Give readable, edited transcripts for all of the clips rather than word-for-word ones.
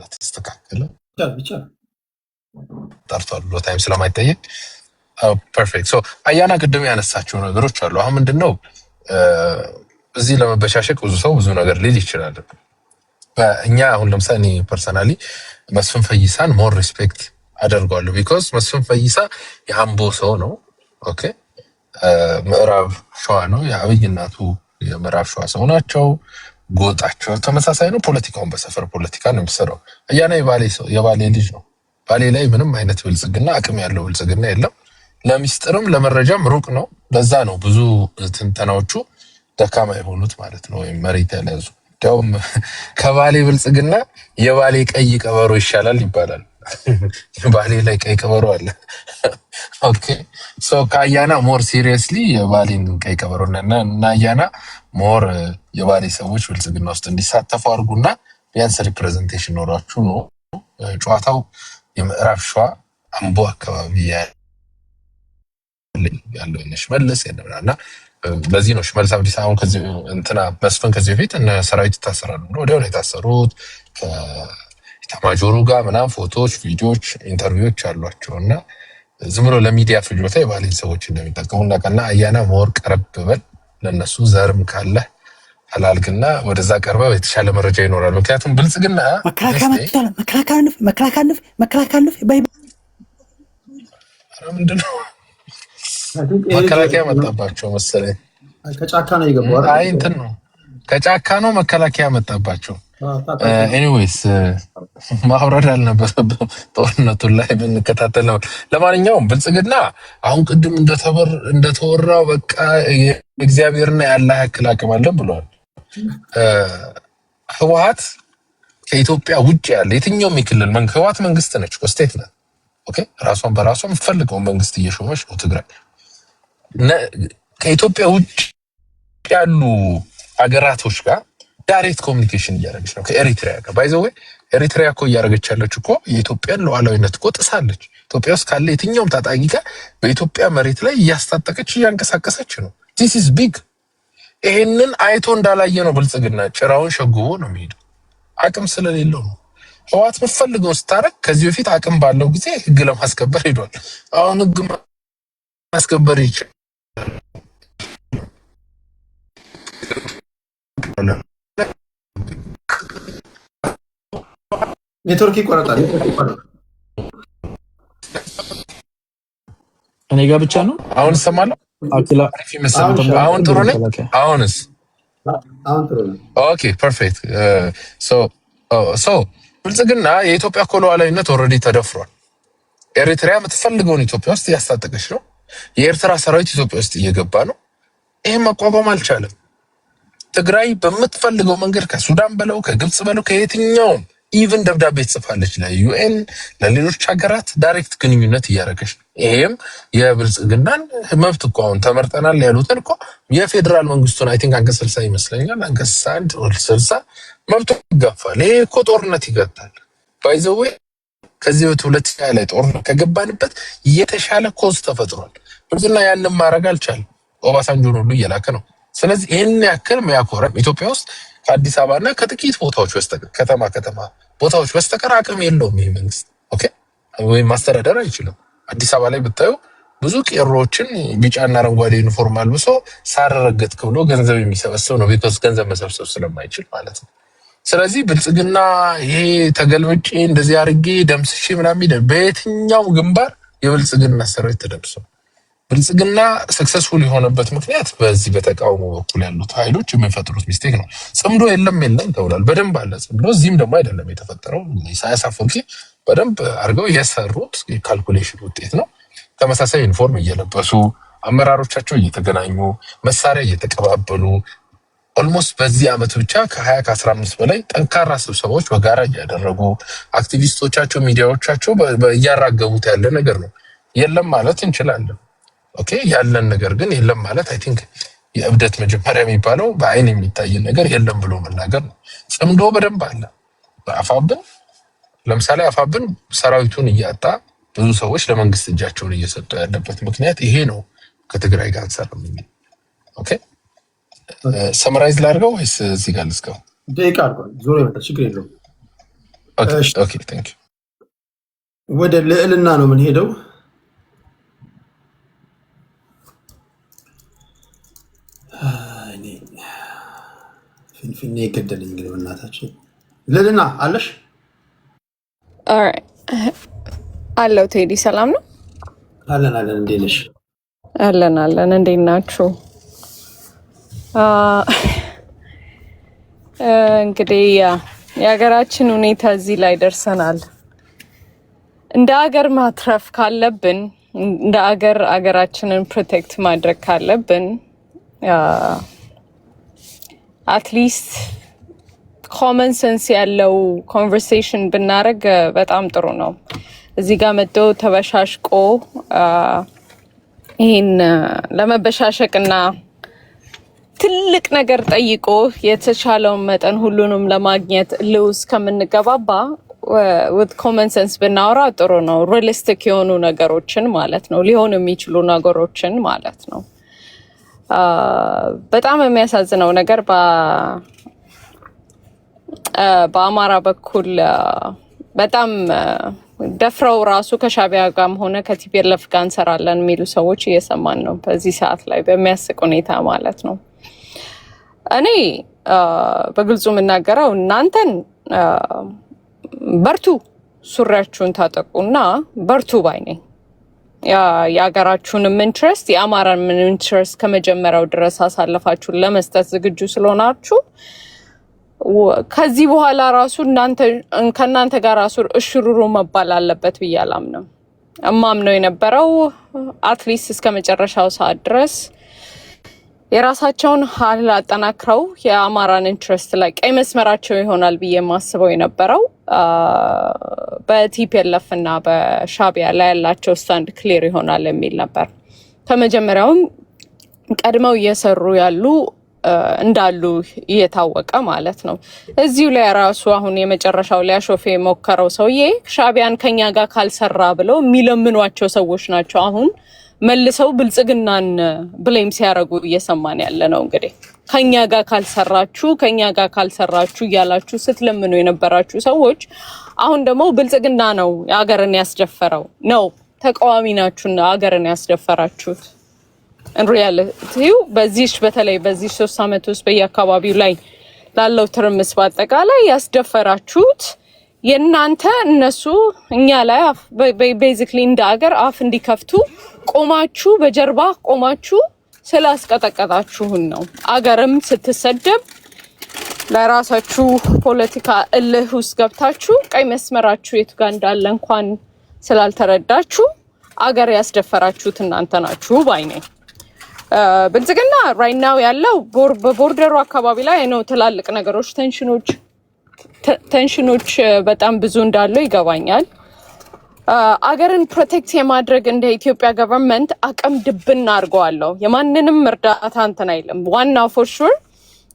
በተስተካከለ ብቻ ጠርቷል ብሎ ታይም ስለማይጠየቅ ፐርፌክት። ሶ አያና ቅድም ያነሳቸው ነገሮች አሉ። አሁን ምንድነው እዚህ ለመበሻሸቅ ብዙ ሰው ብዙ ነገር ሊል ይችላል። እኛ አሁን ለምሳሌ እኔ ፐርሰናሊ መስፍን ፈይሳን ሞር ሪስፔክት አደርገዋለሁ ቢኮዝ መስፍን ፈይሳ የአምቦ ሰው ነው። ኦኬ ምዕራብ ሸዋ ነው። የአብይ እናቱ የምዕራብ ሸዋ ሰው ናቸው። ጎጣቸው ተመሳሳይ ነው። ፖለቲካውን በሰፈር ፖለቲካ ነው የሚሰራው። አያና የባሌ ልጅ ነው። ባሌ ላይ ምንም አይነት ብልጽግና አቅም ያለው ብልጽግና የለም። ለሚስጥርም ለመረጃም ሩቅ ነው። ለዛ ነው ብዙ ትንተናዎቹ ደካማ የሆኑት ማለት ነው፣ ወይም መሬት ያልያዙ። እንዲያውም ከባሌ ብልጽግና የባሌ ቀይ ቀበሮ ይሻላል ይባላል። ባሌ ላይ ቀይ ቀበሮ አለ። ኦኬ ሶ ከአያና ሞር ሲሪየስሊ የባሌን ቀይ ቀበሮ እና አያና ሞር የባሌ ሰዎች ብልጽግና ውስጥ እንዲሳተፉ አድርጉና ቢያንስ ሪፕሬዘንቴሽን ኖሯችሁ ነው ጨዋታው። የምዕራብ ሸዋ አምቦ አካባቢ ያለው ሽመልስ ያለና በዚህ ነው ሽመልስ አብዲስ አሁን ከዚህ እንትና መስፍን ከዚህ በፊት እነ ሰራዊት ታሰራሉ ብሎ ወዲያው ነው የታሰሩት። ከኢታማጆሩ ጋር ምናምን ፎቶዎች፣ ቪዲዮዎች፣ ኢንተርቪዎች አሏቸው እና ዝም ብሎ ለሚዲያ ፍጆታ የባሌን ሰዎች እንደሚጠቀሙና ቀና አያና ሞር ቀረብ በል ለነሱ ዘርም ካለ አላልግና ወደዛ ቀርበው የተሻለ መረጃ ይኖራል። ምክንያቱም ብልጽግና ምንድነው መከላከያ መጣባቸው መሰለኝ። ከጫካ ነው የገባው። አይ እንትን ነው ከጫካ ነው መከላከያ መጣባቸው። ኤኒዌይስ ማውረድ አልነበረብንም ጦርነቱን ላይ ብንከታተል ነው። ለማንኛውም ብልጽግና አሁን ቅድም እንደተወራው በቃ እግዚአብሔርና ያላህ ያክል አቅም አለን ብሏል። ህወሓት ከኢትዮጵያ ውጭ ያለ የትኛውም የክልል ህወሓት መንግስት ነች፣ ስቴት ናት። ኦኬ ራሷን በራሷ የምትፈልገው መንግስት እየሾመች ነው ትግራይ። ከኢትዮጵያ ውጭ ያሉ ሀገራቶች ጋር ዳይሬክት ኮሚኒኬሽን እያደረገች ነው። ከኤሪትሪያ ጋር ባይ ዘ ወይ ኤሪትሪያ እኮ እያደረገች ያለች እኮ የኢትዮጵያን ሉዓላዊነት እኮ ጥሳለች። ኢትዮጵያ ውስጥ ካለ የትኛውም ታጣቂ ጋር በኢትዮጵያ መሬት ላይ እያስታጠቀች እያንቀሳቀሰች ነው። ዲስ ኢዝ ቢግ። ይሄንን አይቶ እንዳላየ ነው ብልጽግና ጭራውን ሸጉቦ ነው የሚሄደው። አቅም ስለሌለው ነው። ህወሓት የምትፈልገው ስታረግ ከዚህ በፊት አቅም ባለው ጊዜ ህግ ለማስከበር ሄዷል። አሁን ህግ ማስከበር ይችላል። ኔትወርክ ይቆረጣል። እኔ ጋር ብቻ ነው አሁን እሰማለሁ። አሁን ጥሩ ነኝ። አሁንስ ኦኬ ፐርፌክት። ሶ ብልጽግና የኢትዮጵያ እኮ ሉዓላዊነት ኦልሬዲ ተደፍሯል። ኤሪትሪያ የምትፈልገውን ኢትዮጵያ ውስጥ እያስታጠቀች ነው። የኤርትራ ሰራዊት ኢትዮጵያ ውስጥ እየገባ ነው። ይሄን መቋቋም አልቻለም። ትግራይ በምትፈልገው መንገድ ከሱዳን በለው ከግብጽ በለው ከየትኛውም ኢቭን ደብዳቤ ትጽፋለች ለዩኤን ለሌሎች ሀገራት ዳይሬክት ግንኙነት እያደረገች ነው። ይሄም የብልጽግናን መብት እኮ አሁን ተመርጠናል ያሉትን እኮ የፌዴራል መንግስቱን አይ ቲንክ አንቀጽ 60 ይመስለኛል አንቀጽ 1 ወደ 60 መብቱ ይጋፋል። ይሄ እኮ ጦርነት ይገታል። ባይ ዘ ዌይ ከዚህ በሁለት ላይ ጦርነት ከገባንበት የተሻለ ኮዝ ተፈጥሯል። ብልጽግና ያንን ማድረግ አልቻለም። ኦባሳንጆን ሁሉ እየላከ ነው። ስለዚህ ይሄን ያክል የሚያኮራ ኢትዮጵያ ውስጥ ከአዲስ አበባና ከጥቂት ቦታዎች በስተቀር ከተማ ቦታዎች በስተቀር አቅም የለውም ይሄ መንግስት። ኦኬ ወይም ማስተዳደር አይችልም። አዲስ አበባ ላይ ብታዩ ብዙ ቄሮዎችን ቢጫና አረንጓዴ ዩኒፎርም አልብሶ ሳረረገጥክ ብሎ ገንዘብ የሚሰበስብ ነው። ቢኮዝ ገንዘብ መሰብሰብ ስለማይችል ማለት ነው። ስለዚህ ብልጽግና ይሄ ተገልብጬ እንደዚህ አድርጌ ደምስሼ ምናምን በየትኛው ግንባር የብልጽግና ሰራዊት ተደምሰው ብልጽግና ሰክሰስፉል የሆነበት ምክንያት በዚህ በተቃውሞ በኩል ያሉት ኃይሎች የሚፈጥሩት ሚስቴክ ነው። ጽምዶ የለም ተብሏል። በደንብ አለ ጽምዶ። እዚህም ደግሞ አይደለም የተፈጠረው። ኢሳያስ አፈወርቂ በደንብ አድርገው የሰሩት ካልኩሌሽን ውጤት ነው። ተመሳሳይ ዩኒፎርም እየለበሱ አመራሮቻቸው እየተገናኙ መሳሪያ እየተቀባበሉ ኦልሞስት በዚህ ዓመት ብቻ ከ20 ከ15 በላይ ጠንካራ ስብሰባዎች በጋራ እያደረጉ አክቲቪስቶቻቸው ሚዲያዎቻቸው እያራገቡት ያለ ነገር ነው። የለም ማለት እንችላለን። ኦኬ ያለን ነገር ግን የለም ማለት አይ ቲንክ የእብደት መጀመሪያ የሚባለው በአይን የሚታይ ነገር የለም ብሎ መናገር ነው። ጽምዶ በደንብ አለ። በአፋብን ለምሳሌ አፋብን ሰራዊቱን እያጣ ብዙ ሰዎች ለመንግስት እጃቸውን እየሰጡ ያለበት ምክንያት ይሄ ነው። ከትግራይ ጋር አንሰራም የሚል ኦኬ ሰመራይዝ ላድርገው ወይስ እዚህ ጋር ልስቀው? ደቂቃ አድርገው ዞሮ ይመጣ ችግር የለውም። ኦኬ ቴንክ ዩ። ወደ ልዕልና ነው ምን ሄደው ፊንፊኔ ገደለኝ እንግዲህ በእናታችን ልዕልና አለሽ? አለው ቴዲ ሰላም ነው? አለን እንዴት ነሽ? አለን እንዴት ናችሁ? እንግዲህ የሀገራችን ሁኔታ እዚህ ላይ ደርሰናል። እንደ ሀገር ማትረፍ ካለብን እንደ ሀገራችንን ፕሮቴክት ማድረግ ካለብን አትሊስት ኮመን ሰንስ ያለው ኮንቨርሴሽን ብናደርግ በጣም ጥሩ ነው። እዚህ ጋር መጥቶ ተበሻሽቆ ይህን ለመበሻሸቅና ትልቅ ነገር ጠይቆ የተቻለውን መጠን ሁሉንም ለማግኘት ልውስ ከምንገባባ with common sense ብናወራ ጥሩ ነው። ሪሊስቲክ የሆኑ ነገሮችን ማለት ነው፣ ሊሆኑ የሚችሉ ነገሮችን ማለት ነው። በጣም የሚያሳዝነው ነገር በአማራ በኩል በጣም ደፍረው ራሱ ከሻቢያ ጋርም ሆነ ከቲፒኤልኤፍ ጋር እንሰራለን የሚሉ ሰዎች እየሰማን ነው በዚህ ሰዓት ላይ በሚያስቅ ሁኔታ ማለት ነው። እኔ በግልጹ የምናገረው እናንተን በርቱ፣ ሱሪያችሁን ታጠቁና በርቱ ባይ ነኝ። የሀገራችሁንም ኢንትረስት የአማራን ኢንትረስት ከመጀመሪያው ድረስ አሳልፋችሁን ለመስጠት ዝግጁ ስለሆናችሁ ከዚህ በኋላ ራሱ ከእናንተ ጋር ራሱ እሽሩሩ መባል አለበት ብዬ አላምንም። እማምነው የነበረው አትሊስት እስከ መጨረሻው ሰዓት ድረስ የራሳቸውን ኃይል አጠናክረው የአማራን ኢንትረስት ላይ ቀይ መስመራቸው ይሆናል ብዬ የማስበው የነበረው በቲፒኤልኤፍ እና በሻቢያ ላይ ያላቸው ስታንድ ክሊር ይሆናል የሚል ነበር። ከመጀመሪያውም ቀድመው እየሰሩ ያሉ እንዳሉ እየታወቀ ማለት ነው። እዚሁ ላይ ራሱ አሁን የመጨረሻው ሊያሾፍ የሞከረው ሰውዬ ሻቢያን ከኛ ጋር ካልሰራ ብለው የሚለምኗቸው ሰዎች ናቸው። አሁን መልሰው ብልጽግናን ብሌም ሲያደርጉ እየሰማን ያለ ነው። እንግዲህ ከኛ ጋር ካልሰራችሁ እያላችሁ ስትለምኑ የነበራችሁ ሰዎች አሁን ደግሞ ብልጽግና ነው ሀገርን ያስደፈረው ነው፣ ተቃዋሚ ናችሁና ሀገርን ያስደፈራችሁት። ሪያሊቲው በተለይ በዚህ 3 ዓመት ውስጥ በየአካባቢው ላይ ላለው ትርምስ በአጠቃላይ ያስደፈራችሁት የእናንተ እነሱ እኛ ላይ ቤዚክሊ እንደ ሀገር አፍ እንዲከፍቱ ቆማችሁ በጀርባ ቆማችሁ ስላስቀጠቀጣችሁን ነው። አገርም ስትሰደብ ለራሳችሁ ፖለቲካ እልህ ውስጥ ገብታችሁ ቀይ መስመራችሁ የቱ ጋር እንዳለ እንኳን ስላልተረዳችሁ አገር ያስደፈራችሁት እናንተ ናችሁ ባይ ነኝ። ብልጽግና ራይት ናው ያለው በቦርደሩ አካባቢ ላይ ነው። ትላልቅ ነገሮች ቴንሽኖች በጣም ብዙ እንዳለው ይገባኛል። አገርን ፕሮቴክት የማድረግ እንደ ኢትዮጵያ ገቨርንመንት አቅም ድብና አድርገዋለሁ። የማንንም እርዳታ እንትን አይልም። ዋናው ፎር ሹር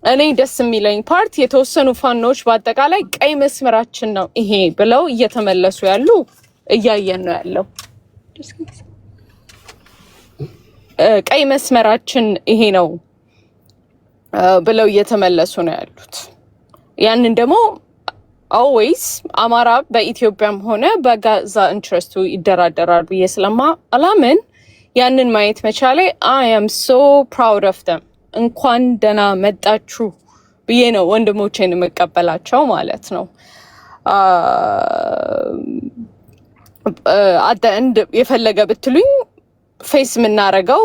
እኔ ደስ የሚለኝ ፓርት የተወሰኑ ፋኖች በአጠቃላይ ቀይ መስመራችን ነው ይሄ ብለው እየተመለሱ ያሉ እያየን ነው ያለው። ቀይ መስመራችን ይሄ ነው ብለው እየተመለሱ ነው ያሉት። ያንን ደግሞ ኦልዌይስ አማራ በኢትዮጵያም ሆነ በጋዛ ኢንትረስቱ ይደራደራል ብዬ ስለማላምን ያንን ማየት መቻሌ አይ አም ሶ ፕራውድ ኦፍ ደም። እንኳን ደህና መጣችሁ ብዬ ነው ወንድሞቼን የምቀበላቸው ማለት ነው። አት ኤንድ የፈለገ ብትሉኝ ፌስ የምናደርገው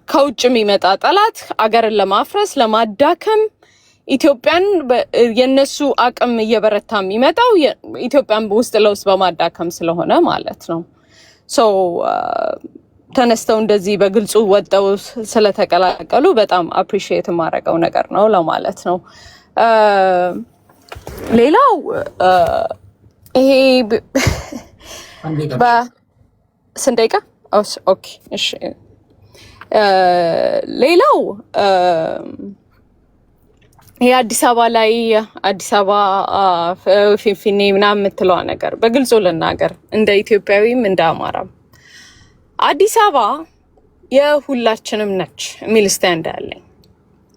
ከውጭ የሚመጣ ጠላት አገርን ለማፍረስ ለማዳከም ኢትዮጵያን የነሱ አቅም እየበረታ የሚመጣው ኢትዮጵያን ውስጥ ለውስጥ በማዳከም ስለሆነ ማለት ነው። ሶ ተነስተው እንደዚህ በግልጹ ወጣው ስለተቀላቀሉ በጣም አፕሪሺየት የማደርገው ነገር ነው ለማለት ነው። ሌላው ይሄ በስንት ደቂቃ ኦኬ እሺ። ሌላው ይሄ አዲስ አበባ ፊንፊኔ ምናምን የምትለዋ ነገር በግልጹ ልናገር እንደ ኢትዮጵያዊም እንደ አማራም አዲስ አበባ የሁላችንም ነች የሚል ስታንድ አለኝ።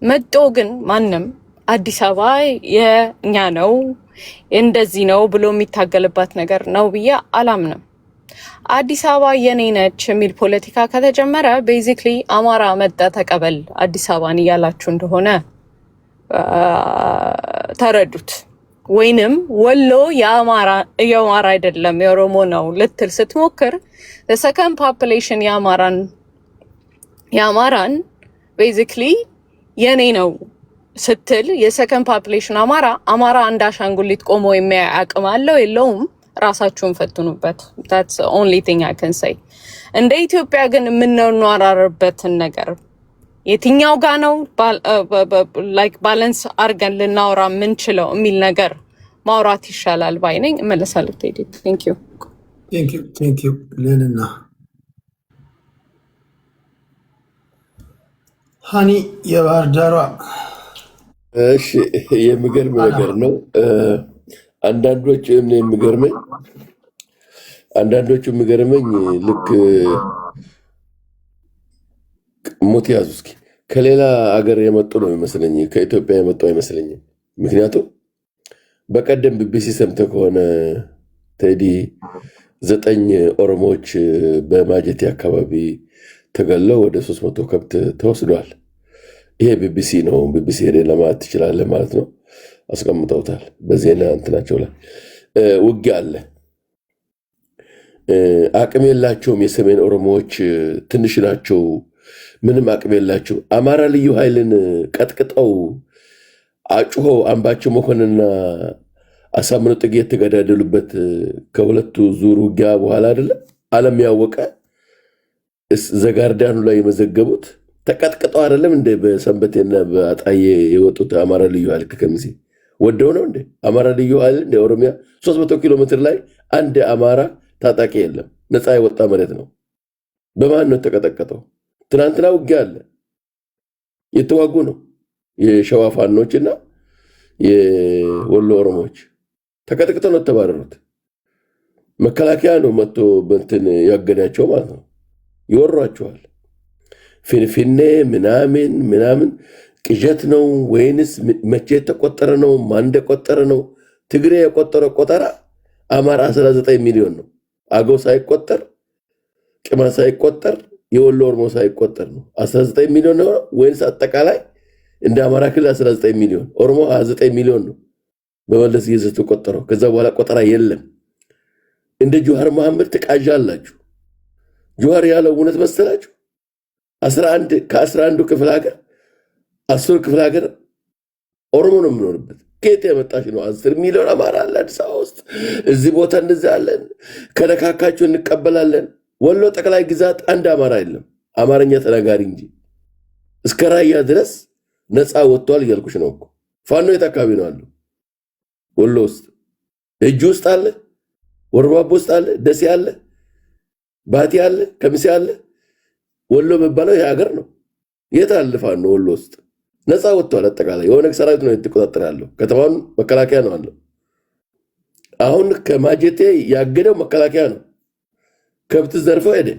መጦ ግን ማንም አዲስ አበባ የኛ ነው እንደዚህ ነው ብሎ የሚታገልባት ነገር ነው ብዬ አላምንም። አዲስ አበባ የኔ ነች የሚል ፖለቲካ ከተጀመረ ቤዚክሊ አማራ መጣ ተቀበል አዲስ አበባን እያላችሁ እንደሆነ ተረዱት። ወይንም ወሎ የአማራ አይደለም የኦሮሞ ነው ልትል ስትሞክር ለሰከንድ ፖፑሌሽን የአማራን ቤዚክሊ የኔ ነው ስትል የሰከንድ ፖፑሌሽን አማራ አንድ አሻንጉሊት ቆሞ የሚያይ አቅም አለው የለውም? ራሳችሁን ፈትኑበት። that's the only thing I can say። እንደ ኢትዮጵያ ግን የምንኗራርበትን ነገር የትኛው ጋ ነው ላይክ ባላንስ አርገን ልናወራ የምንችለው የሚል ነገር ማውራት ይሻላል ባይ ነኝ። እመለሳለሁ። ቴዲ ቴንክ ዩ ለንና ሃኒ የባህር ዳሯ። እሺ የሚገርም ነገር ነው። አንዳንዶቹ የሚገርመኝ ልክ ሞት ያዙ እስኪ ከሌላ ሀገር የመጡ ነው የሚመስለኝ፣ ከኢትዮጵያ የመጡ አይመስለኝም። ምክንያቱም በቀደም ቢቢሲ ሰምተህ ከሆነ ቴዲ 9 ኦሮሞዎች በማጀቴ አካባቢ ተገለው ወደ 300 ከብት ተወስዷል። ይሄ ቢቢሲ ነው። ቢቢሲ ሄደ ለማለት ትችላለህ ማለት ነው። አስቀምጠውታል በዜና እንትናቸው ላይ። ውጊያ አለ። አቅም የላቸውም። የሰሜን ኦሮሞዎች ትንሽ ናቸው። ምንም አቅም የላቸው። አማራ ልዩ ኃይልን ቀጥቅጠው አጭሆ አምባቸው መኮንንና አሳምነው ጽጌ የተገዳደሉበት ከሁለቱ ዙር ውጊያ በኋላ አይደለም ዓለም ያወቀ ዘጋርዳኑ ላይ የመዘገቡት ተቀጥቅጠው አይደለም እንደ በሰንበቴና በአጣዬ የወጡት አማራ ልዩ ኃይል ከከሚሴ ወደው ነው እንደ አማራ ልዩ ኃይል እንደ ኦሮሚያ 300 ኪሎ ሜትር ላይ አንድ አማራ ታጣቂ የለም። ነፃ የወጣ መሬት ነው። በማን ነው ተቀጠቀጠው? ትናንትና ውጊያ አለ። የተዋጉ ነው የሸዋ ፋኖችና የወሎ ኦሮሞዎች ተቀጥቅጠው ነው ተባረሩት። መከላከያ ነው መጥቶ በእንትን ያገዳቸው ማለት ነው። ይወሯቸዋል። ፊንፊኔ ምናምን ቅዠት ነው ወይንስ መቼ የተቆጠረ ነው? ማን እንደቆጠረ ነው? ትግሬ የቆጠረ ቆጠራ አማራ 19 ሚሊዮን ነው። አገው ሳይቆጠር ቅማ ሳይቆጠር የወሎ ኦሮሞ ሳይቆጠር ነው 19 ሚሊዮን ነው ወይንስ አጠቃላይ እንደ አማራ ክልል 19 ሚሊዮን ኦሮሞ 29 ሚሊዮን ነው በመለስ ጊዜ ተቆጠረው። ከዛ በኋላ ቆጠራ የለም። እንደ ጆሃር መሐመድ ተቃዣላችሁ። ጆሃር ያለው እውነት መሰላችሁ? 11 ከ11 ክፍለ ሀገር 10 ክፍለ ሀገር ኦሮሞ ነው የሚኖርበት። ከየት የመጣች ነው? 10 ሚሊዮን አማራ አለ አዲስ አበባ ውስጥ። እዚህ ቦታ እንደዚህ አለን፣ ከነካካችሁ እንቀበላለን። ወሎ ጠቅላይ ግዛት አንድ አማራ የለም አማርኛ ተናጋሪ እንጂ። እስከ ራያ ድረስ ነፃ ወጥቷል እያልኩሽ ነው እኮ። ፋኖ የት አካባቢ ነው አለው? ወሎ ውስጥ፣ እጅ ውስጥ አለ፣ ወርባቦ ውስጥ አለ፣ ደሴ አለ፣ ባቲ አለ፣ ከሚሴ አለ። ወሎ የሚባለው የሀገር ነው። የት አለ ፋኖ? ወሎ ውስጥ ነፃ ወጥቷል። አጠቃላይ የሆነ ሰራዊት ነው የተቆጣጠረ ያለው። ከተማውን መከላከያ ነው አለው። አሁን ከማጀቴ ያገደው መከላከያ ነው። ከብት ዘርፈው ሄደ።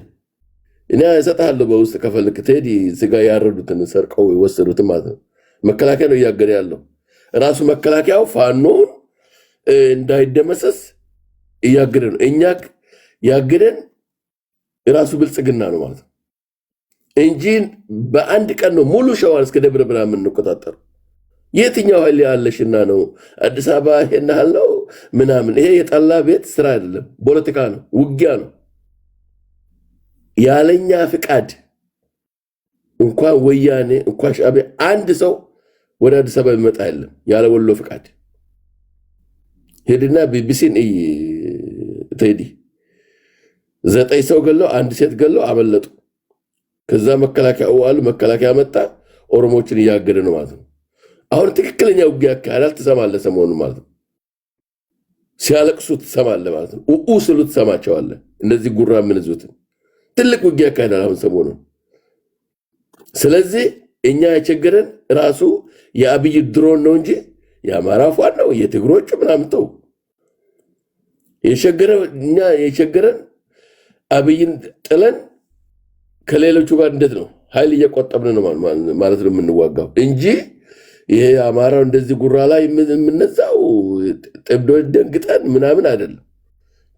እኔ እሰጥሃለሁ በውስጥ ከፈልክ ቴዲ ስጋ ያረዱትን ሰርቀው የወሰዱትን ማለት ነው። መከላከያ ነው እያገደ ያለው። ራሱ መከላከያው ፋኖን እንዳይደመሰስ እያገደ ነው። እኛ ያገደን ራሱ ብልጽግና ነው ማለት ነው እንጂ በአንድ ቀን ነው ሙሉ ሸዋን እስከ ደብረ ብርሃን የምንቆጣጠሩ። የትኛው ኃይል ያለሽና ነው አዲስ አበባ ይሄን ያለው ምናምን? ይሄ የጠላ ቤት ስራ አይደለም፣ ፖለቲካ ነው፣ ውጊያ ነው። ያለኛ ፍቃድ እንኳን ወያኔ እንኳን ሻዕቢያ አንድ ሰው ወደ አዲስ አበባ ይመጣ የለም ያለ ወሎ ፍቃድ። ሄድና ቢቢሲን ቴዲ 9 ሰው ገለው 1 ሴት ገለው አመለጡ። ከዛ መከላከያ ዋሉ መከላከያ መጣ ኦሮሞችን እያገደ ነው ማለት ነው። አሁን ትክክለኛ ውጊያ ያካሄዳል ትሰማለህ ሰሞኑን ማለት ነው። ሲያለቅሱ ትሰማለህ ማለት ነው። ስሉ ትሰማቸዋለህ። እንደዚህ ጉራ ምንዙት ትልቅ ውጊያ ያካሄዳል አሁን ሰሞኑን። ስለዚህ እኛ የቸገረን ራሱ የአብይ ድሮን ነው እንጂ የአማራ ፋኖ ነው የትግሮቹ ምናምን ተው። የቸገረን አብይን ጥለን ከሌሎቹ ጋር እንዴት ነው ኃይል እየቆጠብን ነው ማለት ነው የምንዋጋው እንጂ ይሄ አማራው እንደዚህ ጉራ ላይ የምነዛው ጥብዶ ደንግጠን ምናምን አይደለም።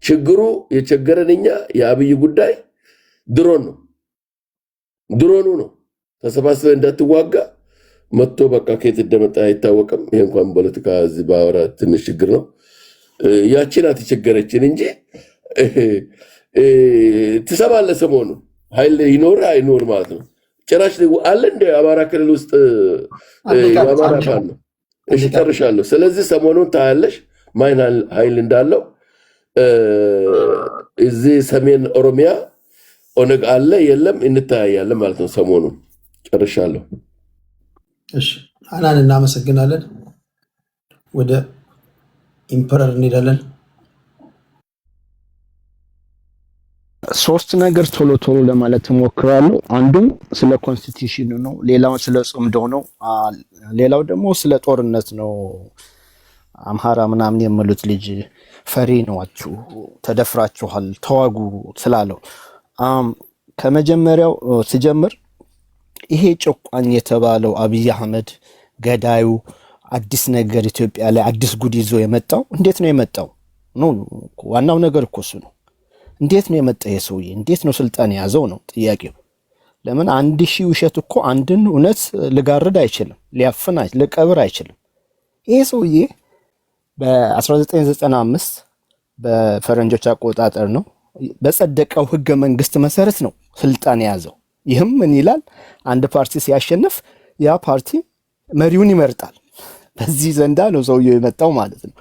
ችግሩ የቸገረን እኛ የአብይ ጉዳይ ድሮኑ ነው። ተሰባስበ እንዳትዋጋ መጥቶ በቃ ከየት እንደመጣ አይታወቅም። ይሄ እንኳን ፖለቲካ እዚህ ባወራ ትንሽ ችግር ነው። ያቺ ናት የቸገረችን እንጂ ትሰማለህ። ሰሞኑ ኃይል ይኖር አይኖር ማለት ነው። ጭራሽ አለ እንደ አማራ ክልል ውስጥ የአማራ ፋኖ ነው። እሺ ጨርሻለሁ። ስለዚህ ሰሞኑን ታያለሽ ማን ኃይል እንዳለው እዚህ ሰሜን ኦሮሚያ ኦነግ አለ የለም እንታያያለን ማለት ነው። ሰሞኑን ጨርሻለሁ። እሺ አናን እናመሰግናለን። ወደ ኢምፐረር እንሄዳለን። ሶስት ነገር ቶሎ ቶሎ ለማለት እሞክራለሁ። አንዱ ስለ ኮንስቲቱሽኑ ነው፣ ሌላው ስለ ጽምዶ ነው፣ ሌላው ደግሞ ስለ ጦርነት ነው። አምሃራ ምናምን የምሉት ልጅ ፈሪ ነዋችሁ፣ ተደፍራችኋል፣ ተዋጉ ስላለው ከመጀመሪያው ስጀምር ይሄ ጨቋኝ የተባለው አብይ አህመድ ገዳዩ አዲስ ነገር ኢትዮጵያ ላይ አዲስ ጉድ ይዞ የመጣው እንዴት ነው የመጣው? ነው ዋናው ነገር እኮ እሱ ነው። እንዴት ነው የመጣ ይሄ ሰውዬ? እንዴት ነው ስልጣን የያዘው ነው ጥያቄው። ለምን 1000 ውሸት እኮ አንድን እውነት ልጋርድ አይችልም፣ ሊያፍን ልቀብር አይችልም። ይሄ ሰውዬ በ1995 በፈረንጆች አቆጣጠር ነው በጸደቀው ህገ መንግስት መሰረት ነው ስልጣን የያዘው። ይህም ምን ይላል? አንድ ፓርቲ ሲያሸንፍ ያ ፓርቲ መሪውን ይመርጣል። በዚህ ዘንዳ ነው ሰውየው የመጣው ማለት ነው።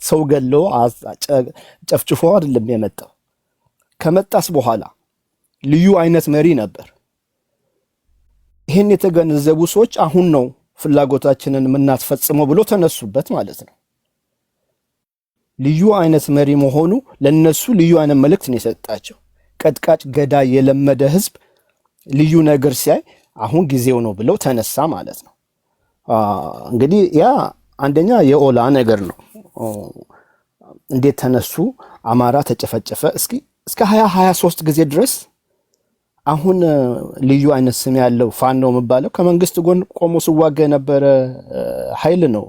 ሰው ገሎ ጨፍጭፎ አይደለም የመጣው። ከመጣስ በኋላ ልዩ አይነት መሪ ነበር። ይህን የተገነዘቡ ሰዎች አሁን ነው ፍላጎታችንን የምናስፈጽመው ብሎ ተነሱበት ማለት ነው። ልዩ አይነት መሪ መሆኑ ለነሱ ልዩ አይነት መልእክት ነው የሰጣቸው። ቀጥቃጭ ገዳይ የለመደ ህዝብ ልዩ ነገር ሲያይ አሁን ጊዜው ነው ብለው ተነሳ ማለት ነው። እንግዲህ ያ አንደኛ የኦላ ነገር ነው። እንዴት ተነሱ? አማራ ተጨፈጨፈ። እስከ 2023 ጊዜ ድረስ አሁን ልዩ አይነት ስም ያለው ፋኖ የሚባለው ከመንግስት ጎን ቆሞ ሲዋጋ የነበረ ኃይል ነው።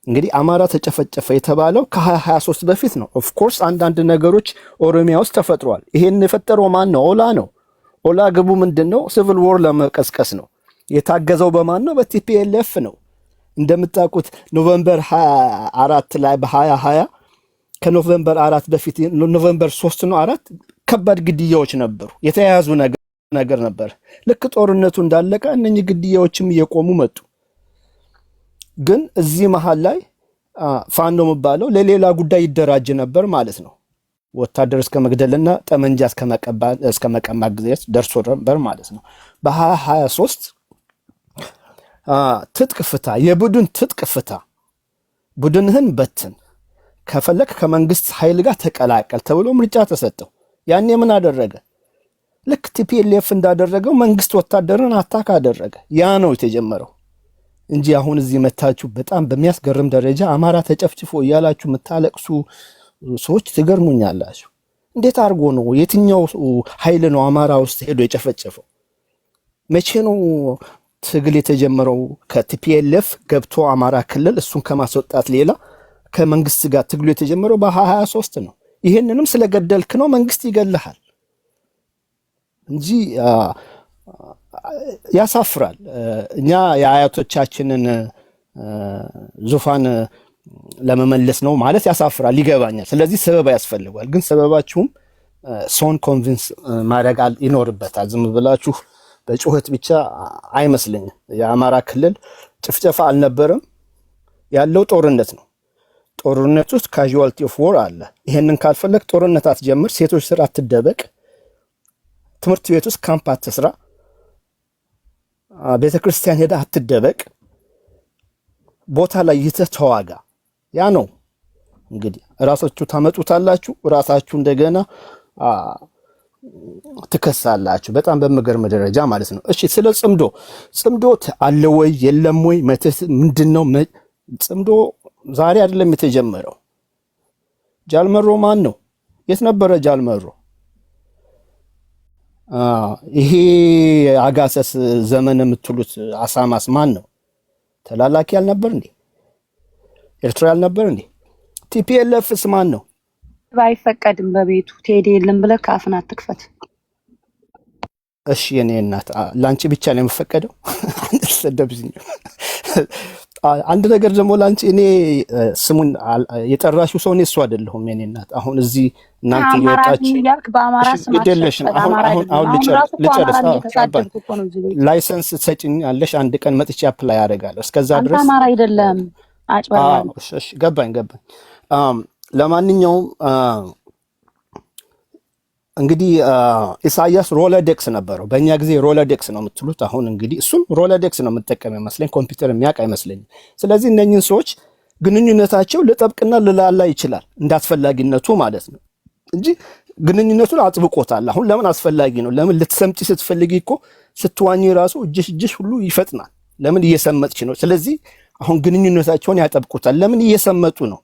እንግዲህ አማራ ተጨፈጨፈ የተባለው ከ2023 በፊት ነው። ኦፍ ኮርስ አንዳንድ ነገሮች ኦሮሚያ ውስጥ ተፈጥሯል። ይሄን የፈጠረው ማን ነው? ኦላ ነው። ኦላ ግቡ ምንድነው? ሲቪል ወር ለመቀስቀስ ነው። የታገዘው በማን ነው? በቲፒኤልኤፍ ነው። እንደምታውቁት ኖቬምበር 24 ላይ በ2020 ከኖቬምበር 4 በፊት ኖቬምበር 3 ነው 4 ከባድ ግድያዎች ነበሩ። የተያያዙ ነገር ነበር። ልክ ጦርነቱ እንዳለቀ እነኚህ ግድያዎችም እየቆሙ መጡ። ግን እዚህ መሃል ላይ ፋኖ የሚባለው ለሌላ ጉዳይ ይደራጅ ነበር ማለት ነው። ወታደር እስከ መግደልና ጠመንጃ እስከ መቀማት ጊዜ ደርሶ ነበር ማለት ነው። በ2023 ትጥቅ ፍታ፣ የቡድን ትጥቅ ፍታ፣ ቡድንህን በትን፣ ከፈለክ ከመንግስት ኃይል ጋር ተቀላቀል ተብሎ ምርጫ ተሰጠው። ያኔ ምን አደረገ? ልክ ቲፒኤልኤፍ እንዳደረገው መንግስት ወታደርን አታክ አደረገ። ያ ነው የተጀመረው እንጂ አሁን እዚህ መታችሁ በጣም በሚያስገርም ደረጃ አማራ ተጨፍጭፎ እያላችሁ የምታለቅሱ ሰዎች ትገርሙኛላችሁ። እንዴት አድርጎ ነው? የትኛው ኃይል ነው አማራ ውስጥ ሄዶ የጨፈጨፈው? መቼ ነው ትግል የተጀመረው? ከቲፒኤልኤፍ ገብቶ አማራ ክልል እሱን ከማስወጣት ሌላ ከመንግስት ጋር ትግሉ የተጀመረው በ2023 ነው። ይሄንንም ስለገደልክ ነው መንግስት ይገልሃል እንጂ ያሳፍራል። እኛ የአያቶቻችንን ዙፋን ለመመለስ ነው ማለት ያሳፍራል፣ ይገባኛል። ስለዚህ ሰበብ ያስፈልጋል። ግን ሰበባችሁም ሰውን ኮንቪንስ ማድረግ ይኖርበታል። ዝም ብላችሁ በጩኸት ብቻ አይመስለኝም። የአማራ ክልል ጭፍጨፋ አልነበረም ያለው ጦርነት ነው። ጦርነት ውስጥ ካዡዋልቲ ኦፍ ዎር አለ። ይሄንን ካልፈለግ ጦርነት አትጀምር፣ ሴቶች ስራ አትደበቅ፣ ትምህርት ቤት ውስጥ ካምፕ አትስራ፣ ቤተክርስቲያን ሄዳ አትደበቅ፣ ቦታ ላይ ይተህ ተዋጋ። ያ ነው እንግዲህ ራሳችሁ ታመጡታላችሁ፣ ራሳችሁ እንደገና ትከሳላችሁ። በጣም በመገርም ደረጃ ማለት ነው። እሺ ስለ ጽምዶ አለ ወይ የለም ወይ ምንድነው ጽምዶ? ዛሬ አይደለም የተጀመረው። ጃልመሮ ማን ነው? የት ነበረ ጃልመሮ? ይሄ አጋሰስ ዘመን የምትሉት አሳማስ ማን ነው? ተላላኪ አልነበር እንዴ? ኤርትራ አልነበር እንዴ? ቲፒኤልኤፍስ ማን ነው? ባይፈቀድም በቤቱ ቴዲ የለም ብለህ ካፍን አትክፈት። እሺ የኔ እናት ላንቺ ብቻ ነው የምፈቀደው? አንተሰደብኝ። አንድ ነገር ደግሞ ላንቺ እኔ ስሙን የጠራሽው ሰው እኔ እሱ አይደለሁም የኔ እናት። አሁን እዚህ እናንተ ይወጣች በአማራ ስም አይደለሽም። አሁን ልጨርስ። ላይሰንስ ትሰጪኛለሽ? አንድ ቀን መጥቼ አፕላይ አደርጋለሁ። እስከዛ ድረስ አማራ አይደለም አጭበርባሪ። እሺ ገባኝ። ለማንኛውም እንግዲህ ኢሳያስ ሮለዴክስ ነበረው። በእኛ ጊዜ ሮለዴክስ ነው የምትሉት። አሁን እንግዲህ እሱም ሮለዴክስ ነው የምጠቀም ይመስለኝ፣ ኮምፒውተር የሚያውቅ አይመስለኝም። ስለዚህ እነኝህን ሰዎች ግንኙነታቸው ልጠብቅና ልላላ ይችላል እንዳስፈላጊነቱ ማለት ነው እንጂ ግንኙነቱን አጥብቆታል። አሁን ለምን አስፈላጊ ነው? ለምን ልትሰምጪ ስትፈልጊ እኮ ስትዋኚ ራሱ እጅሽ ሁሉ ይፈጥናል። ለምን እየሰመጥች ነው። ስለዚህ አሁን ግንኙነታቸውን ያጠብቁታል። ለምን እየሰመጡ ነው?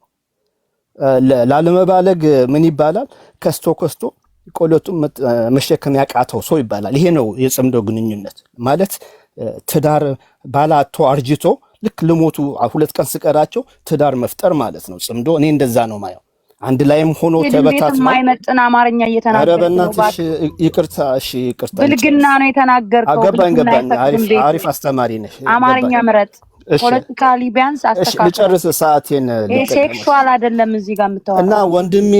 ላለመባለግ ምን ይባላል? ከስቶ ቆሎቱን መሸከም ያቃተው ሰው ይባላል። ይሄ ነው የጽምዶ ግንኙነት ማለት። ትዳር ባላቶ አርጅቶ ልክ ልሞቱ 2 ቀን ስቀራቸው ትዳር መፍጠር ማለት ነው ጽምዶ። እኔ እንደዛ ነው ማየው። አንድ ላይም ሆኖ ተበታት ነው ማይመጥና አማርኛ እየተናገረ ነው። ይቅርታ፣ እሺ ይቅርታ። ብልግና ነው የተናገርከው። ገባኝ። አሪፍ አስተማሪ ነሽ። አማርኛ ምረጥ። ፖለቲካሊ ቢያንስ አስተካክል። ልጨርስ ሰዓቴን። ሴክሹዋል አይደለም እዚህ ጋር የምታወራው። እና ወንድሜ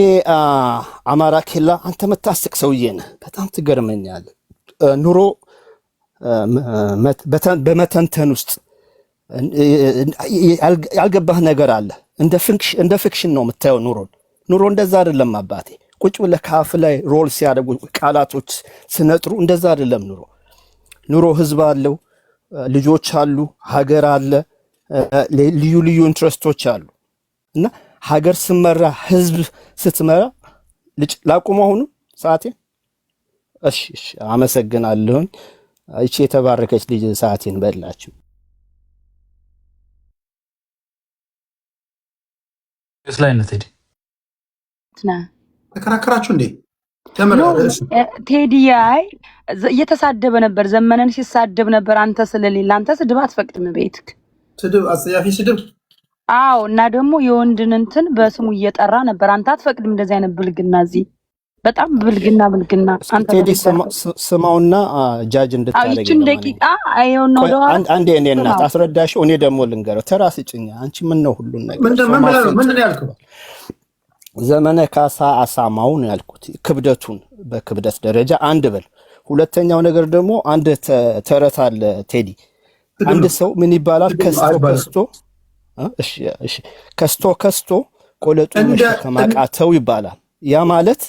አማራ ኬላ አንተ መታስቅ ሰውዬ ነህ። በጣም ትገርመኛለህ። ኑሮ በመተንተን ውስጥ ያልገባህ ነገር አለ። እንደ ፊክሽን ነው የምታየው ኑሮ እንደዛ አይደለም አባቴ። ቁጭ ብለህ ካፍ ላይ ሮል ሲያደርጉ ቃላቶች ስነጥሩ እንደዛ አይደለም ኑሮ ህዝብ አለው፣ ልጆች አሉ፣ ሀገር አለ፣ ልዩ ኢንትረስቶች አሉ። እና ሀገር ስመራ ህዝብ ስትመራ ላቁም አሁኑ ሰዓቴ። እሺ አመሰግናለሁ። እቺ የተባረከች ልጅ ሰዓቴን በላችሁ። ስላይነት ቴዲ ተከራከራችሁ እንዴ? ቴዲ እየተሳደበ ነበር። ዘመነን ሲሳደብ ነበር። አንተ ስለሌለ አንተ ስድብ አትፈቅድም ቤትክ። ስድብ አስያፊ ስድብ። አዎ። እና ደግሞ የወንድን እንትን በስሙ እየጠራ ነበር። አንተ አትፈቅድም እንደዚህ አይነት ብልግና። እዚህ በጣም ብልግና አንተ ቴዲ ስማውና ጃጅ እንድታረጋግጥ ይችን ደቂቃ አይሆን ነው ደዋ አንዴ እኔ እናት አስረዳሽው። እኔ ደግሞ ልንገረው። ተራስ ጭኛ አንቺ ምን ነው ሁሉን ነገር ምን ነው ያልከው? ዘመነ ካሳ አሳማው ነው ያልኩት። ክብደቱን በክብደት ደረጃ አንድ በል። ሁለተኛው ነገር ደግሞ አንድ ተረት አለ ቴዲ። አንድ ሰው ምን ይባላል? ከስቶ ቆለጡን መሸከም አቃተው ይባላል። ያ ማለት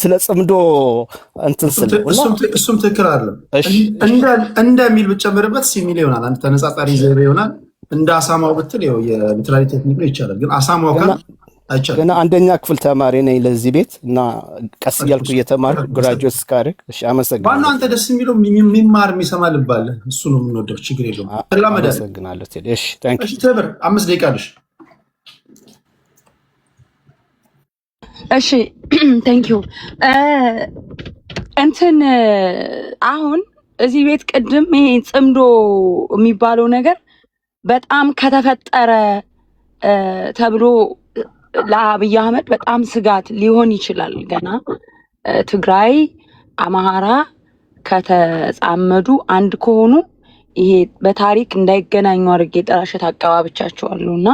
ስለ ጽምዶ እንትን ስለሆነ እሱም ትክክል አይደለም። እንደሚል ብትጨምርበት ሲሚል ይሆናል። አንተ ተነጻጻሪ ዘይቤ ይሆናል። እንደ አሳማው ብትል ይኸው የሊትራሊ ቴክኒክ ነው ይቻላል። ግን አሳማው ካል አይቻልም። ገና አንደኛ ክፍል ተማሪ ነኝ ለዚህ ቤት እና ቀስ እያልኩ እየተማርኩ ግራጁዌት እስካደርግ። እሺ አመሰግናለሁ። ዋናው አንተ ደስ የሚለው የሚማር የሚሰማ ልብ አለ። እሱ ነው የምንወደው። ችግር የለውም። አመሰግናለሁ ቴዲ። እሺ ታንክ ዩ። ተበር 5 ደቂቃ አለሽ። እሺ ታንክ ዩ። እንትን አሁን እዚህ ቤት ቅድም ይሄ ጽምዶ የሚባለው ነገር በጣም ከተፈጠረ ተብሎ ለአብይ አህመድ በጣም ስጋት ሊሆን ይችላል። ገና ትግራይ አማራ ከተጻመዱ አንድ ከሆኑ ይሄ በታሪክ እንዳይገናኙ አድርጌ ጥላሸት አቀባብቻቸዋለሁና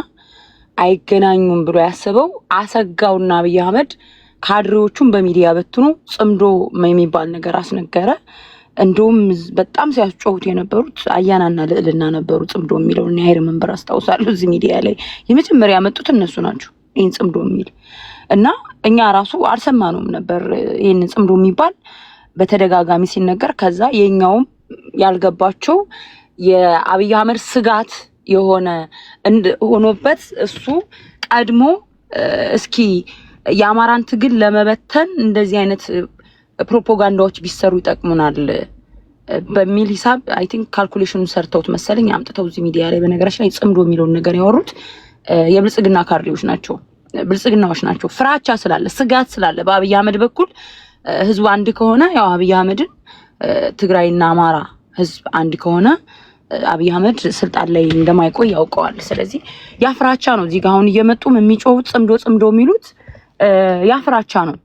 አይገናኙም ብሎ ያስበው አሰጋውና አብይ አህመድ ካድሬዎቹን በሚዲያ በትኑ ጽምዶ የሚባል ነገር አስነገረ። እንደውም በጣም ሲያስጮሁት የነበሩት አያናና ልዕልና ነበሩ። ጽምዶ የሚለውን ያይር መንበር አስታውሳለሁ። እዚህ ሚዲያ ላይ የመጀመሪያ ያመጡት እነሱ ናቸው ይህን ጽምዶ የሚል እና እኛ ራሱ አልሰማነውም ነበር ይህንን ጽምዶ የሚባል በተደጋጋሚ ሲነገር። ከዛ የኛውም ያልገባቸው የአብይ አህመድ ስጋት የሆነ ሆኖበት እሱ ቀድሞ እስኪ የአማራን ትግል ለመበተን እንደዚህ አይነት ፕሮፓጋንዳዎች ቢሰሩ ይጠቅሙናል በሚል ሂሳብ አይ ቲንክ ካልኩሌሽኑን ሰርተውት መሰለኝ አምጥተው እዚህ ሚዲያ ላይ በነገራችን ላይ ጽምዶ የሚለውን ነገር ያወሩት የብልጽግና ካድሬዎች ናቸው፣ ብልጽግናዎች ናቸው። ፍራቻ ስላለ ስጋት ስላለ በአብይ አህመድ በኩል ህዝቡ አንድ ከሆነ ያው አብይ አህመድን ትግራይና አማራ ህዝብ አንድ ከሆነ አብይ አህመድ ስልጣን ላይ እንደማይቆይ ያውቀዋል። ስለዚህ ያፍራቻ ነው እዚህ ጋር አሁን እየመጡም የሚጮሁት ጽምዶ የሚሉት ያፍራቻ ነው።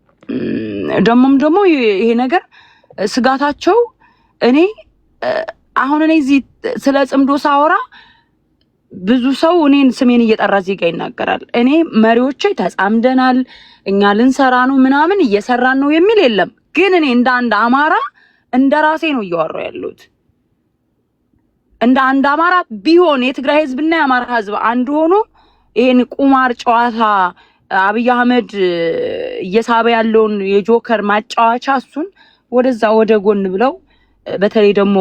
ደግሞ ይሄ ነገር ስጋታቸው እኔ አሁን እኔ እዚህ ስለ ጽምዶ ሳወራ ብዙ ሰው እኔን ስሜን እየጠራ እዚህ ጋር ይናገራል። እኔ መሪዎቼ ተጻምደናል፣ እኛ ልንሰራ ነው ምናምን እየሰራን ነው የሚል የለም። ግን እኔ እንደ አንድ አማራ እንደ ራሴ ነው እያወራሁ ያለሁት። እንደ አንድ አማራ ቢሆን የትግራይ ህዝብና የአማራ ህዝብ አንድ ሆኖ ይሄን ቁማር ጨዋታ አብይ አህመድ እየሳበ ያለውን የጆከር ማጫወቻ እሱን ወደዛ ወደ ጎን ብለው በተለይ ደግሞ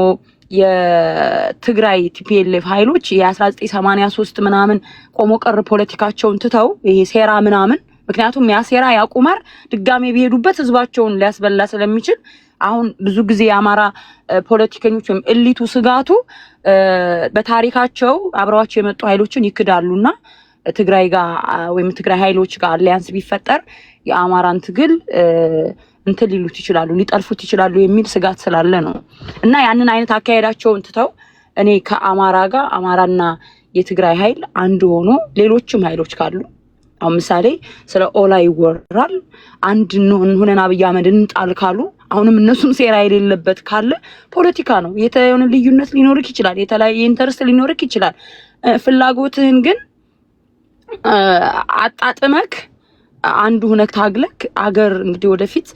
የትግራይ ቲፒኤልኤፍ ኃይሎች የ1983 ምናምን ቆሞ ቀር ፖለቲካቸውን ትተው ይሄ ሴራ ምናምን ምክንያቱም ያ ሴራ ያ ቁማር ድጋሜ ቢሄዱበት ህዝባቸውን ሊያስበላ ስለሚችል አሁን ብዙ ጊዜ የአማራ ፖለቲከኞች ወይም እሊቱ ስጋቱ በታሪካቸው አብረዋቸው የመጡ ኃይሎችን ይክዳሉና ትግራይ ጋር ወይም ትግራይ ኃይሎች ጋር አሊያንስ ቢፈጠር የአማራን ትግል እንትን ሊሉት ይችላሉ፣ ሊጠልፉት ይችላሉ የሚል ስጋት ስላለ ነው። እና ያንን አይነት አካሄዳቸውን ትተው እኔ ከአማራ ጋር አማራና የትግራይ ኃይል አንድ ሆኖ ሌሎችም ኃይሎች ካሉ አሁን ምሳሌ ስለ ኦላ ይወራል አንድ ሆነን አብይ አህመድ እንጣል ካሉ አሁንም እነሱም ሴራ የሌለበት ካለ ፖለቲካ ነው። የተየውን ልዩነት ሊኖርክ ይችላል፣ የተለያየ ኢንተረስት ሊኖርክ ይችላል። ፍላጎትህን ግን አጣጥመክ አንዱ ሆነክ ታግለክ አገር እንግዲህ ወደፊት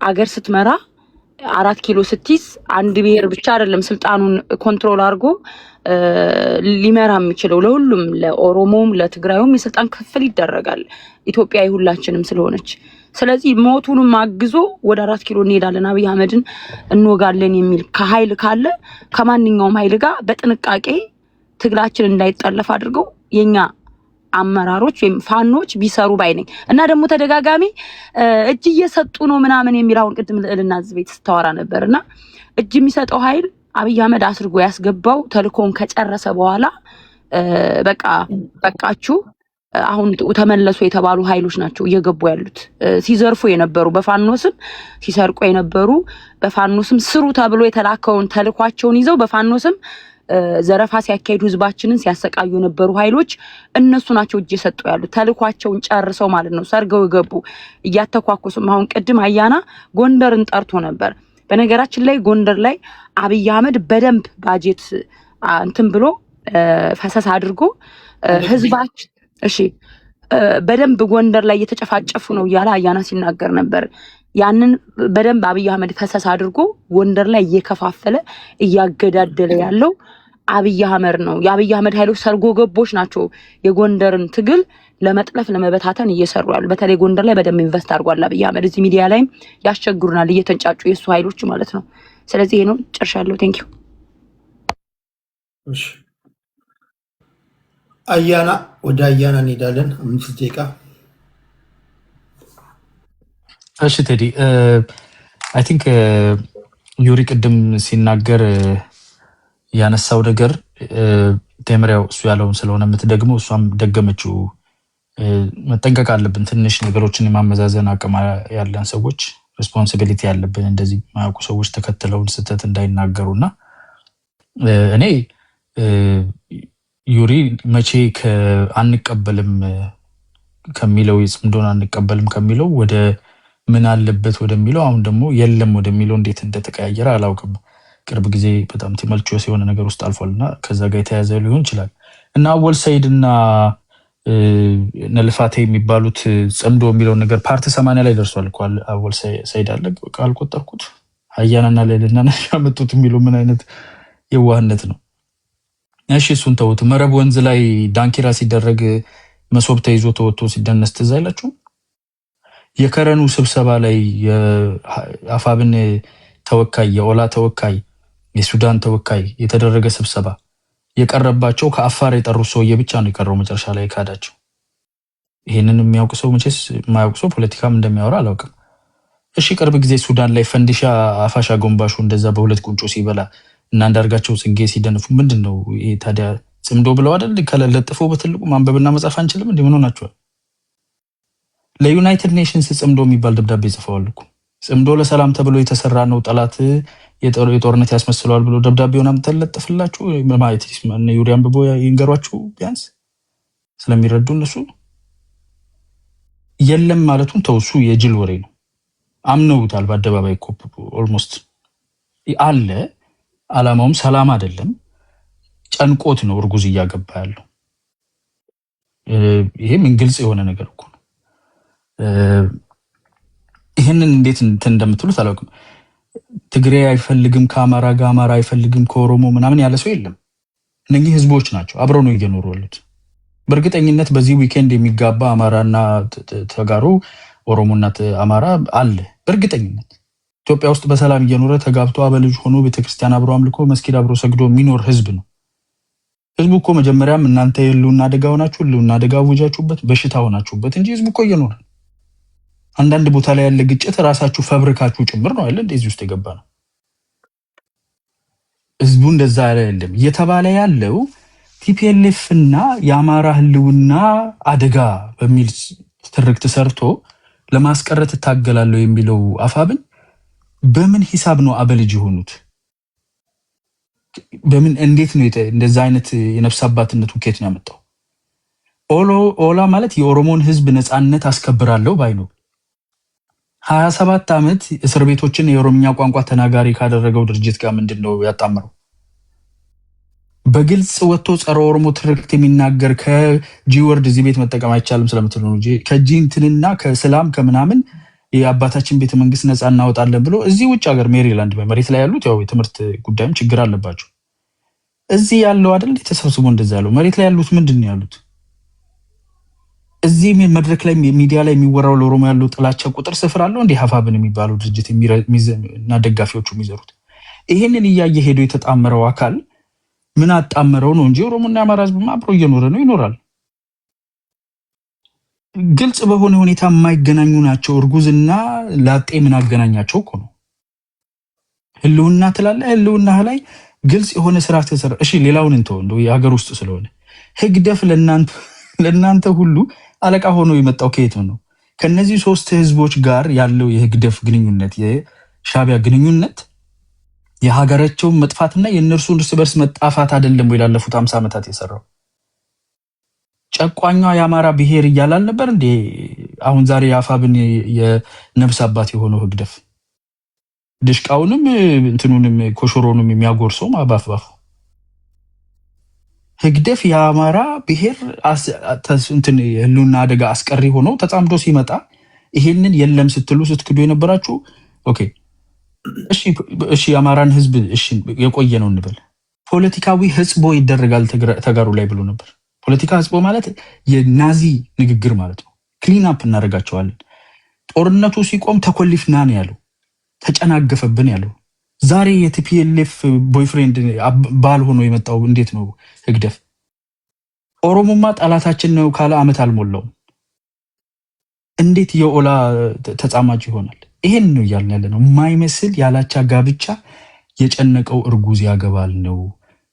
አገር ስትመራ 4 ኪሎ ስትይዝ አንድ ብሔር ብቻ አይደለም ስልጣኑን ኮንትሮል አድርጎ ሊመራ የሚችለው ለሁሉም ለኦሮሞም ለትግራዩም የስልጣን ክፍል ይደረጋል። ኢትዮጵያ ሁላችንም ስለሆነች ስለዚህ ሞቱንም አግዞ ወደ 4 ኪሎ እንሄዳለን አብይ አህመድን እንወጋለን የሚል ከኃይል ካለ ከማንኛውም ኃይል ጋር በጥንቃቄ ትግላችን እንዳይጠለፍ አድርገው የኛ አመራሮች ወይም ፋኖች ቢሰሩ ባይነኝ እና ደግሞ ተደጋጋሚ እጅ እየሰጡ ነው ምናምን የሚል አሁን ቅድም ልዕልና ቤት ስታወራ ነበርና እጅ የሚሰጠው ኃይል አብይ አህመድ አስርጎ ያስገባው ተልኮን ከጨረሰ በኋላ በቃችሁ አሁን ተመለሱ የተባሉ ኃይሎች ናቸው እየገቡ ያሉት። ሲዘርፉ የነበሩ በፋኖስም ሲሰርቁ የነበሩ በፋኖስም ስሩ ተብሎ የተላከውን ተልኳቸውን ይዘው በፋኖስም ዘረፋ ሲያካሂዱ ህዝባችንን ሲያሰቃዩ የነበሩ ኃይሎች እነሱ ናቸው እጅ የሰጡ ያሉት ተልኳቸውን ጨርሰው ማለት ነው። ሰርገው ገቡ እያተኳኩሱም። አሁን ቅድም አያና ጎንደርን ጠርቶ ነበር። በነገራችን ላይ ጎንደር ላይ አብይ አህመድ በደንብ ባጀት እንትን ብሎ ፈሰስ አድርጎ ህዝባችን በደንብ ጎንደር ላይ እየተጨፋጨፉ ነው እያለ አያና ሲናገር ነበር። ያንን በደንብ አብይ አህመድ ፈሰስ አድርጎ ጎንደር ላይ እየከፋፈለ እያገዳደለ ያለው አብይ አህመድ ነው። የአብይ አህመድ ኃይሎች ሰርጎ ገቦች ናቸው የጎንደርን ትግል ለመጥለፍ ለመበታተን እየሰሩ ያሉ። በተለይ ጎንደር ላይ በደንብ ኢንቨስት አድርጓል አብይ አህመድ። እዚህ ሚዲያ ላይም ያስቸግሩናል እየተንጫጩ የሱ ኃይሎች ማለት ነው። ስለዚህ ይሄ ነው ጨርሻለሁ። ቴንክ ዩ። እሺ አያና ወደ አያና እንሄዳለን። 5 ደቂቃ። እሺ ቴዲ አይ ቲንክ ዩሪ ቅድም ሲናገር ያነሳው ነገር ቴምሪያው እሱ ያለውን ስለሆነ የምትደግመው እሷም ደገመችው። መጠንቀቅ አለብን ትንሽ ነገሮችን የማመዛዘን አቅም ያለን ሰዎች ሪስፖንሲቢሊቲ ያለብን እንደዚህ ማያውቁ ሰዎች ተከትለውን ስህተት እንዳይናገሩና እኔ ዩሪ መቼ አንቀበልም ከሚለው ጽምዶን አንቀበልም ከሚለው ወደ ምን አለበት ወደሚለው አሁን ደግሞ የለም ወደሚለው እንዴት እንደተቀያየረ አላውቅም። ቅርብ ጊዜ በጣም ቲመልቾስ የሆነ ነገር ውስጥ አልፏልና ከዛ ጋር የተያዘ ሊሆን ይችላል። እና አወል ሰይድና ነልፋቴ የሚባሉት ጽምዶ የሚለው ነገር ፓርት 80 ላይ ደርሷል እኮ አወል ሰይድ አለ ቃል ቆጠርኩት አያናና ለልና ያመጡት የሚለው ምን አይነት የዋህነት ነው? እሺ እሱን ተውት። መረብ ወንዝ ላይ ዳንኪራ ሲደረግ መሶብ ተይዞ ተወጥቶ ሲደነስ ትዝ አይላችሁም? የከረኑ ስብሰባ ላይ የአፋብን ተወካይ የኦላ ተወካይ የሱዳን ተወካይ የተደረገ ስብሰባ የቀረባቸው ከአፋር የጠሩ ሰውዬ ብቻ ነው የቀረው መጨረሻ ላይ ካዳቸው። ይሄንን የሚያውቅ ሰው መቼስ የማያውቅ ሰው ፖለቲካም እንደሚያወራ አላውቅም። እሺ ቅርብ ጊዜ ሱዳን ላይ ፈንዲሻ አፋሻ ጎንባሹ እንደዛ በሁለት ቁንጮ ሲበላ እና አንዳርጋቸው ጽጌ ሲደንፉ ምንድነው ይሄ ታዲያ? ጽምዶ ብለው አይደል ከለለጥፎ በትልቁ ማንበብና መጻፍ አንችልም እንዴ? ምን ሆናችኋል? ለዩናይትድ ኔሽንስ ጽምዶ የሚባል ደብዳቤ ጽፈዋል እኮ ጽምዶ ለሰላም ተብሎ የተሰራ ነው ጠላት የጦርነት ያስመስለዋል ብሎ ደብዳቤውን አምተለጥፍላችሁ ማለት ነው። ዩሪያን ብቦ ይንገሯችሁ ቢያንስ ስለሚረዱ እነሱ የለም ማለቱን ተውሱ የጅል ወሬ ነው። አምነውታል በአደባባይ እኮ ኦልሞስት አለ። አላማውም ሰላም አይደለም፣ ጨንቆት ነው እርጉዝ እያገባ ያለው። ይሄ ምን ግልጽ የሆነ ነገር እኮ ነው። ይሄንን እንዴት እንደምትሉት አላውቅም። ትግሬ አይፈልግም ከአማራ ጋር፣ አማራ አይፈልግም ከኦሮሞ ምናምን ያለ ሰው የለም። እነኚህ ህዝቦች ናቸው አብረው ነው እየኖሩ ያሉት። በእርግጠኝነት በዚህ ዊኬንድ የሚጋባ አማራና ተጋሩ ኦሮሞና አማራ አለ በእርግጠኝነት። ኢትዮጵያ ውስጥ በሰላም እየኖረ ተጋብቶ አበልጅ ሆኖ ቤተክርስቲያን አብሮ አምልኮ መስጊድ አብሮ ሰግዶ የሚኖር ህዝብ ነው። ህዝቡ እኮ መጀመሪያም እናንተ የህልውና አደጋ ሆናችሁ ህልውና አደጋ አውጃችሁበት በሽታ ሆናችሁበት እንጂ ህዝቡ እኮ እየኖረ አንዳንድ ቦታ ላይ ያለ ግጭት ራሳችሁ ፈብሪካችሁ ጭምር ነው አይደል እንደዚህ ውስጥ የገባ ነው። ህዝቡ እንደዛ አይደለም እየተባለ ያለው ቲፒኤልኤፍ እና የአማራ ህልውና አደጋ በሚል ትርክት ሰርቶ ለማስቀረት ታገላለሁ የሚለው አፋብን በምን ሂሳብ ነው አበልጅ የሆኑት? በምን እንዴት ነው እንደዛ አይነት የነፍስ አባትነት ውኬት ነው ያመጣው? ኦላ ማለት የኦሮሞን ህዝብ ነፃነት አስከብራለሁ ባይ ነው። 27 ዓመት እስር ቤቶችን የኦሮምኛ ቋንቋ ተናጋሪ ካደረገው ድርጅት ጋር ምንድነው ያጣመረው? በግልጽ ወጥቶ ጸረ ኦሮሞ ትርክት የሚናገር ከጂወርድ እዚህ ቤት መጠቀም አይቻልም ስለምትሉ ነው እንጂ ከጂንትንና ከስላም ከምናምን የአባታችን ቤተ መንግስት ነፃ እናወጣለን ብሎ እዚህ ውጭ ሀገር ሜሪላንድ በመሬት ላይ ያሉት ያው የትምህርት ጉዳይም ችግር አለባቸው። እዚህ ያለው አይደል ተሰብስቦ እንደዛ ያለው መሬት ላይ ያሉት ምንድነው ያሉት? እዚህ መድረክ ላይ ሚዲያ ላይ የሚወራው ለኦሮሞ ያለው ጥላቻ ቁጥር ስፍር አለው እንዴ? ሀፋብን የሚባለው ድርጅት እና ደጋፊዎቹ የሚዘሩት ይሄንን እያየ ሄዶ የተጣመረው አካል ምን አጣመረው ነው እንጂ ኦሮሞና አማራ ህዝብ አብሮ እየኖረ ነው ይኖራል። ግልጽ በሆነ ሁኔታ የማይገናኙ ናቸው። እርጉዝና ላጤ ምን አገናኛቸው እኮ ነው። ህልውና ትላለ ህልውና ላይ ግልጽ የሆነ ስራ ተሰራ። እሺ ሌላውን እንተው እንደው የሀገር ውስጥ ስለሆነ ህግደፍ ለእናንተ ሁሉ አለቃ ሆኖ የመጣው ከየት ነው? ከነዚህ ሶስት ህዝቦች ጋር ያለው የህግደፍ ግንኙነት የሻቢያ ግንኙነት የሀገራቸው መጥፋትና የእነርሱ እርስ በርስ መጣፋት አይደለም ወይ? ላለፉት 50 ዓመታት የሰራው ጨቋኛ የአማራ ብሔር እያላል ነበር እንዴ? አሁን ዛሬ የአፋብን የነፍስ አባት የሆነው ህግደፍ ድሽቃውንም እንትኑንም ኮሾሮንም የሚያጎርሰው ማባፍባፍ ህግደፍ የአማራ ብሔር እንትን ህልውና አደጋ አስቀሪ ሆኖ ተጻምዶ ሲመጣ ይሄንን የለም ስትሉ ስትክዱ የነበራችሁ ኦኬ እሺ የአማራን ህዝብ እሺ የቆየ ነው እንበል ፖለቲካዊ ህጽቦ ይደረጋል ተጋሩ ላይ ብሎ ነበር። ፖለቲካ ህጽቦ ማለት የናዚ ንግግር ማለት ነው። ክሊን አፕ እናደርጋቸዋለን። ጦርነቱ ሲቆም ተኮሊፍና ነው ያለው፣ ተጨናገፈብን ያለው። ዛሬ የቲፒኤልኤፍ ቦይፍሬንድ ባል ሆኖ የመጣው እንዴት ነው ህግደፍ? ኦሮሞማ ጠላታችን ነው ካለ አመት አልሞላውም። እንዴት የኦላ ተጻማጭ ይሆናል? ይሄን ነው እያልን ያለ ነው። የማይመስል ያላቻ ጋብቻ የጨነቀው እርጉዝ ያገባል ነው።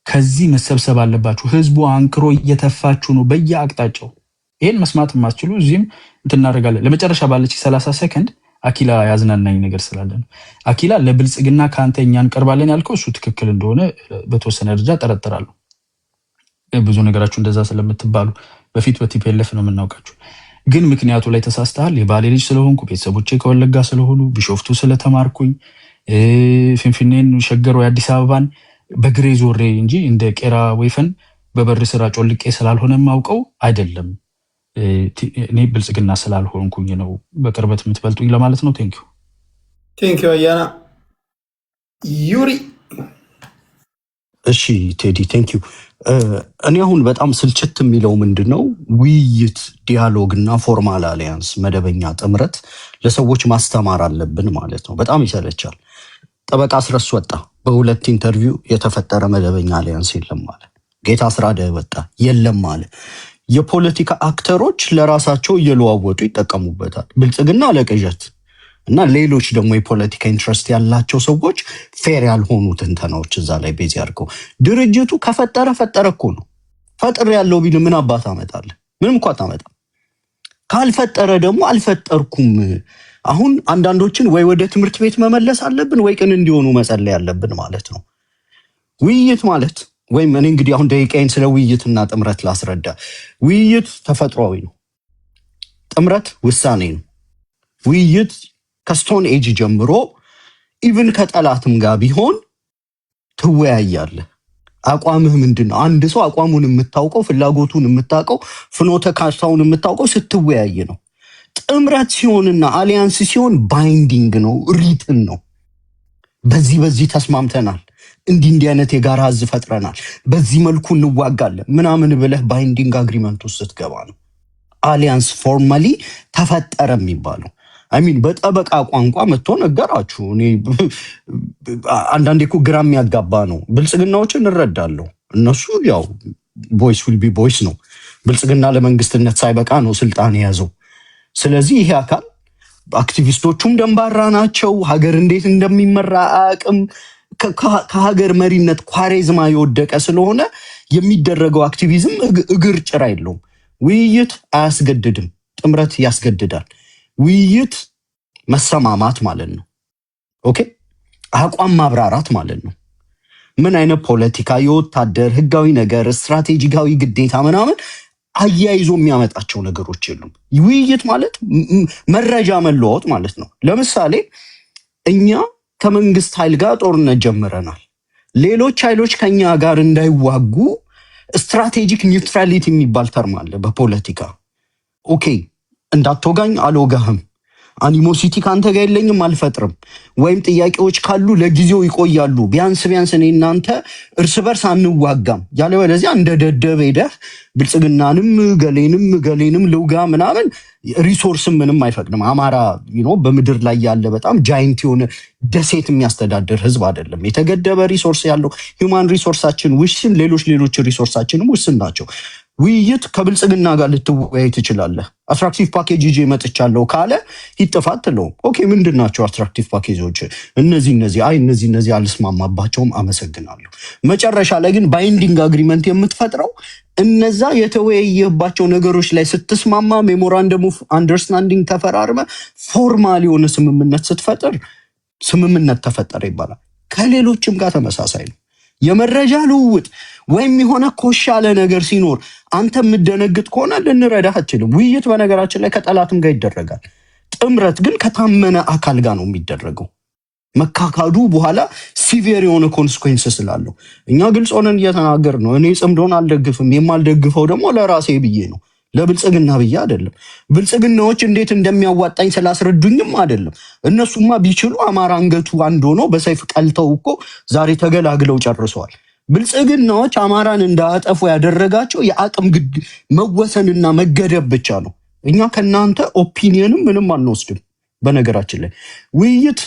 ከዚህ መሰብሰብ አለባችሁ። ህዝቡ አንክሮ እየተፋችሁ ነው በየአቅጣጫው። ይሄን መስማት የማትችሉ እዚህም እንትናደርጋለን። ለመጨረሻ ባለች 30 ሰከንድ አኪላ ያዝናናኝ ነገር ስላለ ነው። አኪላ ለብልጽግና ከአንተ እኛ እንቀርባለን ያልከው እሱ ትክክል እንደሆነ በተወሰነ ደረጃ ጠረጥራለሁ። ብዙ ነገራችሁ እንደዛ ስለምትባሉ በፊት በቲፒኤልኤፍ ነው የምናውቃችሁ። ግን ምክንያቱ ላይ ተሳስተሃል። የባሌ ልጅ ስለሆንኩ ቤተሰቦቼ ከወለጋ ስለሆኑ ቢሾፍቱ ስለተማርኩኝ ፊንፊኔን ሸገር ወይ አዲስ አበባን በግሬ ዞሬ እንጂ እንደ ቄራ ወይፈን በበር ስራ ጮልቄ ስላልሆነ የማውቀው አይደለም። እኔ ብልጽግና ስላልሆንኩኝ ነው በቅርበት የምትበልጡኝ ለማለት ነው። ቴንኪው አያና ዩሪ። እሺ ቴዲ ቴንኪው። እኔ አሁን በጣም ስልችት የሚለው ምንድን ነው ውይይት፣ ዲያሎግ እና ፎርማል አሊያንስ መደበኛ ጥምረት ለሰዎች ማስተማር አለብን ማለት ነው። በጣም ይሰለቻል። ጠበቃ አስረስ ወጣ፣ በሁለት ኢንተርቪው የተፈጠረ መደበኛ አሊያንስ የለም ማለት። ጌታ አስራደ ወጣ፣ የለም ማለት። የፖለቲካ አክተሮች ለራሳቸው እየለዋወጡ ይጠቀሙበታል። ብልጽግና ለቅዠት እና ሌሎች ደግሞ የፖለቲካ ኢንትረስት ያላቸው ሰዎች ፌር ያልሆኑ ትንተናዎች እዛ ላይ ቤዝ ያድርገው። ድርጅቱ ከፈጠረ እኮ ነው። ፈጥር ያለው ቢል ምን አባት አመጣለ? ምንም እኮ አታመጣም። ካልፈጠረ ደግሞ አልፈጠርኩም አሁን አንዳንዶችን ወይ ወደ ትምህርት ቤት መመለስ አለብን ወይ ቅን እንዲሆኑ መጸለይ አለብን ማለት ነው። ውይይት ማለት ወይም እኔ እንግዲህ አሁን ደቂቃዬን ስለ ውይይትና ጥምረት ላስረዳ። ውይይት ተፈጥሯዊ ነው። ጥምረት ውሳኔ ነው። ውይይት ከስቶን ኤጅ ጀምሮ ኢቭን ከጠላትም ጋር ቢሆን ትወያያለህ። አቋምህ ምንድን ነው? አንድ ሰው አቋሙን የምታውቀው ፍላጎቱን የምታውቀው ፍኖተ ካርታውን የምታውቀው ስትወያይ ነው። ጥምረት ሲሆንና አሊያንስ ሲሆን ባይንዲንግ ነው፣ ሪትን ነው። በዚህ ተስማምተናል፣ እንዲህ አይነት የጋራ ህዝ ፈጥረናል፣ በዚህ መልኩ እንዋጋለን ምናምን ብለህ ባይንዲንግ አግሪመንት ውስጥ ስትገባ ነው አሊያንስ ፎርማሊ ተፈጠረ የሚባለው። አይሚን በጠበቃ ቋንቋ መጥቶ ነገራችሁ። እኔ አንዳንዴ እኮ ግራ የሚያጋባ ነው። ብልጽግናዎችን እንረዳለሁ። እነሱ ያው ቦይስ ዊል ቢ ቦይስ ነው። ብልጽግና ለመንግስትነት ሳይበቃ ነው ስልጣን የያዘው። ስለዚህ ይሄ አካል አክቲቪስቶቹም ደንባራ ናቸው። ሀገር እንዴት እንደሚመራ አያውቅም። ከሀገር መሪነት ኳሬዝማ የወደቀ ስለሆነ የሚደረገው አክቲቪዝም እግር ጭራ የለውም። ውይይት አያስገድድም፣ ጥምረት ያስገድዳል። ውይይት መሰማማት ማለት ነው። ኦኬ፣ አቋም ማብራራት ማለት ነው። ምን አይነት ፖለቲካ፣ የወታደር ህጋዊ ነገር፣ ስትራቴጂካዊ ግዴታ ምናምን አያይዞ የሚያመጣቸው ነገሮች የሉም። ውይይት ማለት መረጃ መለዋወጥ ማለት ነው። ለምሳሌ እኛ ከመንግስት ኃይል ጋር ጦርነት ጀምረናል። ሌሎች ኃይሎች ከኛ ጋር እንዳይዋጉ ስትራቴጂክ ኒውትራሊቲ የሚባል ተርም አለ በፖለቲካ። ኦኬ፣ እንዳትወጋኝ አልወጋህም፣ አኒሞሲቲ ከአንተ ጋር የለኝም አልፈጥርም፣ ወይም ጥያቄዎች ካሉ ለጊዜው ይቆያሉ፣ ቢያንስ እኔ እናንተ እርስ በርስ አንዋጋም፣ ያለበለዚያ እንደ ደደብ ሄደህ ብልጽግናንም ገሌንም ልውጋ ምናምን ሪሶርስም ምንም አይፈቅድም። አማራ በምድር ላይ ያለ በጣም ጃይንት የሆነ ደሴት የሚያስተዳድር ህዝብ አይደለም። የተገደበ ሪሶርስ ያለው ሂውማን ሪሶርሳችን ውስን፣ ሌሎች ሪሶርሳችንም ውስን ናቸው። ውይይት ከብልጽግና ጋር ልትወያይ ትችላለህ። አትራክቲቭ ፓኬጅ ይዤ መጥቻለሁ ካለ ይጥፋት ትለውም። ኦኬ፣ ምንድን ናቸው አትራክቲቭ ፓኬጆች? እነዚህ አልስማማባቸውም፣ አመሰግናለሁ። መጨረሻ ላይ ግን ባይንዲንግ አግሪመንት የምትፈጥረው እነዛ የተወያየባቸው ነገሮች ላይ ስትስማማ፣ ሜሞራንደም ኦፍ አንደርስታንዲንግ ተፈራርመ ፎርማል የሆነ ስምምነት ስትፈጥር ስምምነት ተፈጠረ ይባላል። ከሌሎችም ጋር ተመሳሳይ ነው። የመረጃ ልውውጥ ወይም የሆነ ኮሽ ያለ ነገር ሲኖር አንተ የምደነግጥ ከሆነ ልንረዳህ አችልም። ውይይት በነገራችን ላይ ከጠላትም ጋር ይደረጋል። ጥምረት ግን ከታመነ አካል ጋር ነው የሚደረገው። መካካዱ በኋላ ሲቪየር የሆነ ኮንስኮንስ ስላለው እኛ ግልጽ ሆነን እየተናገር ነው። እኔ ጽምዶን አልደግፍም። የማልደግፈው ደግሞ ለራሴ ብዬ ነው፣ ለብልጽግና ብዬ አይደለም። ብልጽግናዎች እንዴት እንደሚያዋጣኝ ስላስረዱኝም አይደለም። እነሱማ ቢችሉ አማራ አንገቱ አንድ ሆኖ በሰይፍ ቀልተው እኮ ዛሬ ተገላግለው ጨርሰዋል። ብልጽግናዎች አማራን እንዳያጠፉ ያደረጋቸው የአቅም መወሰንና መገደብ ብቻ ነው። እኛ ከናንተ ኦፒኒየንም ምንም አንወስድም። በነገራችን ላይ ውይይት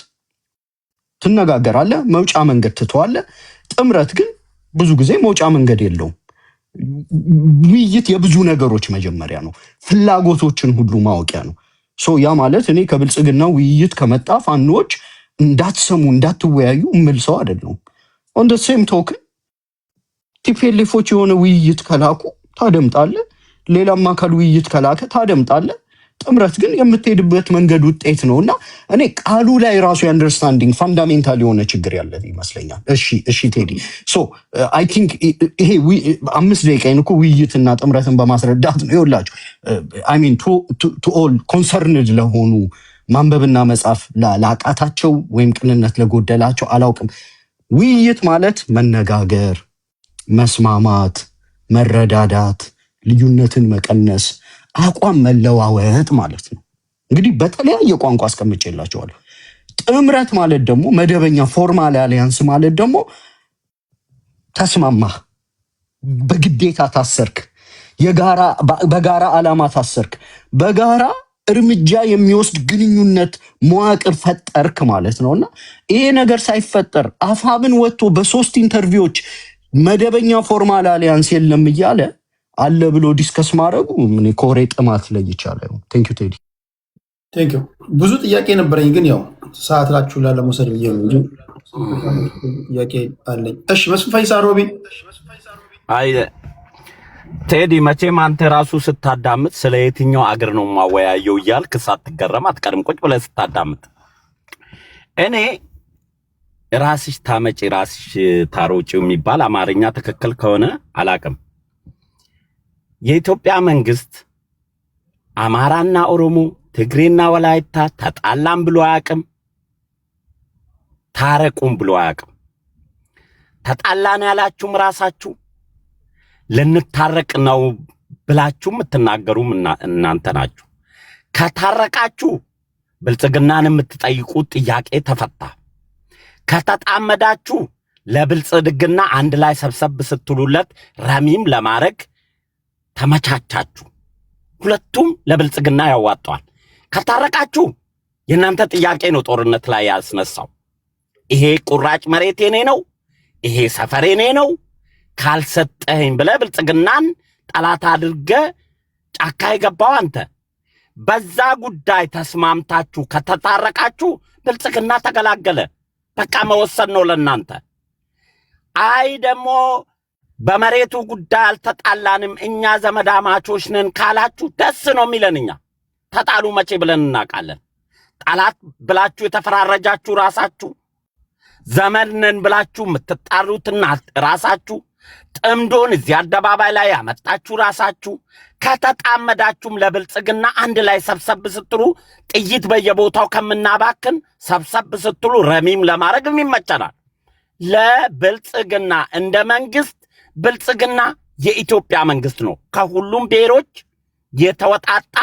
ትነጋገራለህ፣ መውጫ መንገድ ትተዋለህ። ጥምረት ግን ብዙ ጊዜ መውጫ መንገድ የለውም። ውይይት የብዙ ነገሮች መጀመሪያ ነው። ፍላጎቶችን ሁሉ ማወቂያ ነው። ያ ማለት እኔ ከብልጽግና ውይይት ከመጣ ፋኖች እንዳትሰሙ እንዳትወያዩ እምል ሰው አይደለሁም። ኦን ደ ሴም ቶክን ቲፒኤልኤፎች የሆነ ውይይት ከላኩ ታደምጣለህ፣ ሌላም አካል ውይይት ከላከ ታደምጣለህ። ጥምረት ግን የምትሄድበት መንገድ ውጤት ነው እና እኔ ቃሉ ላይ ራሱ የአንደርስታንዲንግ ፋንዳሜንታል የሆነ ችግር ያለን ይመስለኛል። እሺ ቴዲ፣ አይ ቲንክ ይሄ 5 ደቂቃዬን እኮ ውይይትና ጥምረትን በማስረዳት ነው። ይኸውላችሁ አይ ሚን ቱ ኦል ኮንሰርንድ ለሆኑ ማንበብና መጻፍ ላቃታቸው ወይም ቅንነት ለጎደላቸው አላውቅም። ውይይት ማለት መነጋገር፣ መስማማት፣ መረዳዳት፣ ልዩነትን መቀነስ፣ አቋም መለዋወጥ ማለት ነው። እንግዲህ በተለያየ ቋንቋ አስቀምጬላቸዋለሁ። ጥምረት ማለት ደግሞ መደበኛ ፎርማል አሊያንስ ማለት ደግሞ ተስማማህ፣ በግዴታ ታሰርክ፣ በጋራ ዓላማ ታሰርክ፣ በጋራ እርምጃ የሚወስድ ግንኙነት መዋቅር ፈጠርክ ማለት ነውና ይሄ ነገር ሳይፈጠር አፋብን ወጥቶ በ3 ኢንተርቪዎች መደበኛ ፎርማል አሊያንስ የለም እያለ አለ ብሎ ዲስከስ ማድረጉ ምን ኮሬ ጥማት ላይ ይቻላል። ቴንክ ዩ ቴዲ። ቴንክ ዩ። ብዙ ጥያቄ ነበረኝ ግን ያው ሰዓት ላችሁ ላለመውሰድ ብዬ ነው እንጂ ጥያቄ አለኝ። እሺ መስፍን ፈይሳ ሮቢ። አይ ቴዲ መቼም አንተ ራሱ ስታዳምጥ ስለ የትኛው አገር ነው ማወያየው እያልክ ሳትገረም አትቀርም ቁጭ ብለህ ስታዳምጥ እኔ ራስሽ ታመጪ ራስሽ ታሮጪው የሚባል አማርኛ ትክክል ከሆነ አላቅም የኢትዮጵያ መንግስት አማራና ኦሮሞ ትግሬና ወላይታ ተጣላም ብሎ አያቅም ታረቁም ብሎ አያቅም ተጣላን ያላችሁም ራሳችሁ ለንታረቅ ነው ብላችሁ የምትናገሩም እናንተ ናችሁ ከታረቃችሁ ብልጽግናን የምትጠይቁት ጥያቄ ተፈታ ከተጣመዳችሁ ለብልጽግና አንድ ላይ ሰብሰብ ስትሉለት ረሚም ለማረግ ተመቻቻችሁ ሁለቱም ለብልጽግና ያዋጣዋል ከታረቃችሁ የናንተ ጥያቄ ነው ጦርነት ላይ ያስነሳው ይሄ ቁራጭ መሬት የኔ ነው ይሄ ሰፈር የኔ ነው ካልሰጠኝ ብለ ብልጽግናን ጠላት አድርገ ጫካ ይገባው አንተ በዛ ጉዳይ ተስማምታችሁ ከተታረቃችሁ ብልጽግና ተገላገለ በቃ መወሰን ነው ለናንተ አይ ደሞ በመሬቱ ጉዳይ አልተጣላንም እኛ ዘመዳማቾች ነን ካላችሁ ደስ ነው የሚለንኛ ተጣሉ መቼ ብለን እናቃለን ጣላት ብላችሁ የተፈራረጃችሁ ራሳችሁ ዘመድነን ብላችሁ ምትጣሩትና ራሳችሁ ጥምዶን እዚህ አደባባይ ላይ ያመጣችሁ ራሳችሁ ከተጣመዳችሁም ለብልጽግና አንድ ላይ ሰብሰብ ስትሉ ጥይት በየቦታው ከምናባክን ሰብሰብ ስትሉ ረሚም ለማረግ ይመቻናል ለብልጽግና እንደ መንግስት ብልጽግና የኢትዮጵያ መንግስት ነው ከሁሉም ብሔሮች የተወጣጣ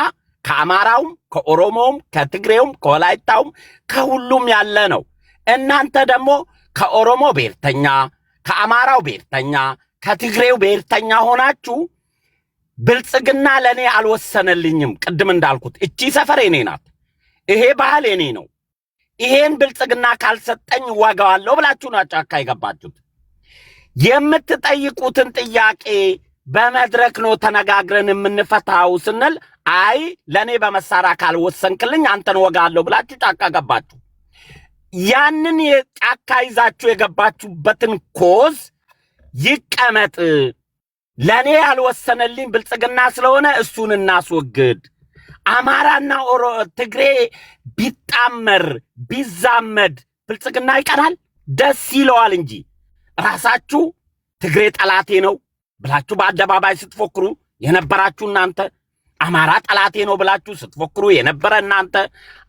ከአማራውም ከኦሮሞውም ከትግሬውም ከወላይታውም ከሁሉም ያለ ነው እናንተ ደግሞ ከኦሮሞ ብሔርተኛ ከአማራው ብሔርተኛ ከትግሬው ብሔርተኛ ሆናችሁ ብልጽግና ለኔ አልወሰነልኝም ቅድም እንዳልኩት እቺ ሰፈር የኔ ናት ይሄ ባህል የኔ ነው ይሄን ብልጽግና ካልሰጠኝ ዋጋዋለሁ ብላችሁ ነው ጫካ ይገባችሁት የምትጠይቁትን ጥያቄ በመድረክ ነው ተነጋግረን የምንፈታው ስንል አይ ለኔ በመሳራ ካልወሰንክልኝ አንተን ወጋለሁ ብላችሁ ጫካ ገባችሁ ያንን የጫካ ይዛችሁ የገባችሁበትን ኮዝ ይቀመጥ ለኔ ያልወሰነልኝ ብልጽግና ስለሆነ እሱን እናስወግድ አማራና ትግሬ ቢጣመር ቢዛመድ ብልጽግና ይቀራል ደስ ይለዋል እንጂ ራሳችሁ ትግሬ ጠላቴ ነው ብላችሁ በአደባባይ ስትፎክሩ የነበራችሁ እናንተ አማራ ጠላቴ ነው ብላችሁ ስትፎክሩ የነበረ እናንተ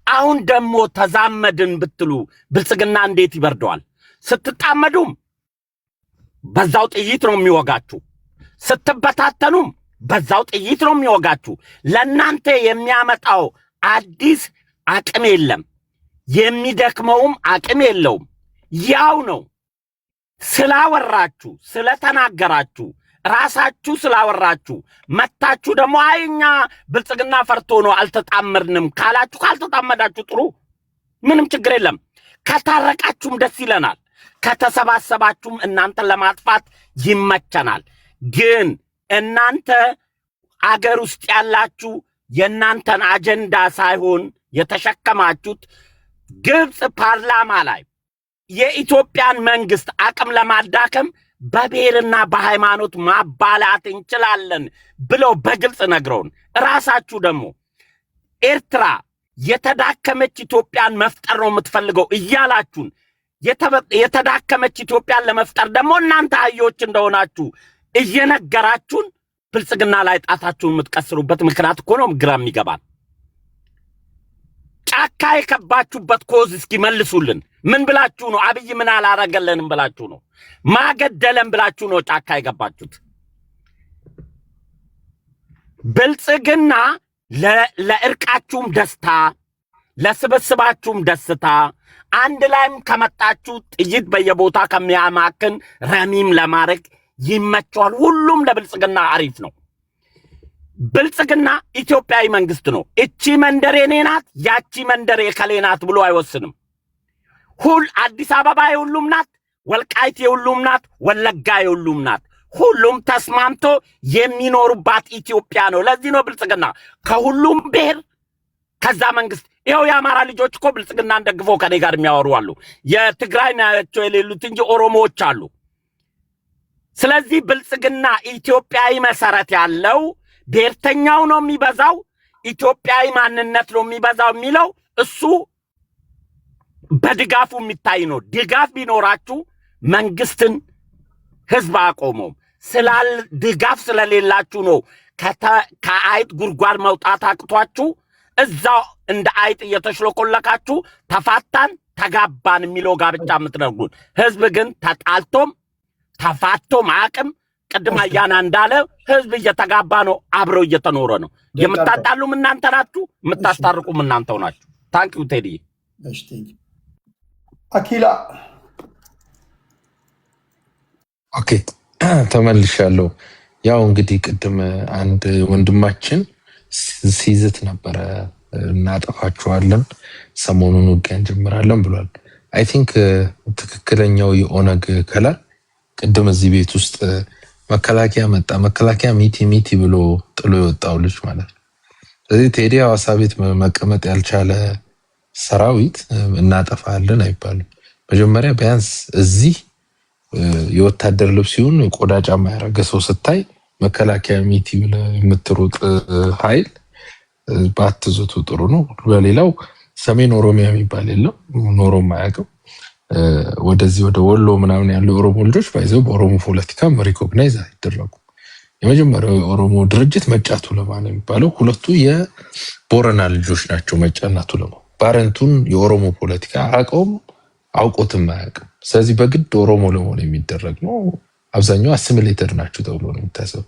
አሁን ደሞ ተዛመድን ብትሉ ብልጽግና እንዴት ይበርደዋል ስትጣመዱም በዛው ጥይት ነው የሚወጋችሁ ስትበታተኑም በዛው ጥይት ነው የሚወጋችሁ ለናንተ የሚያመጣው አዲስ አቅም የለም የሚደክመውም አቅም የለውም ያው ነው ስላወራችሁ ስለተናገራችሁ ራሳችሁ ስላወራችሁ መታችሁ ደሞ አይኛ ብልጽግና ፈርቶ ነው አልተጣመርንም ካላችሁ ካልተጣመዳችሁ ጥሩ ምንም ችግር የለም ከታረቃችሁም ደስ ይለናል ከተሰባሰባችሁም እናንተን ለማጥፋት ይመቸናል ግን እናንተ አገር ውስጥ ያላችሁ የናንተን አጀንዳ ሳይሆን የተሸከማችሁት ግብጽ ፓርላማ ላይ የኢትዮጵያን መንግስት አቅም ለማዳከም በብሔርና በሃይማኖት ማባላት እንችላለን ብለው በግልጽ ነግረውን ራሳችሁ ደግሞ ኤርትራ የተዳከመች ኢትዮጵያን መፍጠር ነው የምትፈልገው እያላችሁን የተዳከመች ኢትዮጵያን ለመፍጠር ደግሞ እናንተ አህዮች እንደሆናችሁ እየነገራችሁን ብልጽግና ላይ ጣታችሁን የምትቀስሩበት ምክንያት እኮ ነው ግራ የሚገባን ጫካ የከባችሁበት ኮዝ እስኪ መልሱልን ምን ብላችሁ ነው አብይ ምን አላረገለንም ብላችሁ ነው ማገደለም ብላችሁ ነው ጫካ የገባችሁት ብልጽግና ለእርቃችሁም ደስታ ለስብስባችሁም ደስታ አንድ ላይም ከመጣችሁ ጥይት በየቦታ ከሚያማክን ረሚም ለማረግ ይመቻል ሁሉም ለብልጽግና አሪፍ ነው ብልጽግና ኢትዮጵያዊ መንግስት ነው እቺ መንደር የኔ ናት ያቺ መንደር የከሌናት ብሎ አይወስንም ሁሉ አዲስ አበባ የሁሉም ናት ወልቃይት የሁሉም ናት ወለጋ የሁሉም ናት ሁሉም ተስማምቶ የሚኖርባት ኢትዮጵያ ነው ለዚህ ነው ብልጽግና ከሁሉም ብሔር ከዛ መንግስት ይሄው የአማራ ልጆች እኮ ብልጽግናን ደግፈው ከኔ ጋር የሚያወሩ አሉ የትግራይ ናቸው የሌሉት እንጂ ኦሮሞዎች አሉ ስለዚህ ብልጽግና ኢትዮጵያዊ መሰረት ያለው ብሔርተኛው ነው የሚበዛው፣ ኢትዮጵያዊ ማንነት ነው የሚበዛው የሚለው እሱ በድጋፉ የሚታይ ነው። ድጋፍ ቢኖራችሁ መንግስትን ህዝብ አቆመው። ድጋፍ ስለሌላችሁ ነው ከአይጥ ጉድጓድ መውጣት አቅቷችሁ እዛው እንደ አይጥ እየተሽለኮለካችሁ ተፋታን ተጋባን የሚለው ጋብቻ የምትነግሩን። ህዝብ ግን ተጣልቶም ተፋቶም አቅም ቅድም አያና እንዳለ ህዝብ እየተጋባ ነው፣ አብረው እየተኖረ ነው። የምታጣሉም እናንተ ናችሁ፣ የምታስታርቁም እናንተው ናችሁ። ታንኪዩ ቴዲ። አኪላ ኦኬ ተመልሻለሁ። ያው እንግዲህ ቅድም አንድ ወንድማችን ሲዝት ነበረ እናጠፋችኋለን፣ ሰሞኑን ውጊያ እንጀምራለን ብሏል። አይ ቲንክ ትክክለኛው የኦነግ ከለር ቅድም እዚህ ቤት ውስጥ መከላከያ መጣ፣ መከላከያ ሚቲ ብሎ ጥሎ የወጣው ልጅ ማለት ነው። ስለዚህ ቴዲ ሐዋሳ ቤት መቀመጥ ያልቻለ ሰራዊት እናጠፋለን አይባልም። መጀመሪያ ቢያንስ እዚህ የወታደር ልብስ ሲሆን ቆዳ ጫማ ያረገ ሰው ስታይ መከላከያ ሚቲ ብለ የምትሮጥ ኃይል ባትዙቱ ጥሩ ነው። በሌላው ሰሜን ኦሮሚያ የሚባል የለም፣ ኖሮም አያውቅም። ወደዚህ ወደ ወሎ ምናምን ያሉ የኦሮሞ ልጆች ባይዘው በኦሮሞ ፖለቲካ ሪኮግናይዝ አይደረጉም። የመጀመሪያው የኦሮሞ ድርጅት መጫቱ ለማ ነው የሚባለው። ሁለቱ የቦረና ልጆች ናቸው፣ መጫና ቱለማ። ባረንቱን የኦሮሞ ፖለቲካ አያውቀውም፣ አውቆትም አያውቅም። ስለዚህ በግድ ኦሮሞ ለመሆን የሚደረግ ነው። አብዛኛው አሲሚሌተድ ናቸው ተብሎ ነው የሚታሰበው።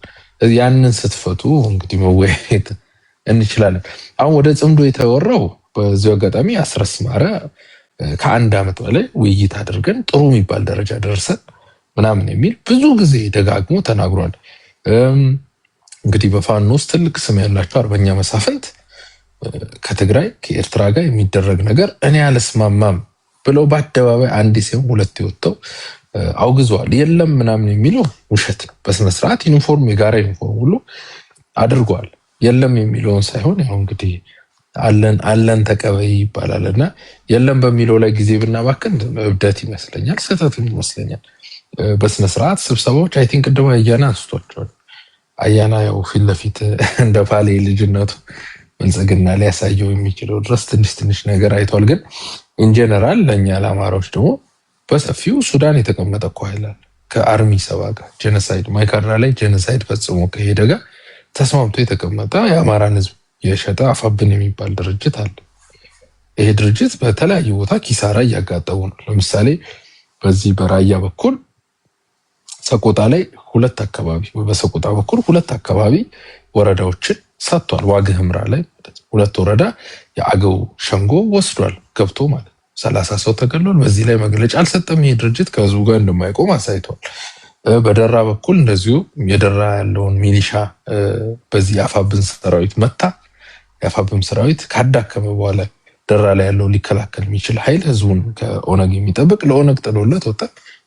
ያንን ስትፈቱ እንግዲህ መወያየት እንችላለን። አሁን ወደ ጽምዶ የተወራው በዚሁ አጋጣሚ አስረስ ማረ ከአንድ ዓመት በላይ ውይይት አድርገን ጥሩ የሚባል ደረጃ ደርሰን ምናምን የሚል ብዙ ጊዜ ደጋግሞ ተናግሯል። እንግዲህ በፋኖ ውስጥ ትልቅ ስም ያላቸው አርበኛ መሳፍንት ከትግራይ ከኤርትራ ጋር የሚደረግ ነገር እኔ አልስማማም ብለው በአደባባይ አንድ ሲሆን ሁለት ወጥተው አውግዘዋል። የለም ምናምን የሚለው ውሸት ነው። በስነስርዓት ዩኒፎርም የጋራ ዩኒፎርም ሁሉ አድርገዋል። የለም የሚለውን ሳይሆን ያው እንግዲህ አለን ተቀበይ ይባላልና የለም በሚለው ላይ ጊዜ ብናባክን እብደት ይመስለኛል፣ ስህተትም ይመስለኛል። በስነስርዓት ስብሰባዎች አይ ቲንክ ቅድም አያና አንስቷቸዋል። አያና ያው ፊት ለፊት እንደ ፓሌ ልጅነቱ ብልጽግና ሊያሳየው የሚችለው ድረስ ትንሽ ነገር አይቷል። ግን ኢንጀነራል ለእኛ ለአማራዎች ደግሞ በሰፊው ሱዳን የተቀመጠ እኮ ኃይላል ከአርሚ ሰባ ጋር ጄኖሳይድ ማይካድራ ላይ ጄኖሳይድ ፈጽሞ ከሄደ ጋር ተስማምቶ የተቀመጠ የአማራን ህዝብ የሸጠ አፋብን የሚባል ድርጅት አለ። ይሄ ድርጅት በተለያዩ ቦታ ኪሳራ እያጋጠሙ ነው። ለምሳሌ በዚህ በራያ በኩል ሰቆጣ ላይ በሰቆጣ በኩል ሁለት አካባቢ ወረዳዎችን ሰጥቷል። ዋግ ህምራ ላይ ሁለት ወረዳ የአገው ሸንጎ ወስዷል ገብቶ ማለት 30 ሰው ተገሏል። በዚህ ላይ መግለጫ አልሰጠም። ይሄ ድርጅት ከህዝቡ ጋር እንደማይቆም አሳይቷል። በደራ በኩል እንደዚሁ የደራ ያለውን ሚሊሻ በዚህ የአፋብን ሰራዊት መታ። የአፋብን ሰራዊት ካዳከመ በኋላ ደራ ላይ ያለው ሊከላከል የሚችል ኃይል ህዝቡን ከኦነግ የሚጠብቅ ለኦነግ ጥሎለት ወጣ።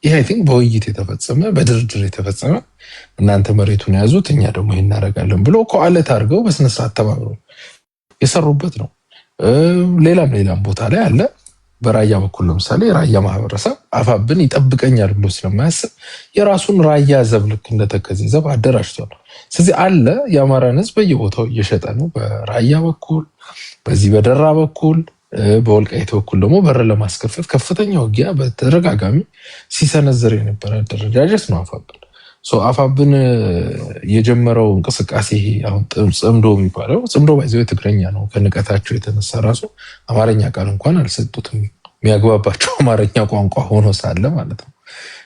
ይህ አይ ቲንክ በውይይት የተፈጸመ በድርድር የተፈጸመ እናንተ መሬቱን ያዙት እኛ ደግሞ ይሄን እናደርጋለን ብሎ ኮአለት አድርገው በስነስርዓት ተባብረው የሰሩበት ነው። ሌላም ቦታ ላይ አለ። በራያ በኩል ለምሳሌ ራያ ማህበረሰብ አፋብን ይጠብቀኛል ብሎ ስለማያስብ የራሱን ራያ ዘብ ልክ እንደተከዜ ዘብ አደራጅቷል። ስለዚህ አለ የአማራን ህዝብ በየቦታው እየሸጠ ነው። በራያ በኩል በዚህ በደራ በኩል በወልቃይት በኩል ደግሞ በር ለማስከፈት ከፍተኛ ውጊያ በተደጋጋሚ ሲሰነዘር የነበረ አደረጃጀት ነው አፋብን። አፋብን የጀመረው እንቅስቃሴ አሁን ጽምዶ የሚባለው ጽምዶ ባይዘው የትግረኛ ነው። ከንቀታቸው የተነሳ ራሱ አማርኛ ቃል እንኳን አልሰጡትም። የሚያግባባቸው አማርኛ ቋንቋ ሆኖ ሳለ ማለት ነው።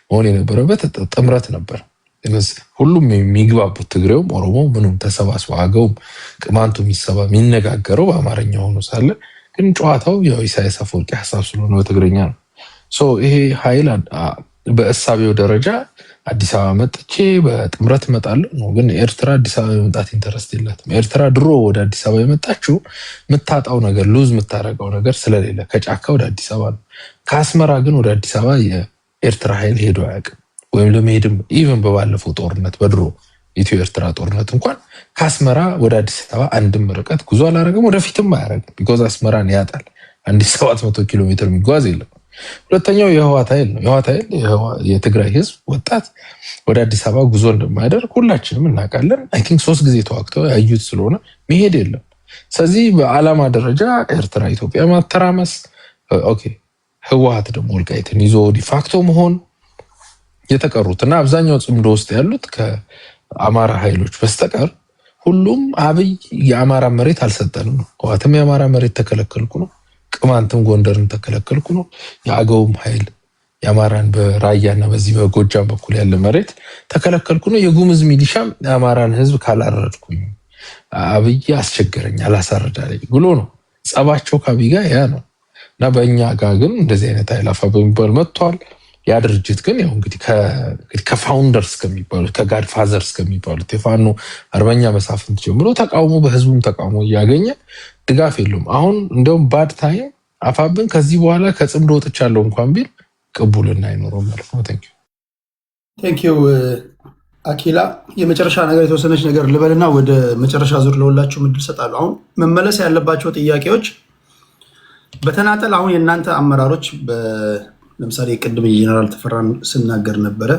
መሆን የነበረበት ጥምረት ነበር። ሁሉም የሚግባቡት ትግሬውም፣ ኦሮሞ ምኑም ተሰባስበው አገውም ቅማንቱ የሚነጋገረው በአማርኛ ሆኖ ሳለ ግን ጨዋታው ያው ኢሳያስ አፈወርቂ ሀሳብ ስለሆነ በትግረኛ ነው። ይሄ ኃይል በእሳቤው ደረጃ አዲስ አበባ መጥቼ በጥምረት እመጣለሁ ነው። ግን ኤርትራ አዲስ አበባ የመምጣት ኢንተረስት የላትም። ኤርትራ ድሮ ወደ አዲስ አበባ የመጣችው የምታጣው ነገር ሉዝ የምታደርገው ነገር ስለሌለ ከጫካ ወደ አዲስ አበባ ነው። ከአስመራ ግን ወደ አዲስ አበባ የኤርትራ ኃይል ሄዶ አያውቅም። ወይም ለመሄድም ኢቨን በባለፈው ጦርነት በድሮ ኢትዮ ኤርትራ ጦርነት እንኳን ከአስመራ ወደ አዲስ አበባ አንድም ርቀት ጉዞ አላደረገም፣ ወደፊትም አያደርግም። ቢኮዝ አስመራን ያጣል። 1700 ኪሎ ሜትር የሚጓዝ የለም። ሁለተኛው የህወሓት ኃይል ነው። የህወሓት ኃይል የትግራይ ህዝብ ወጣት ወደ አዲስ አበባ ጉዞ እንደማያደርግ ሁላችንም እናውቃለን። አይ ቲንክ 3 ጊዜ ተዋግተው ያዩት ስለሆነ መሄድ የለም። ስለዚህ በዓላማ ደረጃ ኤርትራ ኢትዮጵያ ማተራመስ፣ ኦኬ ህወሓት ደግሞ ወልቃይትን ይዞ ዲፋክቶ መሆን የተቀሩት እና አብዛኛው ጽምዶ ውስጥ ያሉት ከአማራ ኃይሎች በስተቀር ሁሉም አብይ የአማራ መሬት አልሰጠንም ነው። ህወሓትም የአማራ መሬት ተከለከልኩ ነው። ቅማንትም ጎንደርን ተከለከልኩ ነው። የአገውም ኃይል የአማራን በራያና በዚህ በጎጃም በኩል ያለ መሬት ተከለከልኩ ነው። የጉምዝ ሚሊሻም የአማራን ህዝብ ካላረድኩኝ አብይ አስቸገረኝ አላሳረዳለኝ ብሎ ነው። ጸባቸው ከአብይ ጋር ያ ነው እና በእኛ ጋር ግን እንደዚህ አይነት ኃይላፋ በሚባል መጥቷል። ያ ድርጅት ግን ያው እንግዲህ ከፋውንደርስ ከሚባሉት ከጋድ ፋዘርስ ከሚባሉት የፋኖ አርበኛ መሳፍንት ጀምሮ ተቃውሞ በህዝቡም ተቃውሞ እያገኘ ድጋፍ የለውም። አሁን እንደውም ባድ ታይም አፋብን ከዚህ በኋላ ከጽምዶ ወጥቻለሁ እንኳን ቢል ቅቡልና አይኖረውም ማለት ነው። ቴንኪው አኪላ። የመጨረሻ ነገር የተወሰነች ነገር ልበልና ወደ መጨረሻ ዙር ለሁላችሁ ምድል ሰጣለሁ። አሁን መመለስ ያለባቸው ጥያቄዎች በተናጠል አሁን የእናንተ አመራሮች ለምሳሌ ቅድም የጀነራል ተፈራን ስናገር ነበረ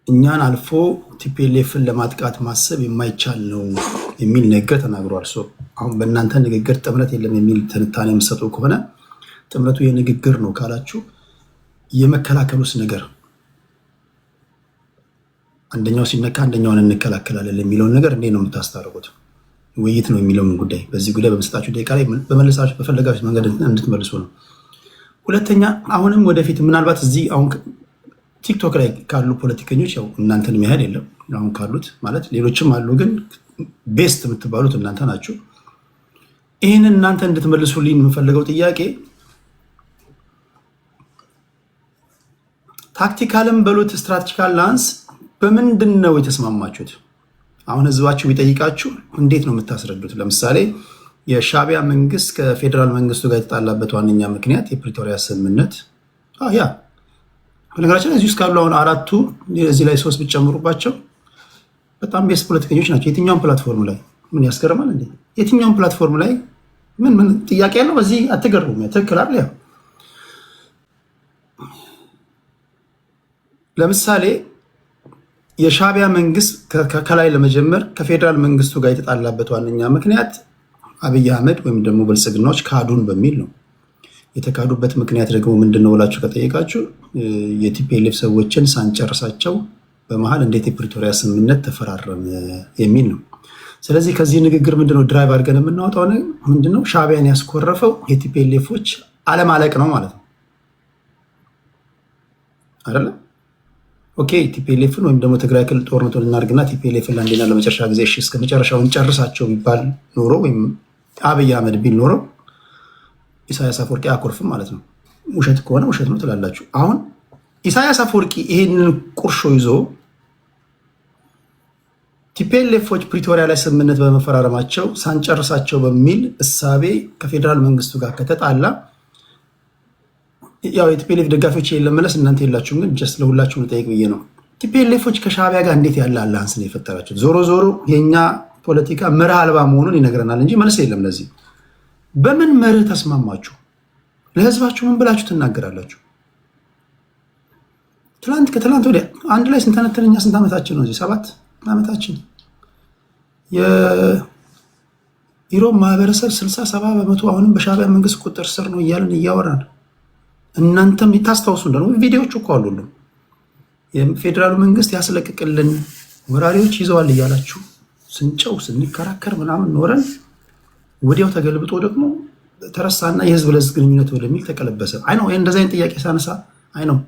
እኛን አልፎ ቲፒኤልኤፍን ለማጥቃት ማሰብ የማይቻል ነው የሚል ነገር ተናግሯል። አሁን በእናንተ ንግግር ጥምረት የለም የሚል ትንታኔ የምትሰጡ ከሆነ ጥምረቱ የንግግር ነው ካላችሁ የመከላከሉስ ነገር አንደኛው ሲነካ አንደኛውን እንከላከላለን የሚለውን ነገር እንዴት ነው የምታስታርቁት? ውይይት ነው የሚለውን ጉዳይ በዚህ ጉዳይ በመስጣችሁ ደቂቃ ላይ በመለሳችሁ በፈለጋችሁ መንገድ እንድትመልሱ ነው። ሁለተኛ አሁንም ወደፊት ምናልባት እዚህ አሁን ቲክቶክ ላይ ካሉ ፖለቲከኞች ያው እናንተን የሚያህል የለም አሁን ካሉት ማለት ሌሎችም አሉ፣ ግን ቤስት የምትባሉት እናንተ ናችሁ። ይህንን እናንተ እንድትመልሱልኝ የምፈልገው ጥያቄ ታክቲካልም በሉት ስትራቴጂካል ላንስ በምንድን ነው የተስማማችሁት? አሁን ህዝባችሁ ቢጠይቃችሁ እንዴት ነው የምታስረዱት? ለምሳሌ የሻዕቢያ መንግስት ከፌዴራል መንግስቱ ጋር የተጣላበት ዋነኛ ምክንያት የፕሪቶሪያ ስምምነት ያ በነገራችን እዚህ ውስጥ ካሉ አሁን 4ቱ እዚህ ላይ 3 ብትጨምሩባቸው በጣም ቤስት ፖለቲከኞች ናቸው። የትኛውን ፕላትፎርም ላይ ምን ያስገርማል እንዴ? የትኛውን ፕላትፎርም ላይ ምን ጥያቄ ያለው በዚህ አትገርሙም? ትክክል አይደል? ለምሳሌ የሻዕቢያ መንግስት ከላይ ለመጀመር ከፌዴራል መንግስቱ ጋር የተጣላበት ዋነኛ ምክንያት አብይ አህመድ ወይም ደግሞ ብልጽግናዎች ካዱን በሚል ነው። የተካዱበት ምክንያት ደግሞ ምንድነው ብላችሁ ከጠየቃችሁ የቲፒኤልኤፍ ሰዎችን ሳንጨርሳቸው በመሃል እንዴት የፕሪቶሪያ ስምምነት ተፈራረመ የሚል ነው። ስለዚህ ከዚህ ንግግር ምንድነው ድራይቭ አድርገን የምናወጣው ምንድነው? ሻዕቢያን ያስኮረፈው የቲፒኤልኤፎች አለማለቅ ነው ማለት ነው አይደለም? ኦኬ ቲፒኤልኤፍን ወይም ደግሞ ትግራይ ክልል ጦርነቱን እናድርግና ቲፒኤልኤፍን ለአንዴና ለመጨረሻ ጊዜ እስከ መጨረሻውን ጨርሳቸው ቢባል ኖሮ ወይም አብይ አህመድ ቢል ኖሮ ኢሳያስ አፈወርቂ አኮርፍም ማለት ነው። ውሸት ከሆነ ውሸት ነው ትላላችሁ። አሁን ኢሳያስ አፈወርቂ ይሄንን ቁርሾ ይዞ ቲፒኤልኤፎች ፕሪቶሪያ ላይ ስምምነት በመፈራረማቸው ሳንጨርሳቸው በሚል እሳቤ ከፌዴራል መንግስቱ ጋር ከተጣላ ያው የቲፒኤልኤፍ ደጋፊዎች ለመለስ እናንተ የላችሁም፣ ግን ጀስት ለሁላችሁም ልጠይቅ ብዬ ነው። ቲፒኤልኤፎች ከሻዕቢያ ጋር እንዴት ያለ አላንስ ነው የፈጠራቸው? ዞሮ ዞሮ የኛ ፖለቲካ መርህ አልባ መሆኑን ይነግረናል እንጂ መልስ የለም ለዚህ። በምን መርህ ተስማማችሁ? ለህዝባችሁ ምን ብላችሁ ትናገራላችሁ? ከትላንት ወዲያ አንድ ላይ ስንተነተነኛ ስንት ዓመታችን ነው? 7 ዓመታችን። የኢሮብ ማህበረሰብ 60-70 በመቶ አሁንም በሻዕቢያ መንግስት ቁጥጥር ስር ነው እያልን እያወራን እናንተም የታስታውሱ እንደሆነ ቪዲዮዎች እኮ አሉልን። የፌዴራሉ መንግስት ያስለቅቅልን ወራሪዎች ይዘዋል እያላችሁ ስንጨው ስንከራከር ምናምን ኖረን ወዲያው ተገልብጦ ደግሞ ተረሳና የህዝብ ለህዝብ ግንኙነት ወደሚል ተቀለበሰ። አይ ነው እንደዚህ አይነት ጥያቄ ሳነሳ አይ ነው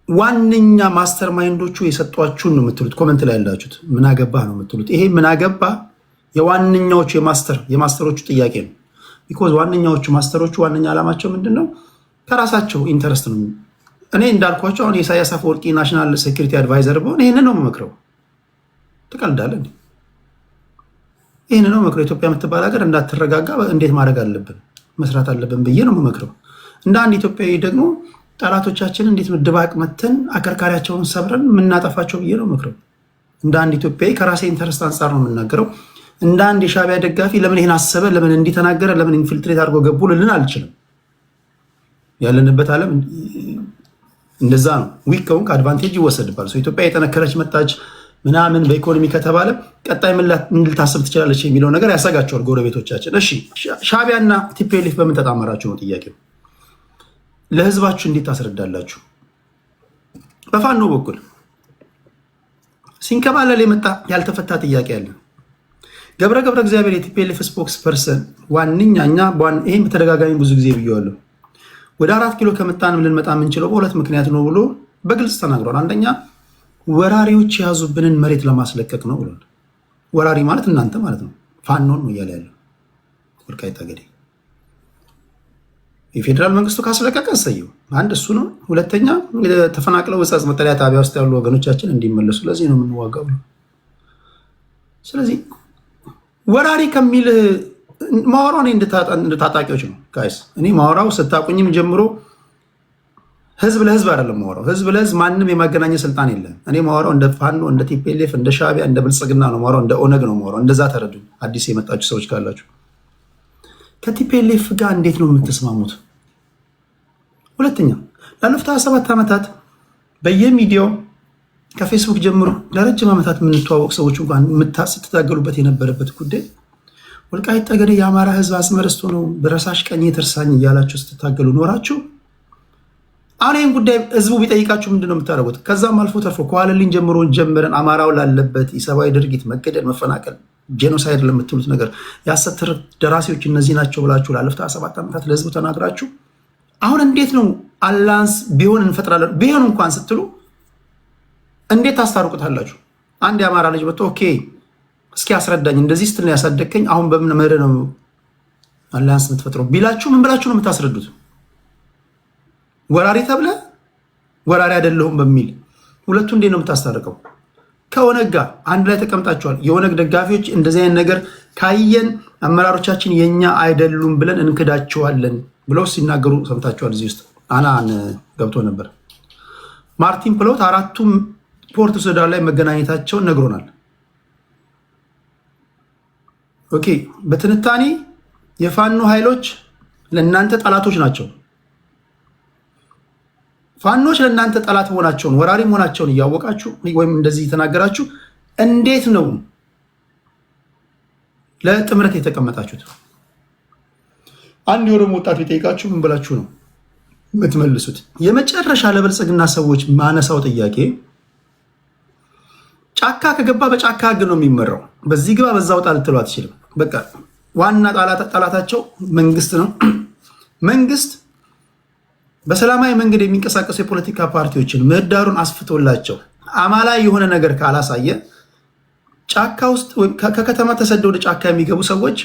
ዋነኛ ማስተር ማይንዶቹ የሰጧችሁን ነው የምትሉት። ኮመንት ላይ ያላችሁት ምን አገባ ነው የምትሉት። ይሄ ምን አገባ የዋነኛዎቹ የማስተሮቹ ጥያቄ ነው። ቢኮዝ ዋነኛዎቹ ማስተሮቹ ዋነኛ ዓላማቸው ምንድነው? ከራሳቸው ኢንተረስት ነው። እኔ እንዳልኳቸው አሁን የኢሳያስ አፈወርቂ ናሽናል ሴኩሪቲ አድቫይዘር በሆነ ይህን ነው የምመክረው። ትቀልዳለህ? ይህን ነው የምመክረው። ኢትዮጵያ የምትባል ሀገር እንዳትረጋጋ እንዴት ማድረግ አለብን መስራት አለብን ብዬ ነው የምመክረው። እንደ አንድ ኢትዮጵያዊ ደግሞ ጠላቶቻችንን እንዴት ድባቅ መተን አከርካሪያቸውን ሰብረን የምናጠፋቸው ብዬ ነው የምመክረው። እንደ አንድ ኢትዮጵያዊ ከራሴ ኢንተረስት አንጻር ነው የምናገረው። እንደ አንድ የሻዕቢያ ደጋፊ ለምን ይሄን አሰበ፣ ለምን እንዲተናገረ፣ ለምን ኢንፊልትሬት አድርጎ ገቡ ልልን አልችልም። ያለንበት ዓለም እንደዛ ነው። ዊክ ከሆንክ አድቫንቴጅ ይወሰድባል። ኢትዮጵያ የጠነከረች መጣች ምናምን በኢኮኖሚ ከተባለ ቀጣይ ምን ልታስብ ትችላለች የሚለው ነገር ያሰጋቸዋል ጎረቤቶቻችን። እሺ ሻዕቢያና ቲፒኤልኤፍ በምን ተጣመራችሁ ነው ጥያቄው። ለህዝባችሁ እንዴት ታስረዳላችሁ? በፋኖ በኩል ሲንከባለል የመጣ ያልተፈታ ጥያቄ አለ። ገብረ እግዚአብሔር የቲፒኤልኤፍ ስፖክስ ፐርሰን ዋነኛኛ ይህም በተደጋጋሚ ብዙ ጊዜ ብየዋለሁ። ወደ 4 ኪሎ ከመጣን ልንመጣ የምንችለው በሁለት ምክንያት ነው ብሎ በግልጽ ተናግሯል። አንደኛ ወራሪዎች የያዙብንን መሬት ለማስለቀቅ ነው ብሏል። ወራሪ ማለት እናንተ ማለት ነው፣ ፋኖን ነው እያለ ያለው ወልቃይት ጠገዴ። የፌዴራል መንግስቱ ካስለቀቀ እሰየው፣ አንድ እሱ ነው። ሁለተኛ ተፈናቅለው ሕጻጽ መጠለያ ጣቢያ ውስጥ ያሉ ወገኖቻችን እንዲመለሱ፣ ለዚህ ነው የምንዋጋው። ስለዚህ ወራሪ ከሚል ማወራው እኔ እንደ ታጣቂዎች ነው ጋይስ። እኔ ማወራው ስታቁኝም ጀምሮ ህዝብ ለህዝብ አይደለም ማወራው። ህዝብ ለህዝብ ማንም የማገናኘት ስልጣን የለም። እኔ ማወራው እንደ ፋኖ፣ እንደ ቲፒኤልኤፍ፣ እንደ ሻዕቢያ፣ እንደ ብልጽግና ነው ማወራው፣ እንደ ኦነግ ነው ማወራው። እንደዛ ተረዱ። አዲስ የመጣችሁ ሰዎች ካላችሁ ከቲፒኤልኤፍ ጋር እንዴት ነው የምትስማሙት? ሁለተኛ ላለፉት 27 ዓመታት በየሚዲያው ከፌስቡክ ጀምሮ ለረጅም ዓመታት የምንተዋወቅ ሰዎች እንኳን ስትታገሉበት የነበረበት ጉዳይ ወልቃይት ጠገዴ የአማራ ህዝብ አስመርስቶ ነው በረሳሽ ቀኝ የተርሳኝ እያላችሁ ስትታገሉ ኖራችሁ። አሁን ይህን ጉዳይ ህዝቡ ቢጠይቃችሁ ምንድን ነው የምታደርጉት? ከዛም አልፎ ተርፎ ከዋለልኝ ጀምሮ ጀምረን አማራው ላለበት የሰብአዊ ድርጊት መገደል፣ መፈናቀል፣ ጄኖሳይድ ለምትሉት ነገር የሐሰት ደራሲዎች እነዚህ ናቸው ብላችሁ ላለፉት 27 ዓመታት ለህዝቡ ተናግራችሁ አሁን እንዴት ነው አላንስ ቢሆን እንፈጥራለን ቢሆን እንኳን ስትሉ እንዴት ታስታርቁታላችሁ? አንድ የአማራ ልጅ መጥቶ ኦኬ እስኪ አስረዳኝ እንደዚህ ስትል ያሳደግከኝ አሁን በምን መርህ ነው አላንስ የምትፈጥረው ቢላችሁ ምን ብላችሁ ነው የምታስረዱት? ወራሪ ተብለ ወራሪ አይደለሁም በሚል ሁለቱ እንዴት ነው የምታስታርቀው? ከኦነግ ጋር አንድ ላይ ተቀምጣችኋል። የኦነግ ደጋፊዎች እንደዚህ አይነት ነገር ካየን አመራሮቻችን የኛ አይደሉም ብለን እንክዳቸዋለን ብለው ሲናገሩ ሰምታችኋል። እዚህ ውስጥ አናን ገብቶ ነበር። ማርቲን ፕሎት አራቱም ፖርት ሱዳን ላይ መገናኘታቸውን ነግሮናል። ኦኬ በትንታኔ የፋኖ ኃይሎች ለእናንተ ጠላቶች ናቸው። ፋኖች ለእናንተ ጠላት መሆናቸውን ወራሪ መሆናቸውን እያወቃችሁ ወይም እንደዚህ የተናገራችሁ እንዴት ነው ለጥምረት የተቀመጣችሁት? አንድ የኦሮሞ ወጣት ቢጠይቃችሁ ምን ብላችሁ ነው የምትመልሱት? የመጨረሻ ለብልጽግና ሰዎች ማነሳው ጥያቄ ጫካ ከገባ በጫካ ህግ ነው የሚመራው። በዚህ ግባ በዛ ወጣ ልትሉ አትችልም። በቃ ዋና ጠላታቸው መንግስት ነው። መንግስት በሰላማዊ መንገድ የሚንቀሳቀሱ የፖለቲካ ፓርቲዎችን ምህዳሩን አስፍቶላቸው አማላይ የሆነ ነገር ካላሳየ ጫካ ውስጥ ከከተማ ተሰደው ወደ ጫካ የሚገቡ ሰዎች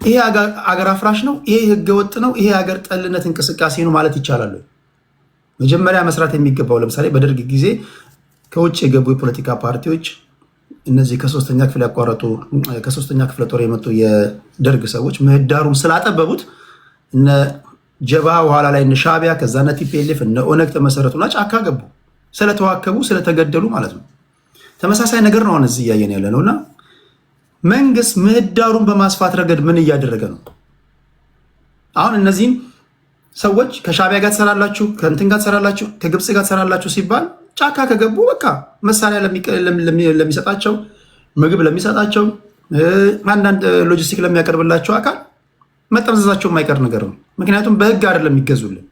ይሄ አገር አፍራሽ ነው፣ ይሄ ህገወጥ ነው፣ ይሄ ሀገር ጠልነት እንቅስቃሴ ነው ማለት ይቻላል? መጀመሪያ መስራት የሚገባው ለምሳሌ በደርግ ጊዜ ከውጭ የገቡ የፖለቲካ ፓርቲዎች እነዚህ ከ3ኛ ክፍል ያቋረጡ ከ3ኛ ክፍለ ጦር የመጡ የደርግ ሰዎች ምህዳሩን ስላጠበቡት እነ ጀባ በኋላ ላይ እነ ሻዕቢያ ከዛ እነ ቲፒኤልኤፍ እነ ኦነግ ተመሰረቱና ጫካ ገቡ። ስለተዋከቡ ስለተገደሉ ማለት ነው። ተመሳሳይ ነገር ነው አሁን እዚህ እያየን ያለ ነውና መንግስት ምህዳሩን በማስፋት ረገድ ምን እያደረገ ነው? አሁን እነዚህም ሰዎች ከሻዕቢያ ጋር ትሰራላችሁ፣ ከእንትን ጋር ትሰራላችሁ፣ ከግብፅ ጋር ትሰራላችሁ ሲባል ጫካ ከገቡ በቃ መሳሪያ ለሚሰጣቸው ምግብ ለሚሰጣቸው አንዳንድ ሎጂስቲክ ለሚያቀርብላቸው አካል መጠምዘዛቸው የማይቀር ነገር ነው። ምክንያቱም በህግ አይደለም የሚገዙልን።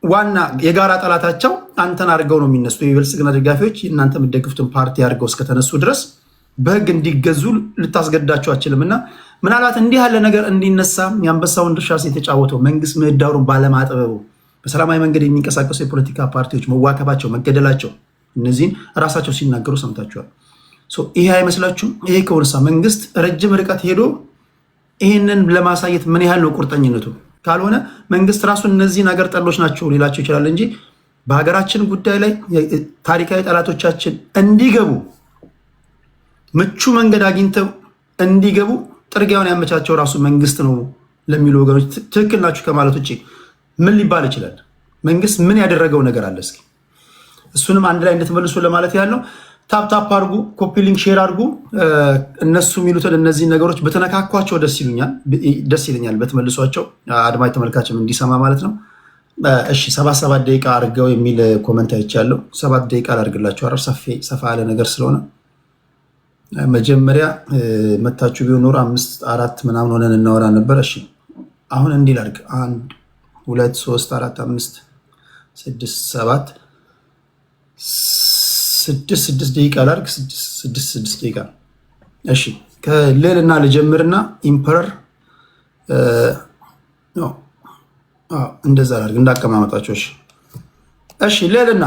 ዋና የጋራ ጠላታቸው አንተን አድርገው ነው የሚነሱ። የብልጽግና ደጋፊዎች እናንተ የምትደግፉትን ፓርቲ አድርገው እስከተነሱ ድረስ በህግ እንዲገዙ ልታስገድዳቸው አችልም። እና ምናልባት እንዲህ ያለ ነገር እንዲነሳ የአንበሳውን ድርሻ የተጫወተው መንግስት ምህዳሩን ባለማጥበቡ በሰላማዊ መንገድ የሚንቀሳቀሱ የፖለቲካ ፓርቲዎች መዋከባቸው፣ መገደላቸው እነዚህን እራሳቸው ሲናገሩ ሰምታችኋል። ይሄ አይመስላችሁም? ይሄ ከሆነሳ መንግስት ረጅም ርቀት ሄዶ ይህንን ለማሳየት ምን ያህል ነው ቁርጠኝነቱ? ካልሆነ መንግስት ራሱ እነዚህ ነገር ጠሎች ናቸው ሊላቸው ይችላል እንጂ በሀገራችን ጉዳይ ላይ ታሪካዊ ጠላቶቻችን እንዲገቡ ምቹ መንገድ አግኝተው እንዲገቡ ጥርጊያውን ያመቻቸው ራሱ መንግስት ነው ለሚሉ ወገኖች ትክክል ናችሁ ከማለት ውጭ ምን ሊባል ይችላል? መንግስት ምን ያደረገው ነገር አለ? እስኪ እሱንም አንድ ላይ እንድትመልሱ ለማለት ያለው ታፕ አድርጉ፣ ኮፒ ሊንክ ሼር አድርጉ። እነሱ የሚሉትን እነዚህ ነገሮች በተነካኳቸው ደስ ይለኛል በተመልሷቸው አድማጭ ተመልካችም እንዲሰማ ማለት ነው። እሺ 7 ደቂቃ አድርገው የሚል ኮመንት አይቻለሁ። 7 ደቂቃ ላድርግላችሁ። አረ ሰፋ ያለ ነገር ስለሆነ መጀመሪያ መታችሁ ቢሆን ኖሮ 5-4 ምናምን ሆነን እናወራ ነበር። እሺ አሁን እንዲህ ላድርግ 1 2 3 4 5 6 7 6 ደቂቃ ላድርግ 6 ደቂቃ። እሺ ከልዕልና ልጀምርና ኢምፐረር እንደዛ ላድርግ እንዳቀማመጣቸው። እሺ ልዕልና።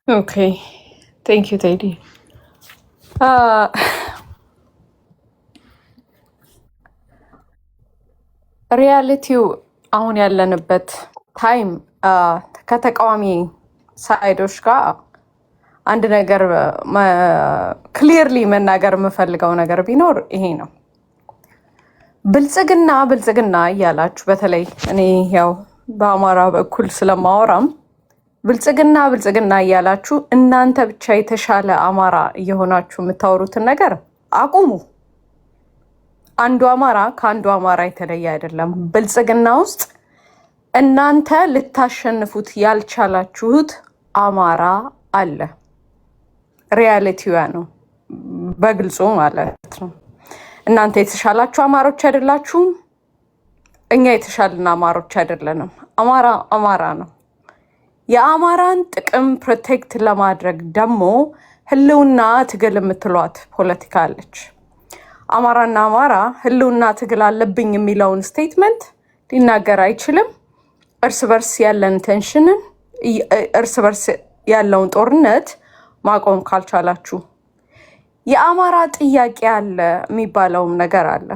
ኦኬ ቴንክ ዩ ቴዲ። ሪያሊቲው አሁን ያለንበት ታይም ከተቃዋሚ ሳይዶች ጋር አንድ ነገር ክሊርሊ መናገር የምፈልገው ነገር ቢኖር ይሄ ነው። ብልጽግና እያላችሁ በተለይ እኔ ያው በአማራ በኩል ስለማወራም ብልጽግና እያላችሁ እናንተ ብቻ የተሻለ አማራ እየሆናችሁ የምታወሩትን ነገር አቁሙ። አንዱ አማራ ከአንዱ አማራ የተለየ አይደለም። ብልጽግና ውስጥ እናንተ ልታሸንፉት ያልቻላችሁት አማራ አለ። ሪያሊቲዋ ነው በግልጹ ማለት ነው። እናንተ የተሻላችሁ አማሮች አይደላችሁም። እኛ የተሻልን አማሮች አይደለንም። አማራ ነው። የአማራን ጥቅም ፕሮቴክት ለማድረግ ደግሞ ህልውና ትግል የምትሏት ፖለቲካ አለች። አማራና አማራ ህልውና ትግል አለብኝ የሚለውን ስቴትመንት ሊናገር አይችልም። እርስ በርስ ያለን ቴንሽንን እርስ በርስ ያለውን ጦርነት ማቆም ካልቻላችሁ የአማራ ጥያቄ አለ የሚባለውም ነገር አለ።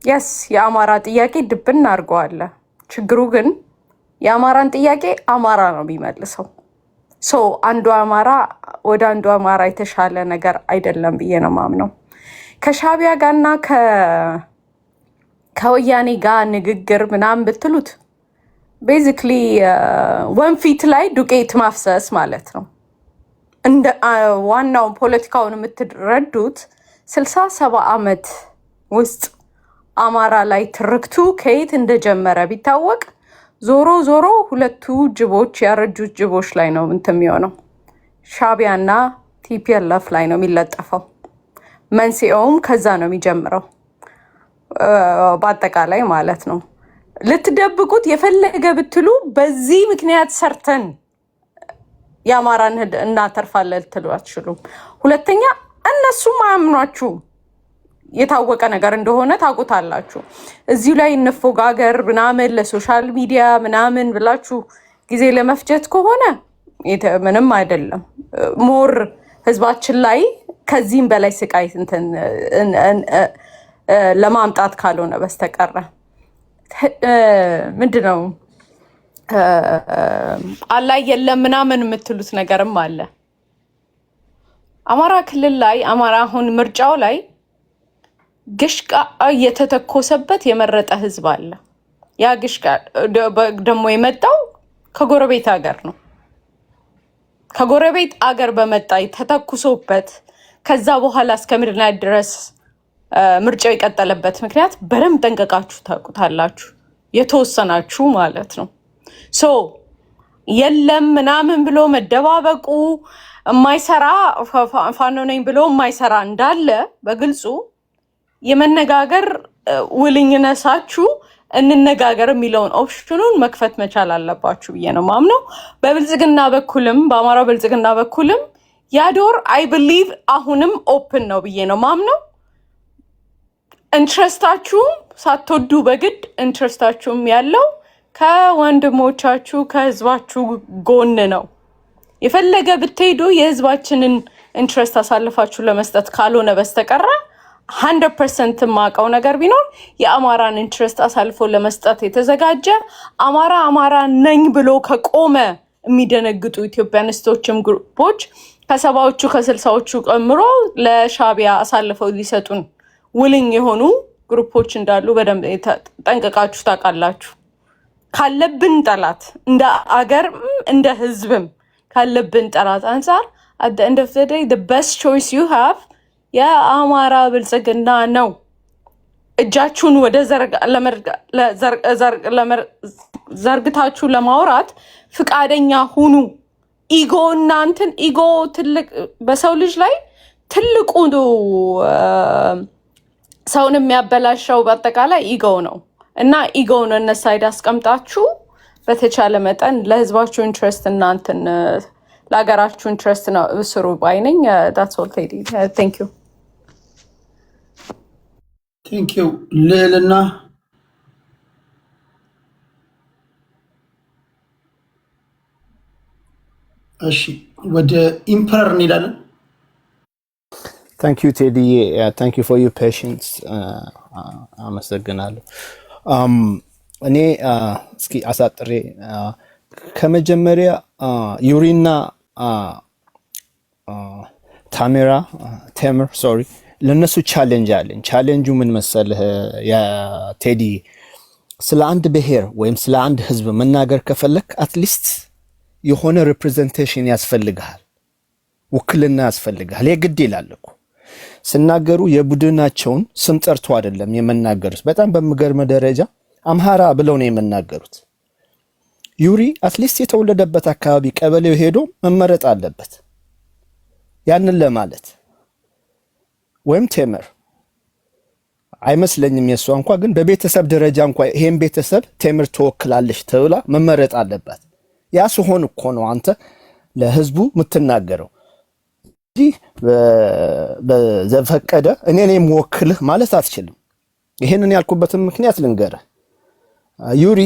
የስ የአማራ ጥያቄ ድብን አድርገዋል። ችግሩ ግን የአማራን ጥያቄ አማራ ነው የሚመልሰው። አንዱ አማራ ወደ አንዱ አማራ የተሻለ ነገር አይደለም ብዬ ነው ማምነው። ከሻቢያ ጋርና ከወያኔ ጋር ንግግር ምናምን ብትሉት ቤዚክሊ ወንፊት ላይ ዱቄት ማፍሰስ ማለት ነው። እንደ ዋናው ፖለቲካውን የምትረዱት 60-70 ዓመት ውስጥ አማራ ላይ ትርክቱ ከየት እንደጀመረ ቢታወቅ ዞሮ ሁለቱ ጅቦች ያረጁት ጅቦች ላይ ነው እንትን የሚሆነው። ሻቢያና ቲፒኤልኤፍ ላይ ነው የሚለጠፈው። መንስኤውም ከዛ ነው የሚጀምረው በአጠቃላይ ማለት ነው። ልትደብቁት የፈለገ ብትሉ በዚህ ምክንያት ሰርተን የአማራን እናተርፋለን ልትሉ አትችሉም። ሁለተኛ እነሱም አያምኗችሁም። የታወቀ ነገር እንደሆነ ታውቁታላችሁ። እዚሁ ላይ እንፎጋገር ምናምን ለሶሻል ሚዲያ ምናምን ብላችሁ ጊዜ ለመፍጀት ከሆነ ምንም አይደለም። ሞር ህዝባችን ላይ ከዚህም በላይ ስቃይ ለማምጣት ካልሆነ በስተቀረ ምንድነው አላይ የለም ምናምን የምትሉት ነገርም አለ። አማራ ክልል ላይ አማራ አሁን ምርጫው ላይ ግሽቃ እየተተኮሰበት የመረጠ ህዝብ አለ። ያ ግሽቃ ደግሞ የመጣው ከጎረቤት ሀገር ነው። ከጎረቤት አገር በመጣ ተተኩሶበት ከዛ በኋላ እስከ ምድርናት ድረስ ምርጫው የቀጠለበት ምክንያት በደንብ ጠንቀቃችሁ ታውቁታላችሁ። የተወሰናችሁ ማለት ነው። የለም ምናምን ብሎ መደባበቁ የማይሰራ ፋኖ ነኝ ብሎ የማይሰራ እንዳለ በግልጹ የመነጋገር ውልኝነሳችሁ እንነጋገር የሚለውን ኦፕሽኑን መክፈት መቻል አለባችሁ ብዬ ነው ማምነው። በብልጽግና በኩልም በአማራው ብልጽግና በኩልም ያዶር አይ ቢሊቭ አሁንም ኦፕን ነው ብዬ ነው ማምነው። ኢንትረስታችሁም ሳትወዱ በግድ ኢንትረስታችሁም ያለው ከወንድሞቻችሁ ከህዝባችሁ ጎን ነው። የፈለገ ብትሄዱ የህዝባችንን ኢንትረስት አሳልፋችሁ ለመስጠት ካልሆነ በስተቀር 100% ማቀው ነገር ቢኖር የአማራን ኢንትረስት አሳልፎ ለመስጠት የተዘጋጀ አማራ ነኝ ብሎ ከቆመ የሚደነግጡ ኢትዮጵያኒስቶችም ግሩፖች ከ70ዎቹ ከ60ዎቹ ቀምሮ ለሻቢያ አሳልፈው ሊሰጡን ውልኝ የሆኑ ግሩፖች እንዳሉ በደንብ ጠንቀቃችሁ ታውቃላችሁ። ካለብን ጠላት እንደ አገር እንደ ህዝብም ካለብን ጠላት አንፃር at the end of the day the best choice you have የአማራ ብልጽግና ነው። እጃችሁን ወደ ዘርግታችሁ ለማውራት ፍቃደኛ ሁኑ። ኢጎ እናንተን ኢጎ ትልቅ በሰው ልጅ ላይ ትልቁ ሰውን የሚያበላሸው በአጠቃላይ ኢጎ ነው እና ኢጎውን እነሳይድ አስቀምጣችሁ በተቻለ መጠን ለህዝባችሁ ኢንትረስት እናንተን ለሀገራችሁ ኢንትረስት ነው ስሩ ባይነኝ። that's all Teddy. Thank you. Thank you ልዕልና። እሺ ወደ ኢምፐረር እንሄዳለን። Thank you Teddy. Thank you for your patience. አመሰግናለሁ። እኔ እስኪ አሳጥሬ ከመጀመሪያ ዩሪና ቴምር ሶሪ ለነሱ ቻሌንጅ አለኝ። ቻሌንጁ ምን መሰለህ ቴዲ፣ ስለ አንድ ብሔር ወይም ስለ አንድ ህዝብ መናገር ከፈለክ አትሊስት የሆነ ሪፕሬዘንቴሽን ያስፈልግሃል፣ ውክልና ያስፈልግሃል። የግድ ይላል እኮ ስናገሩ የቡድናቸውን ስም ጠርቶ አይደለም የመናገሩት። በጣም በሚገርም ደረጃ አምሃራ ብለው ነው የመናገሩት። ዩሪ አትሊስት የተወለደበት አካባቢ ቀበሌው ሄዶ መመረጥ አለበት ያንን ለማለት። ወይም ቴምር አይመስለኝም የሷ እንኳን ግን በቤተሰብ ደረጃ እንኳን ይሄን ቤተሰብ ቴምር ተወክላለች ተብላ መመረጥ አለባት። ያ ሲሆን እኮ ነው አንተ ለህዝቡ የምትናገረው። ይህ በዘፈቀደ እኔ ነኝ የምወክልህ ማለት አትችልም። ይሄንን ያልኩበትን ምክንያት ልንገርህ። ዩሪ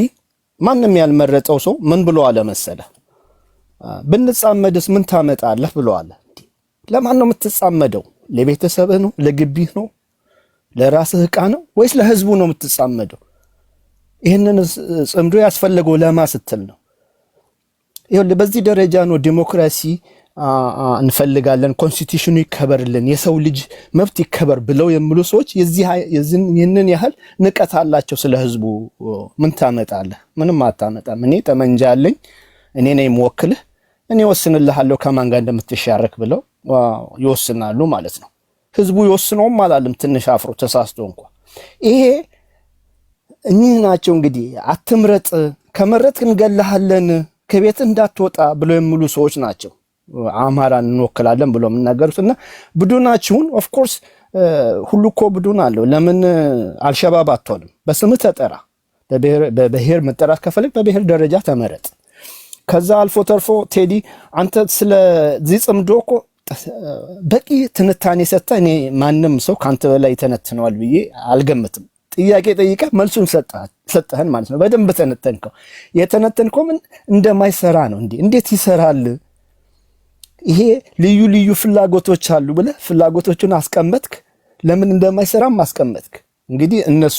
ማንም ያልመረጠው ሰው ምን ብሎ አለ መሰለህ? ብንጻመድስ ምን ታመጣለህ ብሎ አለ። ለማን ነው የምትጻመደው? ለቤተሰብህ ነው? ለግቢህ ነው? ለራስህ ዕቃ ነው ወይስ ለህዝቡ ነው የምትጻመደው? ይሄንን ጽምዶ ያስፈልገው ለማ ስትል ነው? ይኸውልህ በዚህ ደረጃ ነው ዲሞክራሲ እንፈልጋለን፣ ኮንስቲቱሽኑ ይከበርልን፣ የሰው ልጅ መብት ይከበር ብለው የሚሉ ሰዎች ይህንን ያህል ንቀት አላቸው ስለ ህዝቡ። ምን ታመጣለህ? ምንም አታመጣም። እኔ ጠመንጃ አለኝ፣ እኔ ነኝ የምወክልህ፣ እኔ ወስንልሃለሁ ከማን ጋር እንደምትሻረክ ብለው ይወስናሉ ማለት ነው። ህዝቡ ይወስነውም አላለም ትንሽ አፍሮ ተሳስቶ እንኳን። ይሄ እኚህ ናቸው እንግዲህ አትምረጥ፣ ከመረጥ እንገልሃለን፣ ከቤት እንዳትወጣ ብለው የሚሉ ሰዎች ናቸው አማራን እንወክላለን ብሎ የምናገሩትና ቡድናችሁን ኦፍ ኮርስ ሁሉ እኮ ቡድን አለው። ለምን አልሸባብ አትሆንም? በስምህ ተጠራ። በብሔር መጠራት ከፈለግ በብሔር ደረጃ ተመረጥ። ከዛ አልፎ ተርፎ ቴዲ አንተ ስለዚህ ጽምዶ እኮ በቂ ትንታኔ ሰጥተህ እኔ ማንም ሰው ካንተ በላይ ተነትነዋል ብዬ አልገምትም። ጥያቄ ጠይቀህ መልሱን ሰጠህን ማለት ነው። በደንብ ተነተንከው። የተነተንከው ምን እንደማይሰራ ነው። እንዴት ይሰራል? ይሄ ልዩ ልዩ ፍላጎቶች አሉ ብለህ ፍላጎቶቹን አስቀመጥክ። ለምን እንደማይሰራም አስቀመጥክ። እንግዲህ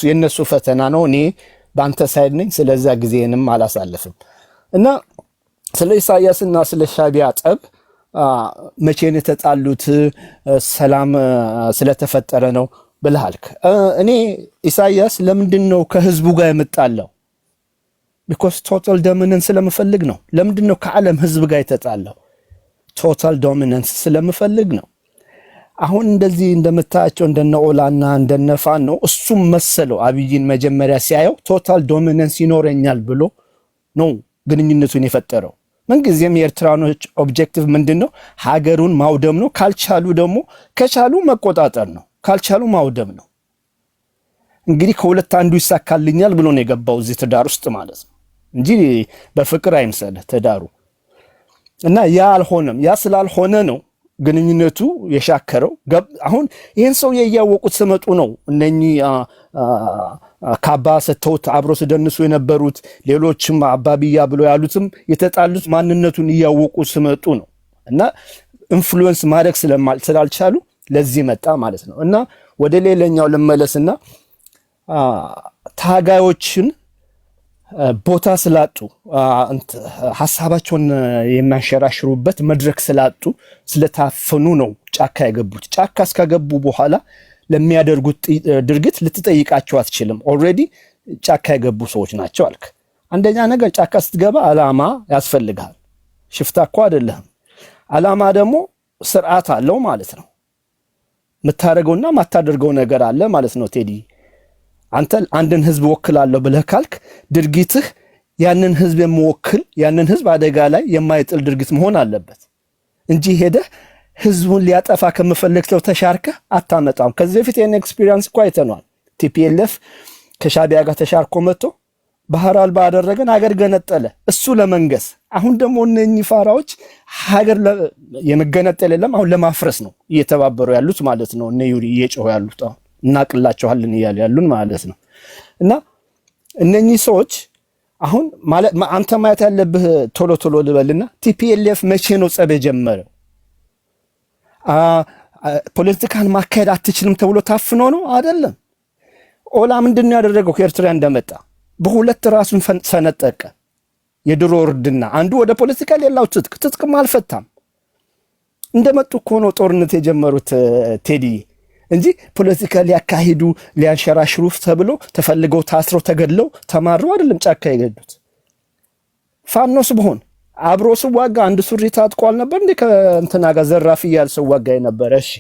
የነሱ ፈተና ነው። እኔ በአንተ ሳይድ ነኝ። ስለዛ ጊዜንም አላሳልፍም እና ስለ ኢሳያስና ስለ ሻቢያ ጠብ መቼ ነው የተጣሉት? ሰላም ስለተፈጠረ ነው ብለሃልክ። እኔ ኢሳያስ ለምንድን ነው ከህዝቡ ጋር የምጣላው? ቢኮዝ ቶታል ዶሚናንስ ስለምፈልግ ነው። ለምንድን ነው ከዓለም ህዝብ ጋር የተጣላው? ቶታል ዶሚናንስ ስለምፈልግ ነው። አሁን እንደዚህ እንደምታያቸው እንደነ ኦላና እንደነ ፋኖ እሱም መሰለው አብይን መጀመሪያ ሲያየው ቶታል ዶሚናንስ ይኖረኛል ብሎ ነው ግንኙነቱን የፈጠረው። ምንጊዜም የኤርትራኖች ኦብጀክቲቭ ምንድነው? ሀገሩን ማውደም ነው። ካልቻሉ ደግሞ ከቻሉ መቆጣጠር ነው፣ ካልቻሉ ማውደም ነው። እንግዲህ ከሁለት አንዱ ይሳካልኛል ብሎ ነው የገባው እዚህ ትዳር ውስጥ ማለት ነው እንጂ በፍቅር አይምሰልህ ትዳሩ። እና ያ አልሆነም። ያ ስላልሆነ ነው ግንኙነቱ የሻከረው። አሁን ይህን ሰው እያወቁት ስመጡ ነው እነኚህ ካባ ሰተውት አብሮ ሲደንሱ የነበሩት ሌሎችም አባብያ ብሎ ያሉትም የተጣሉት ማንነቱን እያወቁ ስመጡ ነው። እና ኢንፍሉዌንስ ማድረግ ስላልቻሉ ለዚህ መጣ ማለት ነው። እና ወደ ሌላኛው ልመለስና ታጋዮችን ቦታ ስላጡ ሐሳባቸውን የሚያንሸራሽሩበት መድረክ ስላጡ ስለታፈኑ ነው ጫካ የገቡት። ጫካ እስከገቡ በኋላ ለሚያደርጉት ድርጊት ልትጠይቃቸው አትችልም። ኦልሬዲ ጫካ የገቡ ሰዎች ናቸው አልክ። አንደኛ ነገር ጫካ ስትገባ አላማ ያስፈልጋል። ሽፍታ እኮ አይደለህም። አላማ ደግሞ ስርዓት አለው ማለት ነው። የምታደርገውና የማታደርገው ነገር አለ ማለት ነው። ቴዲ አንተ አንድን ህዝብ ወክላለሁ ብለህ ካልክ ድርጊትህ ያንን ህዝብ የሚወክል ያንን ህዝብ አደጋ ላይ የማይጥል ድርጊት መሆን አለበት እንጂ ሄደህ ህዝቡን ሊያጠፋ ከመፈለግ ሰው ተሻርከህ አታመጣም። ከዚህ በፊት የኔ ኤክስፒሪየንስ እኮ አይተነዋል። ቲፒኤልኤፍ ከሻቢያ ጋር ተሻርኮ መጥቶ ባህር አልባ አደረገን፣ ሀገር ገነጠለ፣ እሱ ለመንገስ። አሁን ደግሞ እነኚህ ፋራዎች ሀገር የመገነጠል የለም አሁን ለማፍረስ ነው እየተባበሩ ያሉት ማለት ነው። እነ ዩሪ እየጮሁ ያሉት አሁን እናቅላቸዋለን እያሉ ያሉን ማለት ነው። እና እነኚህ ሰዎች አሁን ማለት አንተ ማየት ያለብህ ቶሎ ቶሎ ልበልና ቲፒኤልኤፍ መቼ ነው ጸብ የጀመረው? ፖለቲካን ማካሄድ አትችልም ተብሎ ታፍኖ ነው አይደለም። ኦላ ምንድነው ያደረገው? ከኤርትራ እንደመጣ በሁለት ራሱን ሰነጠቀ። የድሮ እርድና አንዱ ወደ ፖለቲካ ሌላው ትጥቅም አልፈታም። እንደመጡ እኮ ነው ጦርነት የጀመሩት ቴዲ እንጂ ፖለቲካ ሊያካሂዱ ሊያንሸራሽሩ ተብሎ ተፈልገው ታስረው ተገድለው ተማረው አይደለም ጫካ የገዱት። ፋኖስ በሆን አብሮ ሲዋጋ አንድ ሱሪ ታጥቋል ነበር እንዴ ከእንትና ጋር ዘራፍ እያል ሲዋጋ የነበረ? እሺ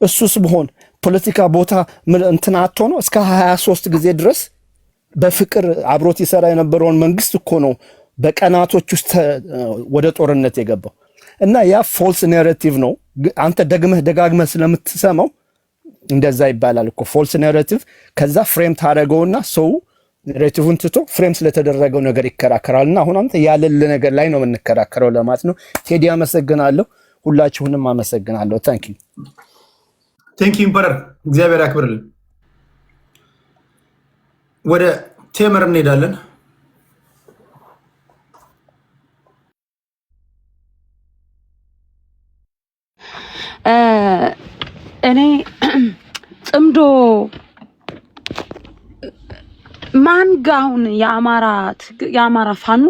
እሱስ በሆን ፖለቲካ ቦታ እንትና አጥቶ ነው እስከ 23 ጊዜ ድረስ በፍቅር አብሮት ይሰራ የነበረውን መንግስት እኮ ነው በቀናቶች ውስጥ ወደ ጦርነት የገባው። እና ያ ፎልስ ናሬቲቭ ነው። አንተ ደጋግመህ ስለምትሰማው እንደዛ ይባላል እኮ ፎልስ ናሬቲቭ። ከዛ ፍሬም ታደርገውና ሰው ናሬቲቭን ትቶ ፍሬም ስለተደረገው ነገር ይከራከራልና አሁን አንተ ያለለ ነገር ላይ ነው የምንከራከረው ለማለት ነው። ቴዲ አመሰግናለሁ። ሁላችሁንም አመሰግናለሁ። ታንክ ዩ ኢምፐረር፣ እግዚአብሔር ያክብርልን። ወደ ቴምር እንሄዳለን። እኔ ጽምዶ ማንጋውን የአማራ ፋኖ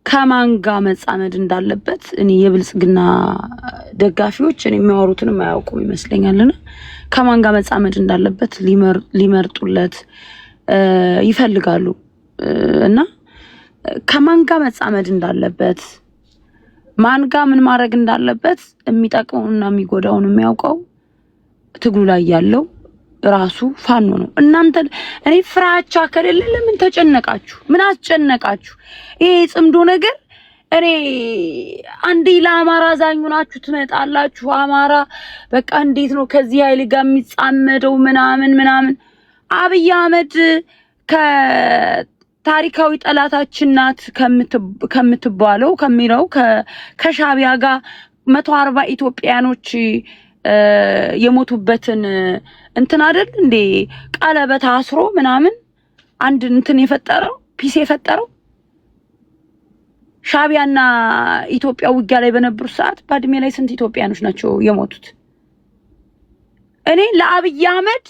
ከማንጋ መጻመድ እንዳለበት እኔ የብልጽግና ደጋፊዎች እኔ የሚያወሩትንም አያውቁም ይመስለኛልና ከማንጋ መጻመድ እንዳለበት ሊመርጡለት ይፈልጋሉ እና ከማንጋ መጻመድ እንዳለበት ማንጋ ምን ማድረግ እንዳለበት የሚጠቅመውና የሚጎዳውን የሚያውቀው ትግሉ ላይ ያለው ራሱ ፋኖ ነው። እናንተ እኔ ፍራቻ ከሌለ ለምን ተጨነቃችሁ? ምን አስጨነቃችሁ? ይሄ ጽምዶ ነገር እኔ አንዴ ለአማራ ዛኙ ናችሁ ትመጣላችሁ። አማራ በቃ እንዴት ነው ከዚህ ኃይል ጋር የሚጻመደው ምናምን አብይ አህመድ ከታሪካዊ ጠላታችን ናት ከምትባለው ከሚለው ከሻቢያ ጋር 140 ኢትዮጵያኖች የሞቱበትን እንትን አይደል እንዴ ቀለበት አስሮ ምናምን አንድ እንትን የፈጠረው ፒስ የፈጠረው ሻቢያና ኢትዮጵያ ውጊያ ላይ በነበሩ ሰዓት ባድሜ ላይ ስንት ኢትዮጵያኖች ናቸው የሞቱት? እኔ ለአብይ አህመድ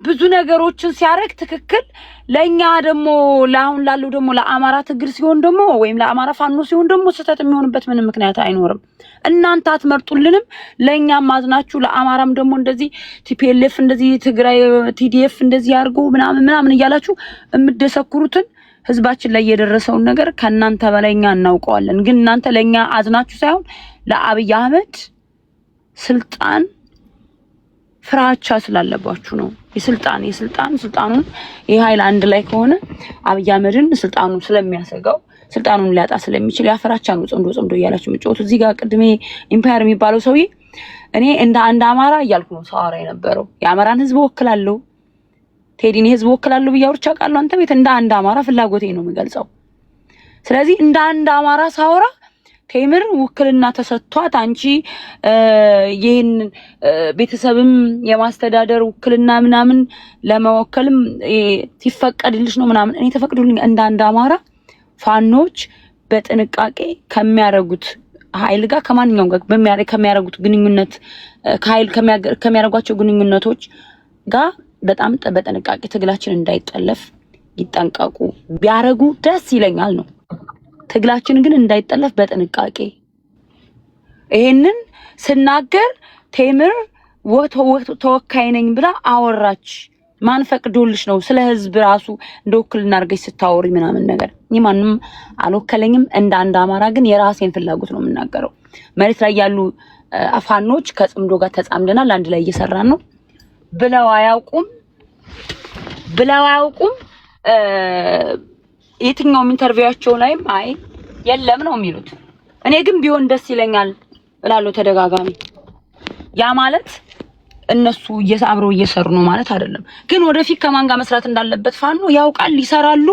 ብዙ ነገሮችን ሲያረግ ትክክል፣ ለኛ ደግሞ ለአሁን ላለው ደግሞ ለአማራ ትግል ሲሆን ደግሞ ወይም ለአማራ ፋኖ ሲሆን ደግሞ ስህተት የሚሆንበት ምንም ምክንያት አይኖርም። እናንተ አትመርጡልንም፣ ለኛም ማዝናችሁ ለአማራም ደግሞ እንደዚህ ቲፒኤልኤፍ እንደዚህ ትግራይ ቲዲኤፍ እንደዚህ ያርጉ ምናምን እያላችሁ የምትደሰኩሩትን ህዝባችን ላይ የደረሰውን ነገር ከናንተ በላይኛ እናውቀዋለን። ግን እናንተ ለኛ አዝናችሁ ሳይሆን ለአብይ አህመድ ስልጣን ፍራቻ ስላለባችሁ ነው። ስልጣኑን የኃይል አንድ ላይ ከሆነ አብይ አህመድን ስልጣኑን ስለሚያሰጋው ስልጣኑን ሊያጣ ስለሚችል ያፈራቻ ነው ጽምዶ እያላችሁ ምጮቱ። እዚህ ጋር ቅድሜ ኢምፓየር የሚባለው ሰውዬ እኔ እንደ አንድ አማራ እያልኩ ነው ሳወራ የነበረው። የአማራን ህዝብ ወክላለሁ፣ ቴዲን ህዝብ ወክላለሁ ብያወርቻ ቃል አንተ ቤት እንደ አንድ አማራ ፍላጎቴ ነው የምገልጸው። ስለዚህ እንደ አንድ አማራ ሳወራ ቴምር ውክልና ተሰጥቷት አንቺ ይሄን ቤተሰብም የማስተዳደር ውክልና ምናምን ለመወከልም ሲፈቀድልሽ ነው ምናምን እኔ ተፈቅዶልኝ እንደ አንድ አማራ ፋኖች በጥንቃቄ ከሚያረጉት ኃይል ጋር ከማንኛውም ጋር ከሚያረጉት ግንኙነት ከኃይል ከሚያረጓቸው ግንኙነቶች ጋር በጣም በጥንቃቄ ትግላችን እንዳይጠለፍ ይጠንቀቁ ቢያረጉ ደስ ይለኛል ነው። ትግላችን ግን እንዳይጠለፍ በጥንቃቄ ይሄንን ስናገር ቴምር ተወካይ ነኝ ብላ አወራች። ማን ፈቅዶልሽ ነው? ስለ ህዝብ ራሱ እንደወክልና አድርገሽ ስታወሪ ምናምን ነገር እኔ ማንንም አልወከለኝም። እንደ አንድ አማራ ግን የራሴን ፍላጎት ነው የምናገረው። መሬት ላይ ያሉ ፋኖች ከጽምዶ ጋር ተጻምደናል አንድ ላይ እየሰራን ነው ብለው አያውቁም። የትኛውም ኢንተርቪዋቸው ላይም አይ የለም ነው የሚሉት። እኔ ግን ቢሆን ደስ ይለኛል እላለሁ ተደጋጋሚ። ያ ማለት እነሱ አብረው እየሰሩ ነው ማለት አይደለም። ግን ወደፊት ከማን ጋር መስራት እንዳለበት ፋኖ ያውቃል፣ ይሰራሉ።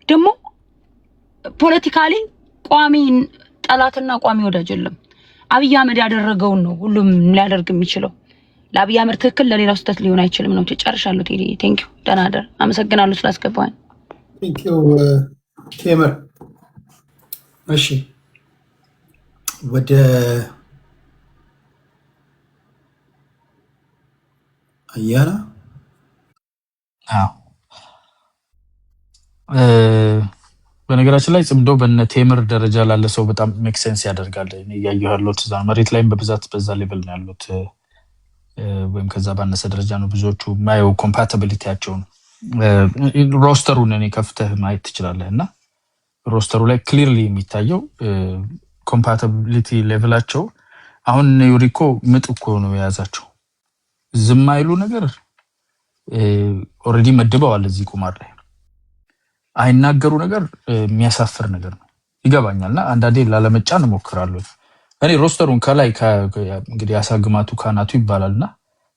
ደግሞ ፖለቲካሊ ቋሚ ጠላትና ቋሚ ወዳጅ የለም። አብይ አህመድ ያደረገውን ነው ሁሉም ሊያደርግ የሚችለው። ለአብይ አህመድ ትክክል ለሌላው ስህተት ሊሆን አይችልም ነው። ጨርሻለሁ። ቴዲ ቴንክ ዩ ደህና ደር። አመሰግናለሁ ስላስገባኝ። ቴንክ ዩ ቴምር። እሺ ወደ አያና በነገራችን ላይ ጽምዶ በነ ቴምር ደረጃ ላለ ሰው በጣም ሜክ ሴንስ ያደርጋል። እኔ ያየሁ ያለሁት እዛ መሬት ላይም በብዛት በዛ ሌቭል ነው ያሉት፣ ወይም ከዛ ባነሰ ደረጃ ነው ብዙዎቹ ማየው ኮምፓቲቢሊቲያቸውን። ሮስተሩን እኔ ከፍተህ ማየት ትችላለህ እና ሮስተሩ ላይ ክሊርሊ የሚታየው ኮምፓቲቢሊቲ ሌቭላቸው። አሁን ዩሪኮ ምጥ እኮ ነው የያዛቸው። ዝም አይሉ ነገር ኦልሬዲ መድበዋል እዚህ ቁማር ላይ አይናገሩ ነገር የሚያሳፍር ነገር ነው። ይገባኛልና አንዳንዴ ላለመጫን እሞክራለሁ። እኔ ሮስተሩን ከላይ እንግዲህ ያሳግማቱ ካናቱ ይባላልና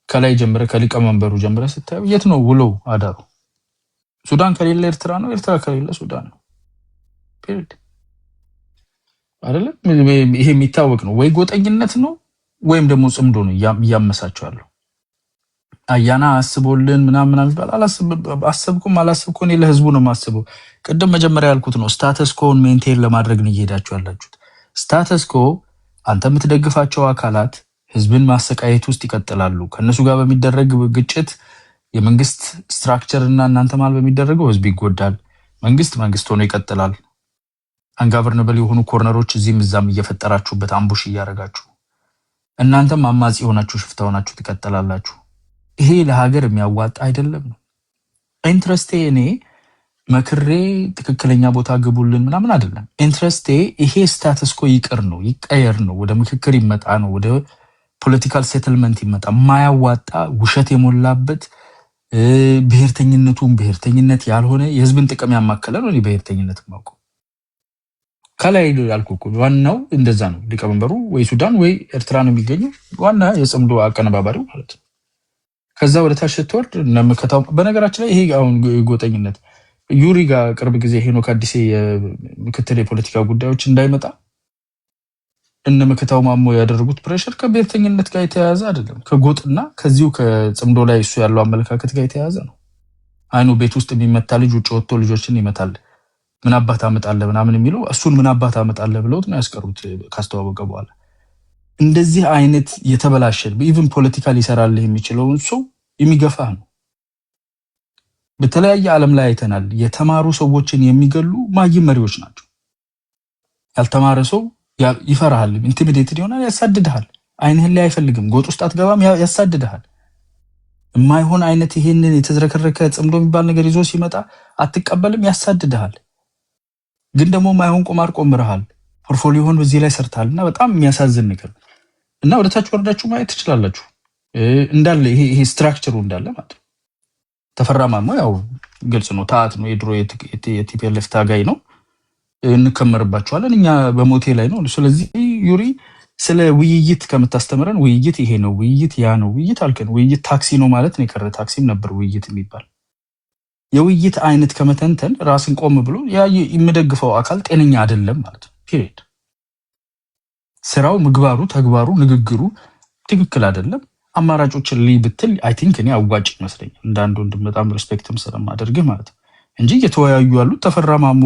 ከላይ ጀምረ ከሊቀመንበሩ ጀምረ ስታየው የት ነው ውሎ አዳሩ? ሱዳን ከሌለ ኤርትራ ነው፣ ኤርትራ ከሌለ ሱዳን ነው። ፒሪድ አይደለም። ይሄ የሚታወቅ ነው። ወይ ጎጠኝነት ነው ወይም ደግሞ ጽምዶ ነው እያመሳቸዋለሁ። አያና አስቦልን ምናምን ይባል አላሰብኩም እኔ ለህዝቡ ነው ማስበው። ቅድም መጀመሪያ ያልኩት ነው። ስታተስ ኮን ሜንቴን ለማድረግ ነው እየሄዳችሁ ያላችሁት። ስታተስ ኮ አንተ የምትደግፋቸው አካላት ህዝብን ማሰቃየት ውስጥ ይቀጥላሉ። ከነሱ ጋር በሚደረግ ግጭት የመንግስት ስትራክቸር እና እናንተ ማለት በሚደረገው ህዝብ ይጎዳል። መንግስት ሆኖ ይቀጥላል። አንጋቨርነብል የሆኑ ኮርነሮች እዚህም እዛም እየፈጠራችሁበት አምቡሽ እያደረጋችሁ እናንተም አማጺ ሆናችሁ ሽፍታ ሆናችሁ ትቀጥላላችሁ። ይሄ ለሀገር የሚያዋጣ አይደለም ነው ኢንትረስቴ። እኔ መክሬ ትክክለኛ ቦታ ግቡልን ምናምን አይደለም ኢንትረስቴ። ይሄ ስታተስ ኮ ይቅር ነው ይቀየር ነው፣ ወደ ምክክር ይመጣ ነው፣ ወደ ፖለቲካል ሴትልመንት ይመጣ። ማያዋጣ ውሸት የሞላበት ብሔርተኝነት ያልሆነ የህዝብን ጥቅም ያማከለ ነው። እኔ ብሔርተኝነት ማውቀው ከላይ ያልኩህ እኮ ዋናው እንደዛ ነው። ሊቀመንበሩ ወይ ሱዳን ወይ ኤርትራ ነው የሚገኘው፣ ዋና የጽምዶ አቀነባባሪው ማለት ነው። ከዛ ወደ ታች ስትወርድ ነመከታው። በነገራችን ላይ ይሄ አሁን ጎጠኝነት ዩሪ ጋር ቅርብ ጊዜ ሄኖክ አዲሴ የምክትል የፖለቲካ ጉዳዮች እንዳይመጣ እነመከታው ማሞ ያደረጉት ፕሬሸር ከብሔርተኝነት ጋር የተያያዘ አይደለም። ከጎጥና ከዚሁ ከጽምዶ ላይ እሱ ያለው አመለካከት ጋር የተያያዘ ነው። አይኑ ቤት ውስጥ የሚመታ ልጅ ውጭ ወጥቶ ልጆችን ይመታል። ምን አባት አመጣለህ ምናምን የሚለው እሱን ምን አባት አመጣለህ ብለውት ነው ያስቀሩት ካስተዋወቀ በኋላ። እንደዚህ አይነት የተበላሸ ኢቭን ፖለቲካል ይሰራል የሚችለውን ሰው የሚገፋ ነው። በተለያየ ዓለም ላይ አይተናል። የተማሩ ሰዎችን የሚገሉ ማይም መሪዎች ናቸው። ያልተማረ ሰው ይፈራሃል፣ ኢንቲሚዴትድ ይሆናል፣ ያሳድድሃል። አይንህን ላይ አይፈልግም፣ ጎጥ ውስጥ አትገባም፣ ያሳድድሃል። የማይሆን አይነት ይሄንን የተዝረከረከ ጽምዶ የሚባል ነገር ይዞ ሲመጣ አትቀበልም፣ ያሳድድሃል። ግን ደግሞ ማይሆን ቁማር ቆምረሃል፣ ፖርትፎሊዮን በዚህ ላይ ሰርታልና በጣም የሚያሳዝን ነገር እና ወደታች ወርዳችሁ ማየት ትችላላችሁ። እንዳለ ይሄ ስትራክቸሩ እንዳለ ማለት ነው። ተፈራ ማሞ ያው ግልጽ ነው፣ ታአት ነው፣ የድሮ የቲፒኤልኤፍ ታጋይ ነው። እንከመርባቸዋለን እኛ በሞቴ ላይ ነው። ስለዚህ ዩሪ ስለ ውይይት ከምታስተምረን ውይይት ይሄ ነው፣ ውይይት ያ ነው፣ ውይይት አልከን። ውይይት ታክሲ ነው ማለት ነው። የቀረ ታክሲም ነበር ውይይት የሚባል። የውይይት አይነት ከመተንተን ራስን ቆም ብሎ ያ የሚደግፈው አካል ጤነኛ አይደለም ማለት ነው። ፒሪድ። ስራው፣ ምግባሩ፣ ተግባሩ፣ ንግግሩ ትክክል አይደለም። አማራጮችን ልይ ብትል አይ ቲንክ እኔ አዋጭ ይመስለኛል። እንዳንዱ በጣም ሪስፔክትም ስለማደርግህ ማለት ነው እንጂ እየተወያዩ ያሉት ተፈራ ማሞ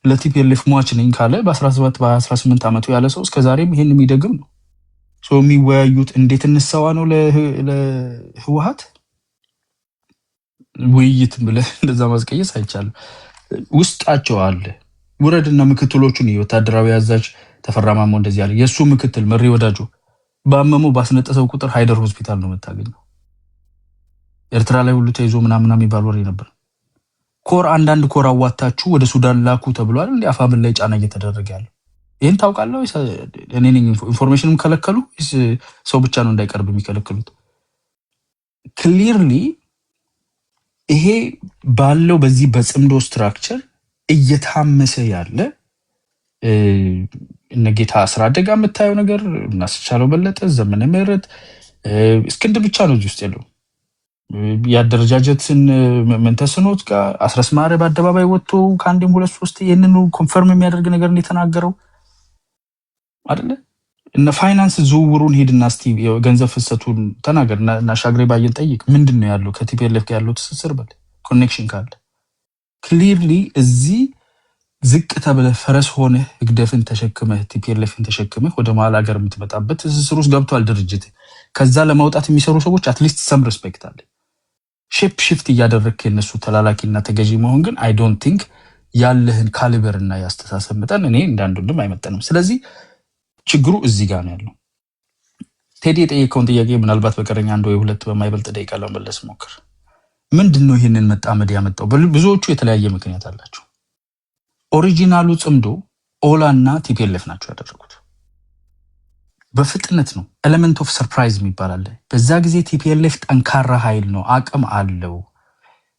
ለቲፒኤልኤፍ ሟች ነኝ ካለ በ17 በ18 ዓመቱ ያለ ሰው እስከዛሬም ይሄን የሚደግም ነው። የሚወያዩት እንዴት እንሰዋ ነው ለህወሓት ውይይት ብለህ እንደዛ ማስቀየስ አይቻልም። ውስጣቸው አለ። ውረድና ምክትሎቹን የወታደራዊ አዛዥ ተፈራ ማሞ እንደዚህ ያለ የሱ ምክትል መሪ ወዳጁ ባመመው ባስነጠሰው ቁጥር ሃይደር ሆስፒታል ነው የምታገኘው። ኤርትራ ላይ ሁሉ ተይዞ ምናምን የሚባል ወሬ ነበር። አንዳንድ ኮር አዋታችሁ ወደ ሱዳን ላኩ ተብሏል። አፋብን ላይ ጫና እየተደረገ ያለው ይህን ታውቃለህ ወይስ እኔ ነኝ ኢንፎርሜሽንም ከለከሉ ሰው ብቻ ነው እንዳይቀርብ የሚከለክሉት? ክሊርሊ ይሄ ባለው በዚህ በጽምዶ ስትራክቸር እየታመሰ ያለ እነ ጌታ አስራደጋ የምታየው ነገር እናስቻለው በለጠ ዘመነ ምህረት እስክንድር ብቻ ነው እዚህ ውስጥ ያለው። ያደረጃጀትን መንተስኖት ጋር አስረስ ማረ በአደባባይ ወጥቶ ከአንድም ሁለት ሶስት ይህንኑ ኮንፈርም የሚያደርግ ነገር ነው የተናገረው አይደለ? እነ ፋይናንስ ዝውውሩን ሄድና እስቲ ገንዘብ ፍሰቱን ተናገር እና ሻግሬ ባየን ጠይቅ። ምንድን ነው ያለው ከቲፒኤልኤፍ ጋር ያለው ትስስር በል ኮኔክሽን ካለ ክሊርሊ እዚህ ዝቅ ተብለህ ፈረስ ሆነ ህግደፍን ተሸክመህ ቲፒኤልኤፍን ተሸክመህ ወደ መሀል ሀገር የምትመጣበት ትስስር ውስጥ ገብቷል ድርጅት። ከዛ ለማውጣት የሚሰሩ ሰዎች አትሊስት ሰም ሪስፔክት አለ። ሼፕ ሽፍት እያደረግክ የነሱ ተላላኪና ተገዢ መሆን ግን አይ ዶንት ቲንክ ያለህን ካሊበርና ያስተሳሰብ መጠን እኔ እንዳንዱንም አይመጠንም። ስለዚህ ችግሩ እዚህ ጋር ነው ያለው። ቴዲ የጠየቀውን ጥያቄ ምናልባት በቀረኛ አንድ ወይ ሁለት በማይበልጥ ደቂቃ ለመመለስ ሞክር። ምንድነው ይህንን መጣመድ ያመጣው? ብዙዎቹ የተለያየ ምክንያት አላቸው። ኦሪጂናሉ ጽምዶ ኦላ እና ቲፒኤልኤፍ ናቸው ያደረጉት። በፍጥነት ነው። ኤሌመንት ኦፍ ሰርፕራይዝ የሚባል አለ። በዛ ጊዜ ቲፒኤልኤፍ ጠንካራ ኃይል ነው፣ አቅም አለው።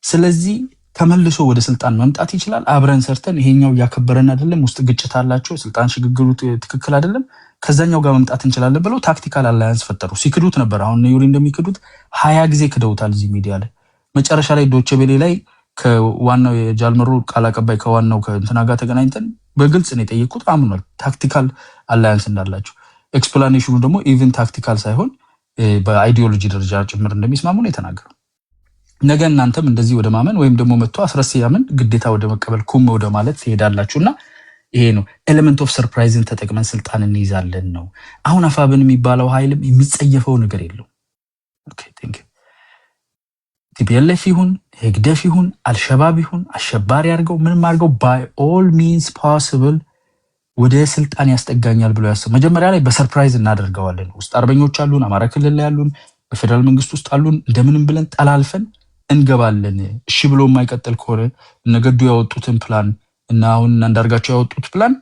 ስለዚህ ተመልሶ ወደ ስልጣን መምጣት ይችላል። አብረን ሰርተን ይሄኛው እያከበረን አይደለም፣ ውስጥ ግጭት አላቸው፣ ስልጣን ሽግግሩ ትክክል አይደለም፣ ከዛኛው ጋር መምጣት እንችላለን ብለው ታክቲካል አላያንስ ፈጠሩ። ሲክዱት ነበር። አሁን ዩሪ እንደሚክዱት 20 ጊዜ ክደውታል እዚህ ሚዲያ ላይ። መጨረሻ ላይ ዶቼ ቬለ ላይ ከዋናው የጃልመሮ ቃል አቀባይ ከዋናው ከእንትና ጋር ተገናኝተን በግልጽ ነው የጠየቁት። አምኗል ታክቲካል አላያንስ እንዳላቸው። ኤክስፕላኔሽኑ ደግሞ ኢቭን ታክቲካል ሳይሆን በአይዲዮሎጂ ደረጃ ጭምር እንደሚስማሙ ነው የተናገረው። ነገ እናንተም እንደዚህ ወደ ማመን ወይም ደግሞ መጥቶ አስረስ ያምን ግዴታ ወደ መቀበል ኩም ወደ ማለት ትሄዳላችሁና ይሄ ነው ኤሌመንት ኦፍ ሰርፕራይዝን ተጠቅመን ስልጣን እንይዛለን ነው። አሁን አፋብን የሚባለው ኃይልም የሚጸየፈው ነገር የለው። ኦኬ ቴንክ ዩ። ቲፒኤልኤፍ ይሁን ህግደፍ ይሁን አልሸባብ ይሁን አሸባሪ አድርገው ምንም አድርገው ባይ ኦል ሚንስ ፖሲብል ወደ ስልጣን ያስጠጋኛል ብሎ ያስብ። መጀመሪያ ላይ በሰርፕራይዝ እናደርገዋለን። ውስጥ አርበኞች አሉን፣ አማራ ክልል ላይ ያሉን፣ በፌደራል መንግስት ውስጥ አሉን። እንደምንም ብለን ጠላልፈን እንገባለን። እሺ ብሎ የማይቀጥል ከሆነ እነገዱ ያወጡትን ፕላን እና አሁን አንዳርጋቸው ያወጡት ፕላን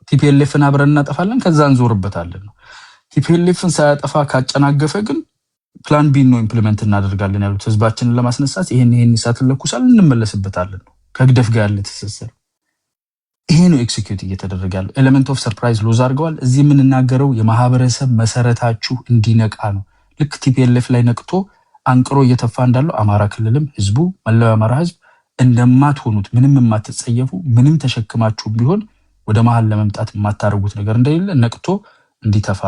ቲፒኤልኤፍን አብረን እናጠፋለን፣ ከዛ እንዞርበታለን ነው። ቲፒኤልኤፍን ሳያጠፋ ካጨናገፈ ግን ፕላን ቢ ነው ኢምፕሊመንት እናደርጋለን ያሉት። ህዝባችንን ለማስነሳት ይሄን እሳት እንለኩሳለን፣ እንመለስበታለን ነው። ከግደፍ ጋር ያለ ትስስር ይሄ ነው ኤክሲኪዩት እየተደረገ ያለው። ኤሌመንት ኦፍ ሰርፕራይዝ ሎዝ አድርገዋል። እዚህ የምንናገረው የማህበረሰብ መሰረታችሁ እንዲነቃ ነው። ልክ ቲፒኤልኤፍ ላይ ነቅቶ አንቅሮ እየተፋ እንዳለው አማራ ክልልም ህዝቡ መላው አማራ ህዝብ እንደማትሆኑት ምንም የማትጸየፉ ምንም ተሸክማችሁ ቢሆን ወደ መሀል ለመምጣት የማታደርጉት ነገር እንደሌለ ነቅቶ እንዲተፋ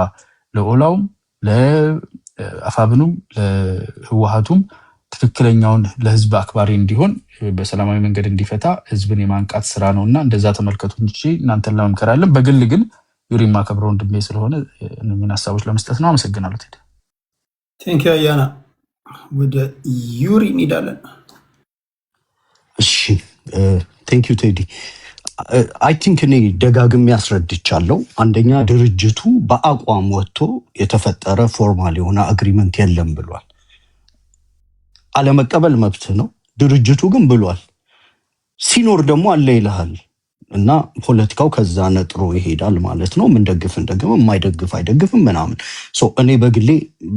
ለኦላውም ለአፋብኑም ለህወሓቱም ትክክለኛውን ለህዝብ አክባሪ እንዲሆን በሰላማዊ መንገድ እንዲፈታ ህዝብን የማንቃት ስራ ነውና እንደዛ ተመልከቱ እንጂ እናንተን ለመምከራለን። በግል ግን ዩሪ ማከብረው ወንድሜ ስለሆነ እነኝን ሀሳቦች ለመስጠት ነው። አመሰግናለሁ። ቴዲ ቴንክ ዩ አያና። ወደ ዩሪ እንሄዳለን። እሺ ቴንክ ዩ ቴዲ። አይ ቲንክ እኔ ደጋግሜ ያስረድቻለሁ። አንደኛ ድርጅቱ በአቋም ወጥቶ የተፈጠረ ፎርማል የሆነ አግሪመንት የለም ብሏል። አለመቀበል መብት ነው። ድርጅቱ ግን ብሏል። ሲኖር ደግሞ አለ ይልሃል እና ፖለቲካው ከዛ ነጥሮ ይሄዳል ማለት ነው። ምንደግፍ እንደግም የማይደግፍ አይደግፍም ምናምን። እኔ በግሌ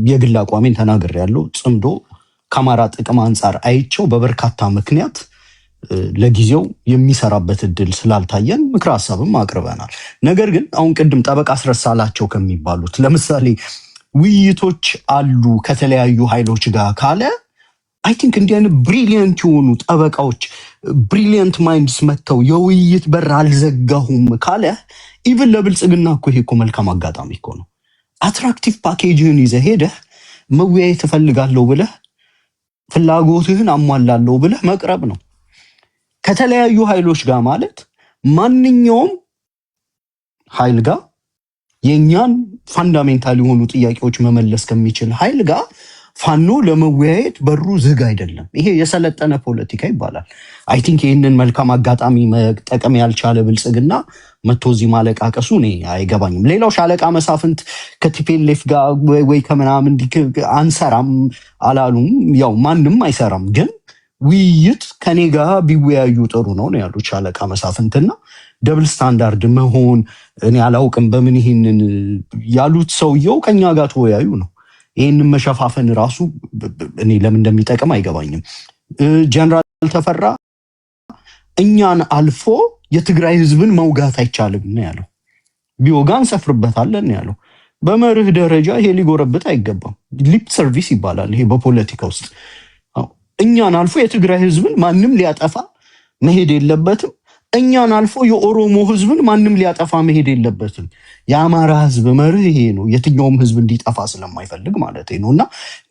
የግል አቋሜን ተናግሬያለሁ። ጽምዶ ከአማራ ጥቅም አንጻር አይቸው በበርካታ ምክንያት ለጊዜው የሚሰራበት እድል ስላልታየን ምክረ ሀሳብም አቅርበናል። ነገር ግን አሁን ቅድም ጠበቃ አስረሳላቸው ከሚባሉት ለምሳሌ ውይይቶች አሉ ከተለያዩ ኃይሎች ጋር ካለ አይ ቲንክ እንዲህ አይነት ብሪሊየንት የሆኑ ጠበቃዎች ብሪሊየንት ማይንድስ መጥተው የውይይት በር አልዘጋሁም ካለ ኢቭን ለብልጽግና እኮ ይሄ እኮ መልካም አጋጣሚ እኮ ነው። አትራክቲቭ ፓኬጅህን ይዘህ ሄደህ መወያየት እፈልጋለሁ ብለህ ፍላጎትህን አሟላለሁ ብለህ መቅረብ ነው። ከተለያዩ ኃይሎች ጋር ማለት ማንኛውም ኃይል ጋር የኛን ፋንዳሜንታል የሆኑ ጥያቄዎች መመለስ ከሚችል ኃይል ጋር ፋኖ ለመወያየት በሩ ዝግ አይደለም። ይሄ የሰለጠነ ፖለቲካ ይባላል። አይ ቲንክ ይህንን መልካም አጋጣሚ መጠቀም ያልቻለ ብልጽግና መቶ እዚህ ማለቃቀሱ እኔ አይገባኝም። ሌላው ሻለቃ መሳፍንት ከቲፒኤልኤፍ ጋር ወይ ከምናምን አንሰራም አላሉም። ያው ማንም አይሰራም፣ ግን ውይይት ከኔ ጋር ቢወያዩ ጥሩ ነው ያሉት ሻለቃ መሳፍንትና ደብል ስታንዳርድ መሆን እኔ አላውቅም በምን ይሄንን ያሉት ሰውየው ከኛ ጋር ተወያዩ ነው። ይሄንን መሸፋፈን ራሱ እኔ ለምን እንደሚጠቅም አይገባኝም። ጀነራል ተፈራ እኛን አልፎ የትግራይ ህዝብን መውጋት አይቻልም ነው ያለው። ቢወጋን ሰፍርበታለን ነው ያለው። በመርህ ደረጃ ይሄ ሊጎረብጥ አይገባም። ሊፕ ሰርቪስ ይባላል ይሄ በፖለቲካ ውስጥ። እኛን አልፎ የትግራይ ህዝብን ማንም ሊያጠፋ መሄድ የለበትም። እኛን አልፎ የኦሮሞ ህዝብን ማንም ሊያጠፋ መሄድ የለበትም። የአማራ ህዝብ መርህ ይሄ ነው። የትኛውም ህዝብ እንዲጠፋ ስለማይፈልግ ማለት ነውና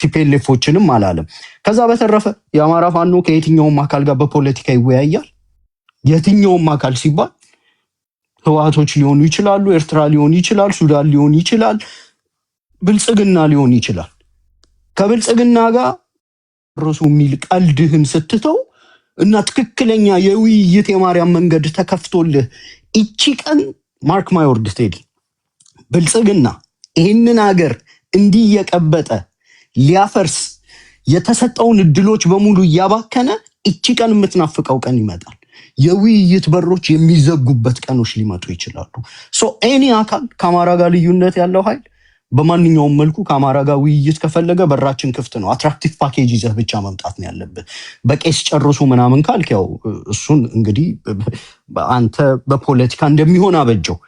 ቲፒኤልኤፎችንም አላለም። ከዛ በተረፈ የአማራ ፋኖ ከየትኛውም አካል ጋር በፖለቲካ ይወያያል። የትኛውም አካል ሲባል ህወሓቶች ሊሆኑ ይችላሉ፣ ኤርትራ ሊሆን ይችላል፣ ሱዳን ሊሆን ይችላል፣ ብልጽግና ሊሆን ይችላል። ከብልጽግና ጋር ርሱ የሚል ቀልድህን ስትተው እና ትክክለኛ የውይይት የማርያም መንገድ ተከፍቶልህ እቺ ቀን ማርክ ማይ ወርድ ቴዲ ብልጽግና ይህንን ሀገር እንዲህ የቀበጠ ሊያፈርስ የተሰጠውን እድሎች በሙሉ እያባከነ እቺ ቀን የምትናፍቀው ቀን ይመጣል። የውይይት በሮች የሚዘጉበት ቀኖች ሊመጡ ይችላሉ። ሶ ኤኒ አካል ከአማራ ጋር ልዩነት ያለው ኃይል በማንኛውም መልኩ ከአማራ ጋር ውይይት ከፈለገ በራችን ክፍት ነው። አትራክቲቭ ፓኬጅ ይዘህ ብቻ መምጣት ነው ያለብህ። በቄስ ጨርሱ ምናምን ካልክ ያው እሱን እንግዲህ አንተ በፖለቲካ እንደሚሆን አበጀው።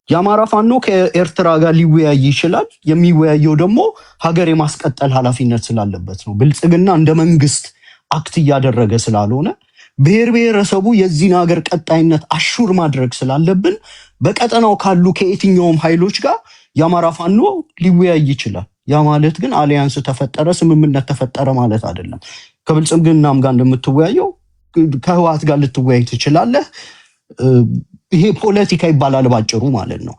የአማራ ፋኖ ከኤርትራ ጋር ሊወያይ ይችላል። የሚወያየው ደግሞ ሀገር የማስቀጠል ኃላፊነት ስላለበት ነው። ብልጽግና እንደ መንግስት አክት እያደረገ ስላልሆነ ብሔር ብሔረሰቡ የዚህን ሀገር ቀጣይነት አሹር ማድረግ ስላለብን በቀጠናው ካሉ ከየትኛውም ኃይሎች ጋር የአማራ ፋኖ ሊወያይ ይችላል። ያ ማለት ግን አሊያንስ ተፈጠረ፣ ስምምነት ተፈጠረ ማለት አይደለም። ከብልጽግናም ጋር እንደምትወያየው ከህወሓት ጋር ልትወያይ ትችላለህ። ይሄ ፖለቲካ ይባላል ባጭሩ ማለት ነው።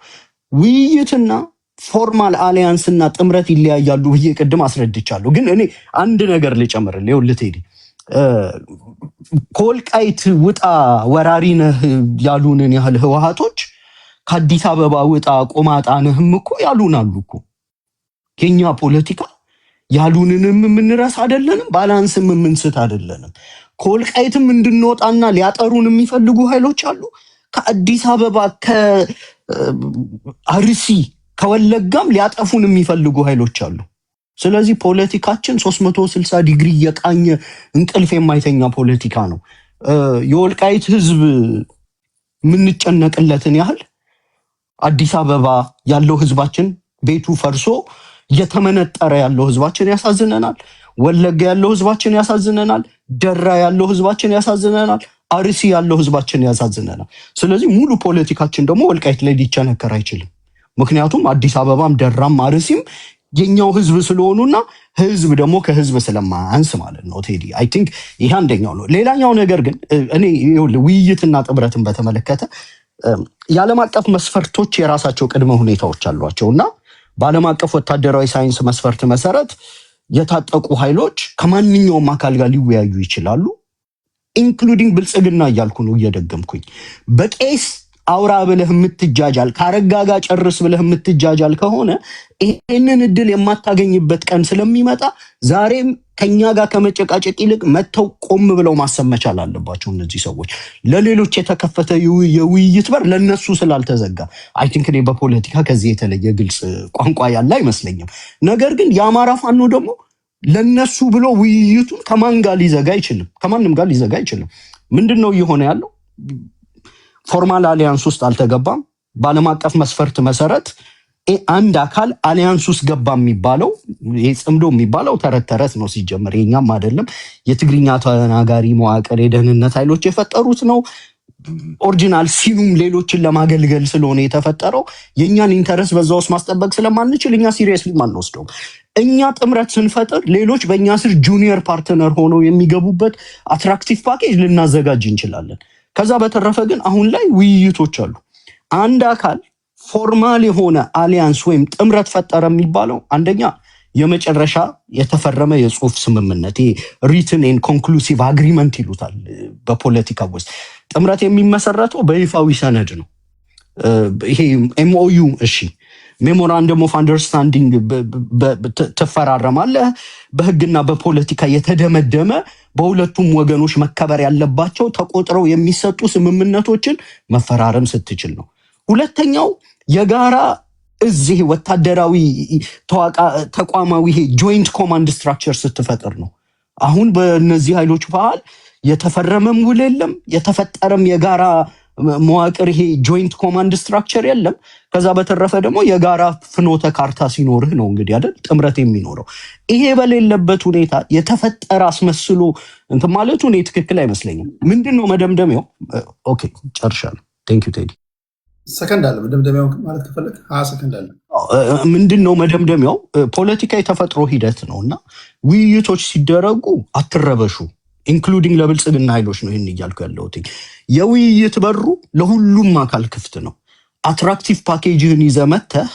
ውይይትና ፎርማል አሊያንስ እና ጥምረት ይለያያሉ ብዬ ቅድም አስረድቻለሁ። ግን እኔ አንድ ነገር ልጨምርልህ። ልትሄድ ከወልቃይት ውጣ ወራሪ ነህ ያሉንን ያህል ህወሓቶች ከአዲስ አበባ ውጣ ቆማጣ ነህም እኮ ያሉን አሉ እኮ። የኛ ፖለቲካ ያሉንንም የምንረስ አይደለንም፣ ባላንስም የምንስት አይደለንም። ከወልቃይትም እንድንወጣና ሊያጠሩን የሚፈልጉ ኃይሎች አሉ። ከአዲስ አበባ ከአርሲ ከወለጋም ሊያጠፉን የሚፈልጉ ኃይሎች አሉ። ስለዚህ ፖለቲካችን 360 ዲግሪ የቃኘ እንቅልፍ የማይተኛ ፖለቲካ ነው። የወልቃይት ህዝብ የምንጨነቅለትን ያህል አዲስ አበባ ያለው ህዝባችን ቤቱ ፈርሶ እየተመነጠረ ያለው ህዝባችን ያሳዝነናል። ወለጋ ያለው ህዝባችን ያሳዝነናል። ደራ ያለው ህዝባችን ያሳዝነናል። አርሲ ያለው ህዝባችን ያሳዝነናል። ስለዚህ ሙሉ ፖለቲካችን ደግሞ ወልቃይት ላይ ሊቸነከር አይችልም። ምክንያቱም አዲስ አበባም ደራም አርሲም የኛው ህዝብ ስለሆኑና ህዝብ ደግሞ ከህዝብ ስለማያንስ ማለት ነው። ቴዲ አይ ቲንክ ይሄ አንደኛው ነው። ሌላኛው ነገር ግን እኔ ውይይትና ጥምረትን በተመለከተ የዓለም አቀፍ መስፈርቶች የራሳቸው ቅድመ ሁኔታዎች አሏቸውና በዓለም አቀፍ ወታደራዊ ሳይንስ መስፈርት መሰረት የታጠቁ ኃይሎች ከማንኛውም አካል ጋር ሊወያዩ ይችላሉ። ኢንክሉዲንግ ብልጽግና እያልኩ ነው እየደገምኩኝ። በቄስ አውራ ብለህ የምትጃጃል ካረጋ ጋር ጨርስ ብለህ የምትጃጃል ከሆነ ይሄንን እድል የማታገኝበት ቀን ስለሚመጣ ዛሬም ከኛ ጋር ከመጨቃጨቅ ይልቅ መተው ቆም ብለው ማሰብ መቻል አለባቸው። እነዚህ ሰዎች ለሌሎች የተከፈተ የውይይት በር ለነሱ ስላልተዘጋ አይ ቲንክ እኔ በፖለቲካ ከዚህ የተለየ ግልጽ ቋንቋ ያለ አይመስለኝም። ነገር ግን የአማራ ፋኖ ደግሞ ለነሱ ብሎ ውይይቱን ከማን ጋር ሊዘጋ አይችልም፣ ከማንም ጋር ሊዘጋ አይችልም። ምንድነው እየሆነ ያለው? ፎርማል አሊያንስ ውስጥ አልተገባም። በዓለም አቀፍ መስፈርት መሰረት አንድ አካል አሊያንስ ውስጥ ገባ የሚባለው ይሄ ጽምዶ የሚባለው ተረት ተረት ነው ሲጀመር፣ የኛም አይደለም። የትግርኛ ተናጋሪ መዋቅር የደህንነት ኃይሎች የፈጠሩት ነው። ኦሪጂናል ሲኑም ሌሎችን ለማገልገል ስለሆነ የተፈጠረው የኛን ኢንተረስት በዛ ውስጥ ማስጠበቅ ስለማንችል እኛ ሲሪየስሊ ማንወስደው። እኛ ጥምረት ስንፈጥር ሌሎች በእኛ ስር ጁኒየር ፓርትነር ሆነው የሚገቡበት አትራክቲቭ ፓኬጅ ልናዘጋጅ እንችላለን። ከዛ በተረፈ ግን አሁን ላይ ውይይቶች አሉ። አንድ አካል ፎርማል የሆነ አሊያንስ ወይም ጥምረት ፈጠረ የሚባለው አንደኛ የመጨረሻ የተፈረመ የጽሁፍ ስምምነት ሪትን ኤንድ ኮንክሉሲቭ አግሪመንት ይሉታል በፖለቲካ ውስጥ። ጥምረት የሚመሰረተው በይፋዊ ሰነድ ነው። ይሄ ኤምኦዩ እሺ፣ ሜሞራንደም ኦፍ አንደርስታንዲንግ ትፈራረማለህ። በህግና በፖለቲካ የተደመደመ በሁለቱም ወገኖች መከበር ያለባቸው ተቆጥረው የሚሰጡ ስምምነቶችን መፈራረም ስትችል ነው። ሁለተኛው የጋራ እዚህ ወታደራዊ ተቋማዊ ጆይንት ኮማንድ ስትራክቸር ስትፈጥር ነው። አሁን በእነዚህ ኃይሎች መሃል የተፈረመም ውል የለም፣ የተፈጠረም የጋራ መዋቅር ይሄ ጆይንት ኮማንድ ስትራክቸር የለም። ከዛ በተረፈ ደግሞ የጋራ ፍኖተ ካርታ ሲኖርህ ነው እንግዲህ አይደል ጥምረት የሚኖረው። ይሄ በሌለበት ሁኔታ የተፈጠረ አስመስሎ እንትን ማለቱ እኔ ትክክል አይመስለኝም። ምንድነው መደምደሚያው? ኦኬ ጨርሻለሁ። ቴንክ ዩ ቴዲ። ሰከንድ አለ መደምደሚያው ማለት ከፈለክ 20 ሰከንድ አለ። ምንድነው መደምደሚያው? ፖለቲካ የተፈጥሮ ሂደት ነውና ውይይቶች ሲደረጉ አትረበሹ። ኢንክሉዲንግ ለብልጽግና ኃይሎች ነው ይህን እያልኩ ያለሁት። የውይይት በሩ ለሁሉም አካል ክፍት ነው። አትራክቲቭ ፓኬጅህን ይዘህ መተህ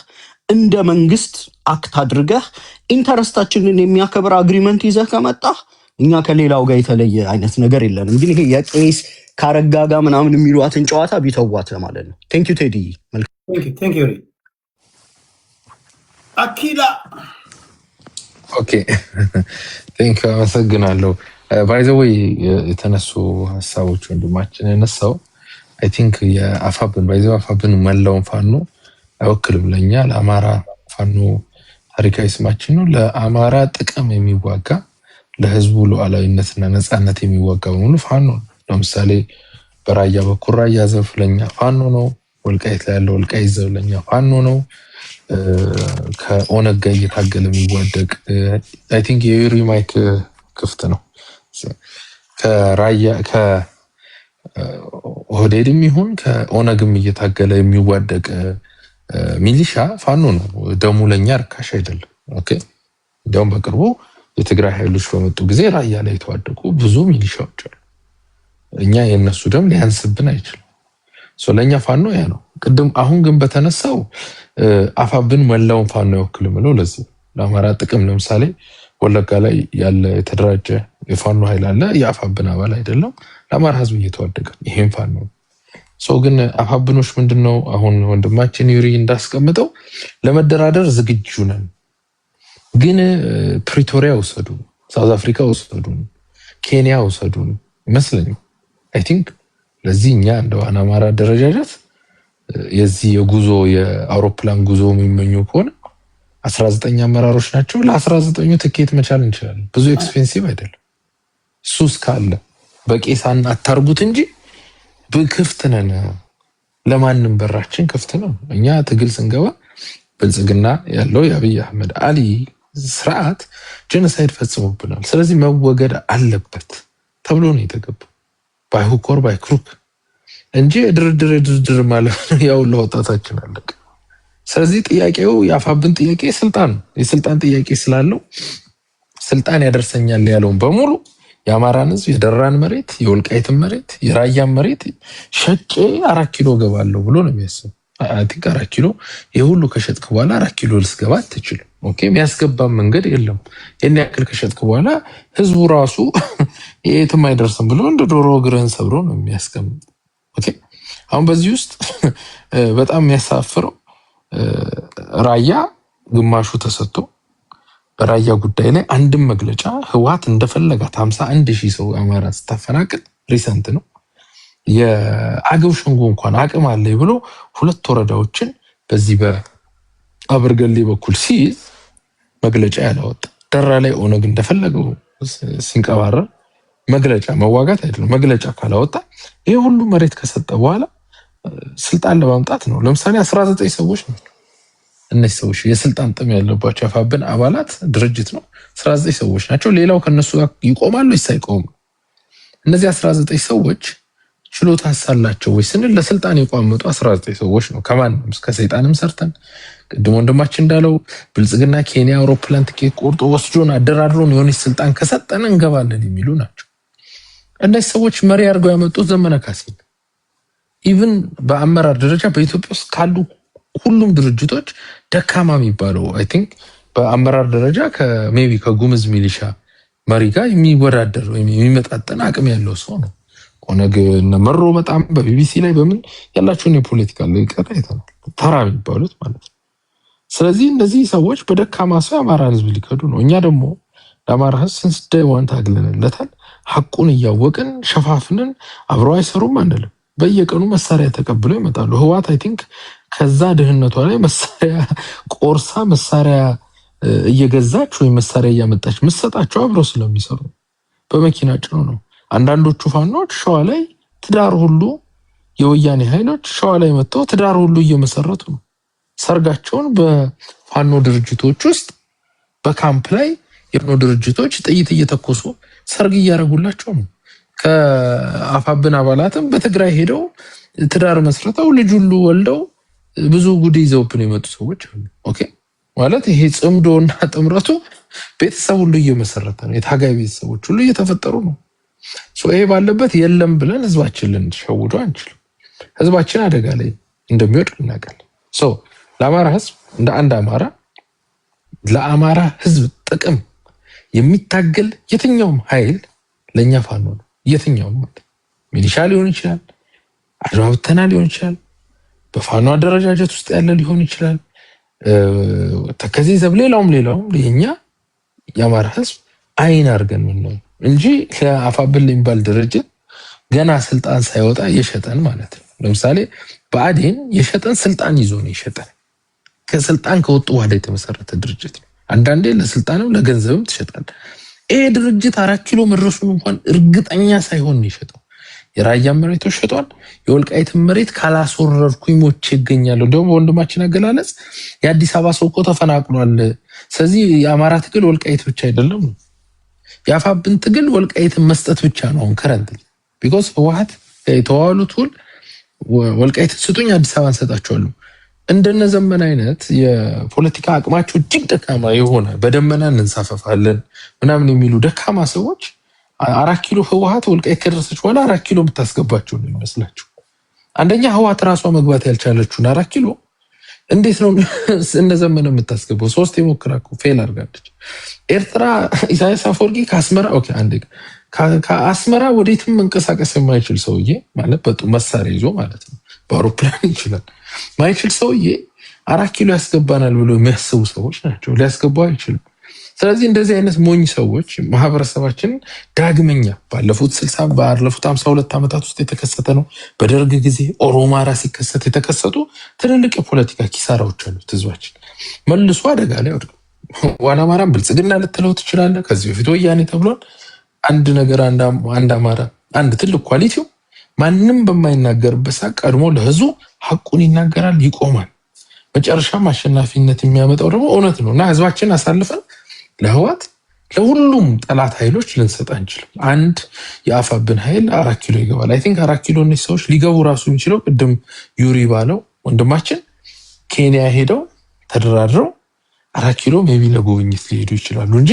እንደ መንግስት አክት አድርገህ ኢንተረስታችንን የሚያከብር አግሪመንት ይዘህ ከመጣህ እኛ ከሌላው ጋር የተለየ አይነት ነገር የለንም። ግን ይሄ የቄስ ካረጋጋ ምናምን የሚሏትን ጨዋታ ቢተዋት ማለት ነው። ቴንክ ዩ ቴዲ። ቴንክ ዩ አኪላ። ኦኬ ቴንክ ዩ አመሰግናለሁ። ባይ ዘ ወይ የተነሱ ሀሳቦች ወንድማችን ያነሳው አይ ቲንክ የአፋብን ባይ ዘ አፋብን መላውን ፋኖ አይወክልም። ለኛ ለአማራ ፋኖ ታሪካዊ ስማችን ነው። ለአማራ ጥቅም የሚዋጋ ለህዝቡ ሉዓላዊነትና ነፃነት የሚዋጋ በሙሉ ፋኖ ነው። ለምሳሌ በራያ በኩል ራያ ዘብ ለኛ ፋኖ ነው። ወልቃይት ላይ ያለው ወልቃይት ዘብ ለኛ ፋኖ ነው። ከኦነግ ጋር እየታገለ የሚዋደቅ አይ ቲንክ የዩሪ ማይክ ክፍት ነው። ከራያ ከኦህዴድም ይሁን ከኦነግም እየታገለ የሚዋደቅ ሚሊሻ ፋኖ ነው። ደሙ ለኛ ርካሽ አይደለም። ኦኬ እንደውም በቅርቡ የትግራይ ኃይሎች በመጡ ጊዜ ራያ ላይ የተዋደቁ ብዙ ሚሊሻዎች አሉ። እኛ የነሱ ደም ሊያንስብን አይችልም። ለኛ ፋኖ ያ ነው። ቅድም አሁን ግን በተነሳው አፋብን መላውን ፋኖ አይወክልም ብለው ለዚህ ለአማራ ጥቅም ለምሳሌ ወለጋ ላይ ያለ የተደራጀ የፋኖ ኃይል አለ። የአፋብን አባል አይደለም። ለአማራ ህዝብ እየተዋደቀ ይሄን ፋኖ ግን አፋብኖች ምንድነው አሁን ወንድማችን ዩሪ እንዳስቀምጠው ለመደራደር ዝግጁ ነን፣ ግን ፕሪቶሪያ ወሰዱ፣ ሳውዝ አፍሪካ ወሰዱ፣ ኬንያ ወሰዱ ይመስለኛል። አይ ቲንክ ለዚህ እኛ እንደው አማራ ደረጃጀት የዚህ የጉዞ የአውሮፕላን ጉዞ የሚመኙ ከሆነ 19 አመራሮች ናቸው። ለ19ኙ ትኬት መቻል እንችላለን። ብዙ ኤክስፔንሲቭ አይደለም። ሱስ ካለ በቄሳን አታርጉት እንጂ በክፍት ነን። ለማንም በራችን ክፍት ነው። እኛ ትግል ስንገባ ብልጽግና ያለው የአብይ አህመድ አሊ ስርዓት ጄኖሳይድ ፈጽሞብናል። ስለዚህ መወገድ አለበት ተብሎ ነው የተገባው። ባይሁክ ኦር ባይክሩክ እንጂ ድርድር ማለት ነው። ያው ለወጣታችን አለቀ። ስለዚህ ጥያቄው የአፋብን ጥያቄ ስልጣን ነው። የስልጣን ጥያቄ ስላለው ስልጣን ያደርሰኛል ያለውን በሙሉ የአማራን ህዝብ የደራን መሬት፣ የወልቃይትን መሬት፣ የራያን መሬት ሸጬ 4 ኪሎ ገባለሁ ብሎ ነው የሚያስበው። አይ ቲንክ 4 ኪሎ የሁሉ ከሸጥክ በኋላ 4 ኪሎ ልስገባ አትችልም። ኦኬ የሚያስገባ መንገድ የለም። የኔ ያክል ከሸጥክ በኋላ ህዝቡ ራሱ የትም አይደርስም ብሎ እንደ ዶሮ እግርህን ሰብሮ ነው የሚያስቀምጥ። ኦኬ አሁን በዚህ ውስጥ በጣም የሚያሳፍረው ራያ ግማሹ ተሰጥቶ በራያ ጉዳይ ላይ አንድም መግለጫ ህወሓት እንደፈለጋት 51,000 ሰው አማራ ስታፈናቅል ሪሰንት ነው። የአገው ሸንጎ እንኳን አቅም አለ ብሎ 2 ወረዳዎችን በዚህ በአበርገሌ በኩል ሲይዝ መግለጫ ያላወጣ፣ ደራ ላይ ኦነግ እንደፈለገው ሲንቀባረር መግለጫ መዋጋት አይደለም መግለጫ ካላወጣ ይሄ ሁሉ መሬት ከሰጠ በኋላ ስልጣን ለማምጣት ነው። ለምሳሌ 19 ሰዎች ነው። እነዚህ ሰዎች የስልጣን ጥም ያለባቸው የአፋብን አባላት ድርጅት ነው። 19 ሰዎች ናቸው። ሌላው ከነሱ ጋር ይቆማሉ ይሳይቆሙ። እነዚህ 19 ሰዎች ችሎታ አሳላቸው ወይ ስንል ለስልጣን የቋመጡ 19 ሰዎች ነው። ከማንም እስከ ሰይጣንም ሰርተን ቅድም ወንድማችን እንዳለው ብልጽግና ኬንያ አውሮፕላን ትኬት ቆርጦ ወስዶን አደራድሮን የሆነ ስልጣን ከሰጠን እንገባለን የሚሉ ናቸው። እነዚህ ሰዎች መሪ አድርገው ያመጡት ዘመነ ካሴ ኢቭን በአመራር ደረጃ በኢትዮጵያ ውስጥ ካሉ ሁሉም ድርጅቶች ደካማ የሚባለው አይ ቲንክ በአመራር ደረጃ ከሜቢ ከጉምዝ ሚሊሻ መሪ ጋር የሚወዳደር ወይም የሚመጣጠን አቅም ያለው ሰው ነው። ኦነግ መሮ በጣም በቢቢሲ ላይ በምን ያላቸውን የፖለቲካ ልቀት አይተናል። ተራ የሚባሉት ማለት ነው። ስለዚህ እነዚህ ሰዎች በደካማ ሰው የአማራን ህዝብ ሊከዱ ነው። እኛ ደግሞ ለአማራ ህዝብ ሲንስ ዴይ ዋን ታግለንለታል። ሐቁን እያወቅን ሸፋፍንን አብረው አይሰሩም አንልም። በየቀኑ መሳሪያ ተቀብለው ይመጣሉ። ህወሓት አይ ቲንክ ከዛ ድህነቷ ላይ መሳሪያ ቆርሳ መሳሪያ እየገዛች ወይ መሳሪያ እያመጣች መሰጣቸው አብረው ስለሚሰሩ በመኪና ጭነው ነው። አንዳንዶቹ ፋኖች ሸዋ ላይ ትዳር ሁሉ የወያኔ ኃይሎች ሸዋ ላይ መጥተው ትዳር ሁሉ እየመሰረቱ ነው። ሰርጋቸውን በፋኖ ድርጅቶች ውስጥ በካምፕ ላይ የፋኖ ድርጅቶች ጥይት እየተኮሱ ሰርግ እያደረጉላቸው ነው። ከአፋብን አባላትም በትግራይ ሄደው ትዳር መስርተው ልጅ ሁሉ ወልደው ብዙ ጉድ ይዘውብን የመጡ ሰዎች አሉ። ኦኬ ማለት ይሄ ጽምዶና ጥምረቱ ቤተሰብ ሁሉ እየመሰረተ ነው። የታጋይ ቤተሰቦች ሁሉ እየተፈጠሩ ነው። ይሄ ባለበት የለም ብለን ህዝባችን ልንሸውዶ አንችልም። ህዝባችን አደጋ ላይ እንደሚወድቅ እናውቃለን። ለአማራ ህዝብ እንደ አንድ አማራ ለአማራ ህዝብ ጥቅም የሚታገል የትኛውም ኃይል ለኛ ፋኖ ነው። የትኛውም ሚሊሻ ሊሆን ይችላል፣ አድማ ብተና ሊሆን ይችላል፣ በፋኖ አደረጃጀት ውስጥ ያለ ሊሆን ይችላል፣ ተከዜ ዘብ ሌላውም የኛ የአማራ ህዝብ አይን አድርገን ነው እንጂ ለአፋብን የሚባል ድርጅት ገና ስልጣን ሳይወጣ የሸጠን ማለት ነው። ለምሳሌ ብአዴን የሸጠን ስልጣን ይዞ ነው የሸጠን። ከስልጣን ከወጡ በኋላ የተመሰረተ ድርጅት ነው። አንዳንዴ ለስልጣንም ለገንዘብም ትሸጣል። ይሄ ድርጅት 4 ኪሎ መድረሱን እንኳን እርግጠኛ ሳይሆን ነው የሸጠው። የራያ መሬቶች ሸጧል። የወልቃይትን መሬት ካላስወረርኩኝ ሞቼ ይገኛለሁ። ደግሞ ወንድማችን አገላለጽ የአዲስ አበባ ሰው እኮ ተፈናቅሏል። ስለዚህ የአማራ ትግል ወልቃይት ብቻ አይደለም ነው። የአፋብን ትግል ወልቃይትን መስጠት ብቻ ነው አሁን ከረንት ቢኮዝ ህወሓት የተዋሉት ሁሉ ወልቃይትን ስጡኝ አዲስ አበባ እንሰጣቸዋለሁ። እንደነ ዘመን አይነት የፖለቲካ አቅማቸው እጅግ ደካማ የሆነ በደመና እንንሳፈፋለን ምናምን የሚሉ ደካማ ሰዎች 4 ኪሎ ህወሓት ወልቃይት ከደረሰች በኋላ 4 ኪሎ የምታስገባቸው ነው የሚመስላቸው። አንደኛ ህወሓት ራሷ መግባት ያልቻለችውን 4 ኪሎ እንዴት ነው እነ ዘመን የምታስገባው? 3 የሞክራ እኮ ፌል አድርጋለች። ኤርትራ ኢሳያስ አፈወርቂ ከአስመራ ኦኬ አንዴ ከአስመራ ወዴትም መንቀሳቀስ የማይችል ሰውዬ ማለት በጡ መሳሪያ ይዞ ማለት ነው በአውሮፕላን ይችላል ማይችል ሰውዬ 4 ኪሎ ያስገባናል ብሎ የሚያስቡ ሰዎች ናቸው። ሊያስገባው አይችልም። ስለዚህ እንደዚህ አይነት ሞኝ ሰዎች ማህበረሰባችን ዳግመኛ ባለፉት 52 ዓመታት ውስጥ የተከሰተ ነው። በደርግ ጊዜ ኦሮማራ ሲከሰት የተከሰቱ ትልልቅ የፖለቲካ ኪሳራዎች አሉት። ህዝባችን መልሶ አደጋ ላይ ወድቋል። ዋና አማራን ብልጽግና ልትለው ትችላለህ። ከዚህ በፊት ወያኔ ተብሏል። አንድ ነገር አንድ አማራ አንድ ትልቅ ኳሊቲው ማንም በማይናገርበት ሰዓት ቀድሞ ለህዝቡ ሐቁን ይናገራል፣ ይቆማል። መጨረሻም አሸናፊነት የሚያመጣው ደግሞ እውነት ነው እና ህዝባችን አሳልፈን ለህወሓት ለሁሉም ጠላት ኃይሎች ልንሰጥ አንችልም። አንድ የአፋብን ኃይል 4 ኪሎ ይገባል። አይ ቲንክ 4 ኪሎ እነዚህ ሰዎች ሊገቡ ራሱ የሚችለው ቅድም ዩሪ ባለው ወንድማችን ኬንያ ሄደው ተደራድረው 4 ኪሎ ሜቢ ለጉብኝት ሊሄዱ ይችላሉ እንጂ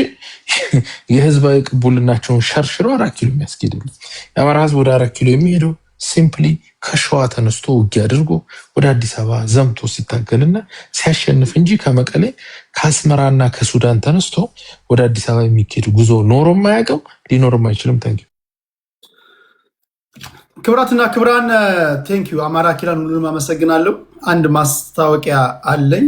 የህዝባዊ ቅቡልናቸውን ሸርሽረው 4 ኪሎ የሚያስኬድ የአማራ ህዝብ ወደ 4 ኪሎ የሚሄደው ሲምፕሊ ከሸዋ ተነስቶ ውጊያ አድርጎ ወደ አዲስ አበባ ዘምቶ ሲታገልና ሲያሸንፍ እንጂ ከመቀሌ ከአስመራና ከሱዳን ተነስቶ ወደ አዲስ አበባ የሚኬድ ጉዞ ኖሮም አያውቅም፣ ሊኖርም አይችልም። ታንኪዩ ክብራትና ክብራን፣ ቴንኪዩ አማራ ኪላን ሁሉንም አመሰግናለሁ። አንድ ማስታወቂያ አለኝ።